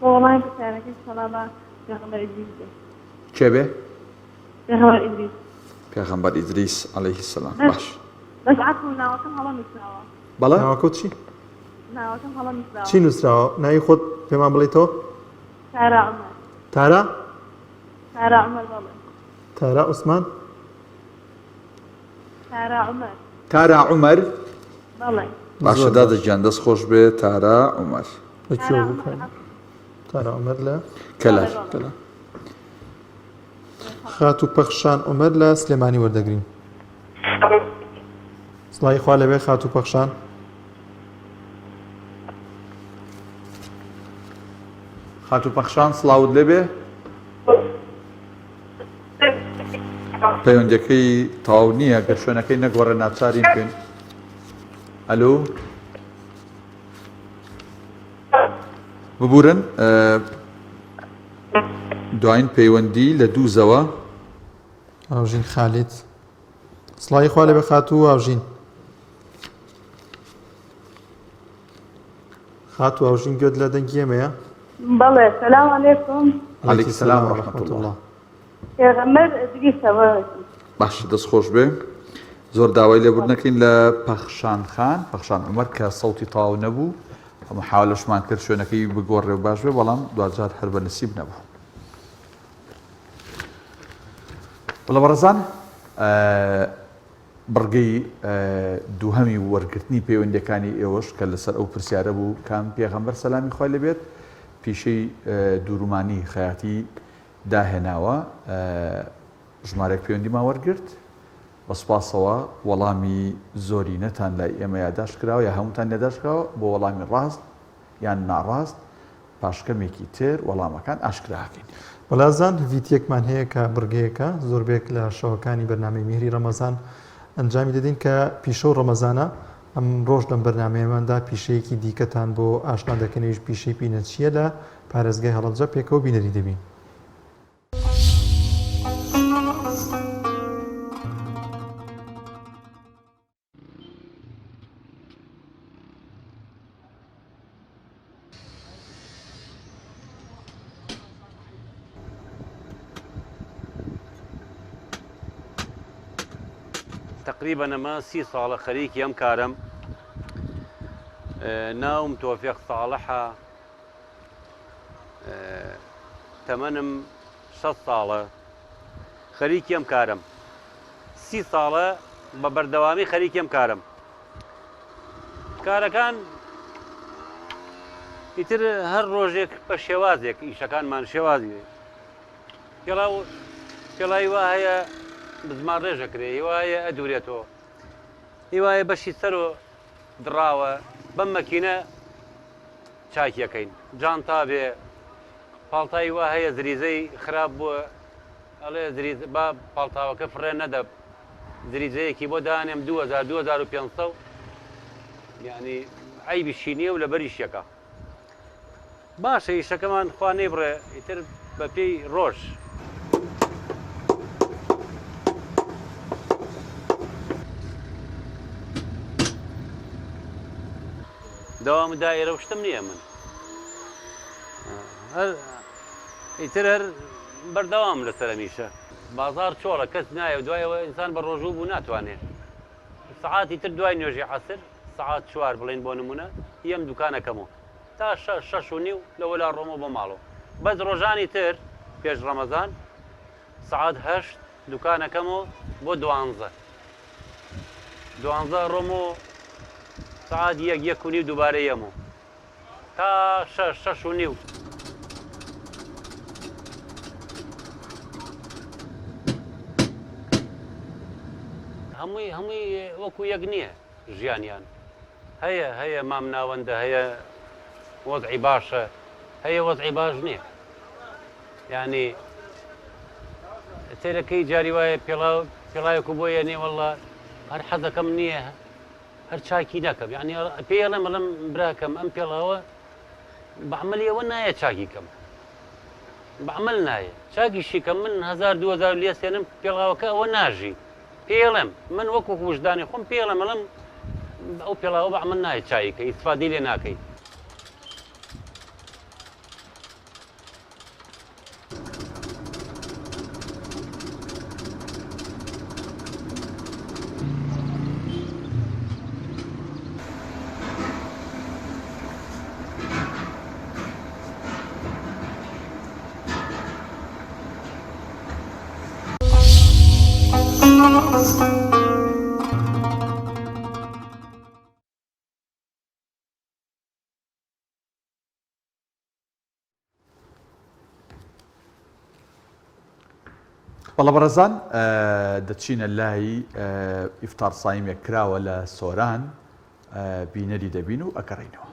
بۆ وەڵامی پرسیارەکەش سەڵا با پێغەمبەر ئیدریس بێت کێ بێ؟ پێغەمبەر ئیدریس پێغەمبەر ئیدریس عەلەیهی سەلام باش بەس عەفو ناوەکەم هەڵە نووسراوە بەڵێ ناوەکەوت چی؟ ناوەکەم هەڵە نووسراوە چی نووسراوە؟ ناوی خۆت پێمان بڵێیتەوە؟ تارا عومەر تارا؟ تارا عومەر بەڵێ تارا عوسمان؟ تارا عومەر تارا عومەر بەڵێ باشە دادەگیان دەست خۆش بێ تارا عومەر مختار عمر لا کەلار خات و پەخشان عمر لە سلێمانی وەردەگرین سڵای خوا لەبێ خات و پەخشان خات و پەخشان سڵاوت لێبێ پەیوەندەکەی تەواو نییە گەر شوێنەکەی نەگۆڕێ ناچارین بکەین ئەلۆ ببورن دوایین پەیوەندی لە دووزەوە ئاوژین خالید سڵای خوا لەبێ خات و ئاوژین خات و ئاوژین گوێت لە دەنگی ئێمەیە بەڵێ سەلام عەلەیکوم عەلەیکم سەلام و ڕەحمەتوڵڵ پێغەمبەر دریسەوە باش دەست خۆش بێ زۆر داوای لێبوردنەکەین لە پەخشان خان پەخشان عومەر کە سەوتی تەواو نەبوو هەموو حاولەشمان کرد شوێنەکەی بگۆڕێ و باش بێ بەڵام دوجار هەر بە نسیب نەبوو بەڵە بەڕێزان بڕگەی دووهەمی وەرگرتنی پەیوەندیەکانی ئێوەش کە لەسەر ئەو پرسیارە بوو کام پێغەمبەر سەلامی خوای لێبێت پیشەی دوورومانی خەیاتی داهێناوە ژمارەی پەیوەندیمان وەرگرت بە سوپاسەوە وەڵامی زۆری نەتان لای ئێمە یادداش کراوە یا هەمووتان یادداش کراوە بۆ وەڵامی ڕاست یان ناڕاست پاشکەمێکی تر وەڵامەکان ئاشکراکەین بەڵازان ڤیتیەکمان هەیە کە بڕگەیەکە زۆربێک لە شەوەکانی بەرنامەی میهری ڕەمەزان ئەنجامی دەدەین کە پیشە و ڕەمەزانە ئەم ڕۆژ لەم بەرنمەیەماندا پیشەیەکی دیکەتان بۆ ئاشنا دەکەنەوەیش پیشەی پینەچیە لە پارێزگای هەڵەبجە پێکەوە بینەری دەبین. تقریبا ئەمە 30 ساڵە خەریکی ئەم کارم ناوم تۆفیق ساڵحە تەمەنم 6 ساڵە خەریکی ئەم کارم 30 ساڵە بە بەردەوامی خەریکی ئەم کارم کارەکان ئیتر هەر ڕۆژێک بە شێوازێک ئیشەکانمان شێوازی پێڵای وا هەیە بزمان ڕێژەکرێ هیوایە ئەدورێتەوە هیوایە بەشی سەر و دراوە بەم مەکینە چاکیەکەین جانتا بێ پاڵتایی وا هەیە زریزەی خراپ بووە ئەڵێ با پاڵتاوەکە فڕێ نەدە زریزەیەکی بۆ دانێم 2500 یعنی عیبیشی نییە و لە بەریشیەکە باشە ئیشەکەمان خوا نێبڕێ ئیتر بە پێی ڕۆژ داوام دایرە و شتم نییە من ئیتر هەر بەردەوام لەسەر میشە بازار چۆڵە کەس نایە و دوایەوە ئینسان بە ڕۆژوو بوو ناتوانێت سعاتی تر دوای نوێژی عەسر سعات 4 بڵێن بۆ نمونە یەم دوکانەکەمەوە تا 6:30 لەوەلا ڕۆمە بۆ ماڵەوە بەس ڕۆژانی تر پێش ڕەمەزان سعات 8 دوکانەکەمەوە بۆ 12 ڕۆمە سعات 1:30 دووبارە یەمەوە تا 6:30 هەمووی وەکو یەک نییە ژیانیان هەیە مام ناوەندە هەیە وەزعی باشە هەیە وەزعی باش نییە یعنی تێرەکەی جاری وایە پێڵایەکو بۆ یەنێ وەڵڵا هەر حەزەکەم نییە هەر چاکی نەکەم یعنی پێڵێ مەڵم براکەم ئەم پێڵاوە بەعمەلیەوە نایە چاکی کەم بەعمل نایە چاکیشی کەم من 1200 لێسێنم پێڵاوەکە ئەوە ناژی پێڵێم من وەکو وجدانی خۆم پێڵێم مەڵم ئەو پێڵاوە بەعمل نایە چایکە ئیستفادەی لێ ناکەی بەڵە بەڕێزان دەچینە لای ئیفتار سایمێک کراوە لە سۆران بینەری دەبین و ئەگەڕینەوە.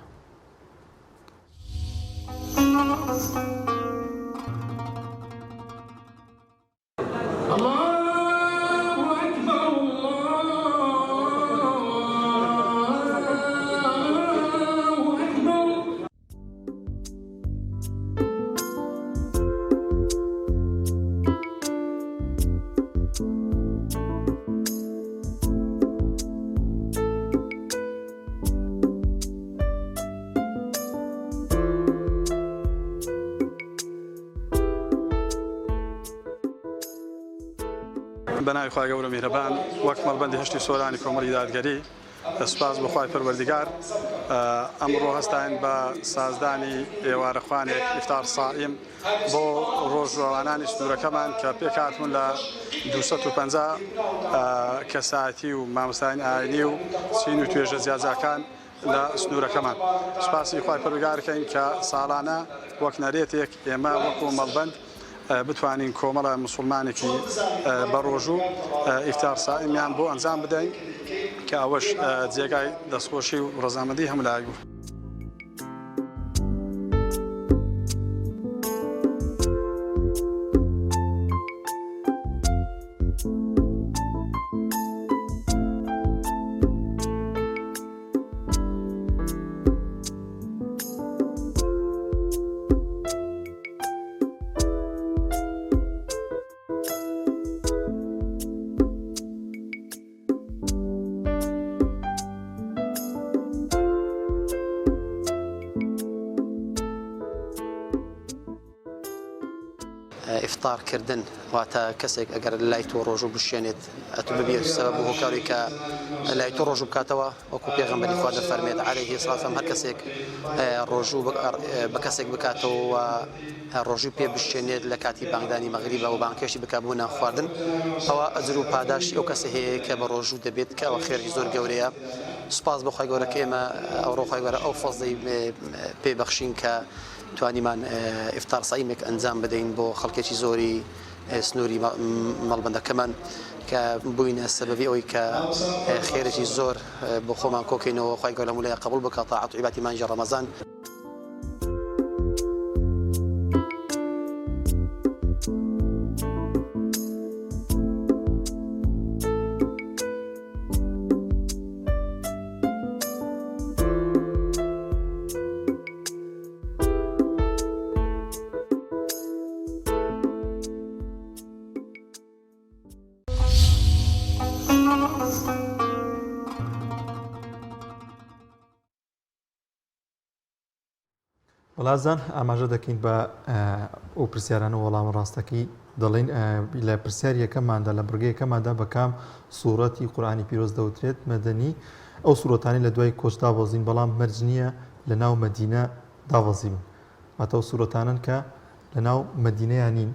بەناوی خوا گەورە میهرەبان وەک مەڵبەندی هەشتی سۆرانی کۆمەڵی دادگەری سوپاس بەخوای پەروەردگار ئەمڕۆ هەستاین بە سازدانی ئێوارەخوانێک ئیفتار سائیم بۆ ڕۆژەوانانی سنوورەکەمان کە پێک هاتمون لە 250 کەسایەتی و مامۆستایان ئاینی و چین و توێژە جیاجاکان لە سنوورەکەمان. سوپاسی خوای پەروەردگارکەین کە ساڵانە وەک نەرێتێک ئێمە وەکو مەڵبەند بتوانین کۆمەڵە مسلمانێکی بەڕۆژوو ئیفتار سائیمیان بۆ ئەنجام بدەین کە ئەوەش جێگای دەستخۆشی و ڕەزامەندی هەمولای بوو. ئیفتارکردن واتە کەسێک ئەگەر لای تۆ ڕۆژ و بشێنێت ئەتو ببێت سەبەب بۆ هۆکاری کە لای تۆ ڕۆژ بکاتەوە وەکو پێغەمبەری خوا دەفەرمێت عەلەیهی سڵاتەم هەر کەسێک ڕۆژوو بە کەسێک بکاتەوە ڕۆژوو پێ بشێنێت لە کاتی بانگدانی مەغریبە و بانکێشی بکات بۆ نان خواردن ئەوە ئەجر و پاداشی ئەو کەسە هەیە کە بە ڕۆژوو دەبێت کە ئەوە خێری زۆر گەورەیە. سوپاس بەخوای گەورە کە ئێمە ئەوڕۆ خوای گەورە ئەو فەزڵی پێبەخشین کە توانیمان ئیفتار سائیمێک ئەنجام بدەین بۆ خەڵکێکی زۆری سنووری مەڵبەندەکەمان کە بووینە سەبەبی ئەوەی کە خێرێکی زۆر بۆ خۆمان کۆکەینەوە خوای گەورە لەمولای قبول بکات تاعەت و عیبادەتی مانجی ڕەمەزان. وڵازان ئاماژە دەکەین بە ئەو پرسیارانە وەڵام ڕاستەکەی دەڵێن لە پرسیار یەکەماندا لە بڕگەیەکەماندا بەکام سوورەتی قورئانی پیرۆز دەوترێت مەدەنی ئەو سوورەتانی لە دوای کۆچ داوەزین بەڵام مەرج نییە لە ناو مەدینە داوەزین واتە ئەو سوورەتانن کە لە ناو مەدینەیان نین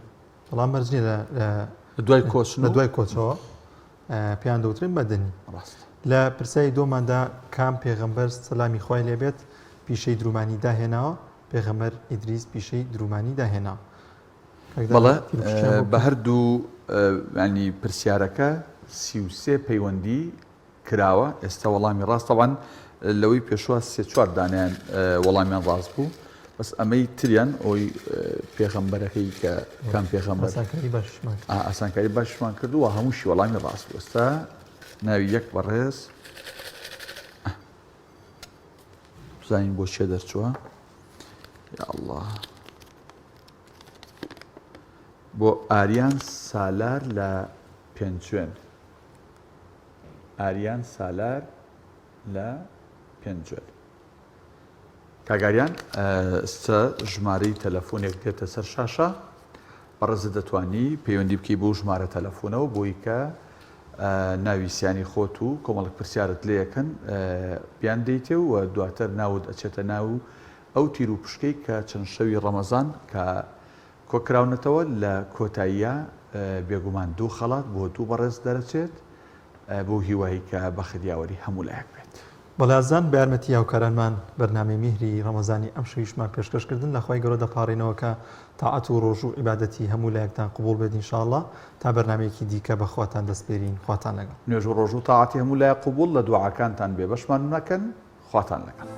بەڵام مەرج نییە لە دوای کۆچەوە پێیان دەوترێت مەدەنی. لە پرسیاری دۆماندا کام پێغەمبەر سەلامی خوای لێبێت پیشەی درومانی داهێناوە پێغەمبەر ئیدریس پیشەی درومانی داهێنا. بەڵێ بە هەردوو ینی پرسیارەکە 33 پەیوەندی کراوە ئێستا وەڵامی ڕاستەوان لەوەی پێشوە 3-4 دانیان وەڵامیان ڕاست بوو بەس ئەمەی تریان ئەوی پێغەمبەرەکەی کە کام پێغەمبەر ئاسانکاری باشمان کردووە هەمووشی وەڵامی ڕاست بوو. ئێستا ناوی یەک بەڕێز بزانین بۆ چێ دەرچووە. یا الله بۆ ئاریان سالار لە پێنجوێن ئاریان سالار لە پێنجوێن کاگاریان ئێستا ژمارەی تەلەفۆنێک دێتە سەر شاشە بەڕێزت دەتوانی پەیوەندی بکەی بۆ ژمارە تەلەفۆنەوە بۆی کە ناویسیانی خۆت و کۆمەڵک پرسیارت لێ یەکەن بیان دەیتێ و دواتر ناود ئەچێتە ناو ئەو تیر و پشکەی کە چەند شەوی ڕەمەزان کە کۆکراونەتەوە لە کۆتاییە بێگومان دوو خەڵات بۆ دوو بەڕێز دەرەچێت بۆ هیوایی کە بە خدیاوەری هەموو لایەک بێت. بەڵازان بە یارمەتی هاوکارانمان بەرنامەی میهری ڕەمەزانی ئەم شەویشمان پێشکەشکردن لەخوای گەورە دەپارڕینەوە کە تاعەت و ڕۆژ و عیبادەتی هەموو لایەکتان قبول بێت ئینشاءالله تا بەرنامەیەکی دیکە بەخواتان دەستپێرین خواتان لەگەڵ نوێژ و ڕۆژ و تاعاتی هەموو لای قبول لە دوعاکانتان بێ بەشمان نەکەن خواتان لەگەڵ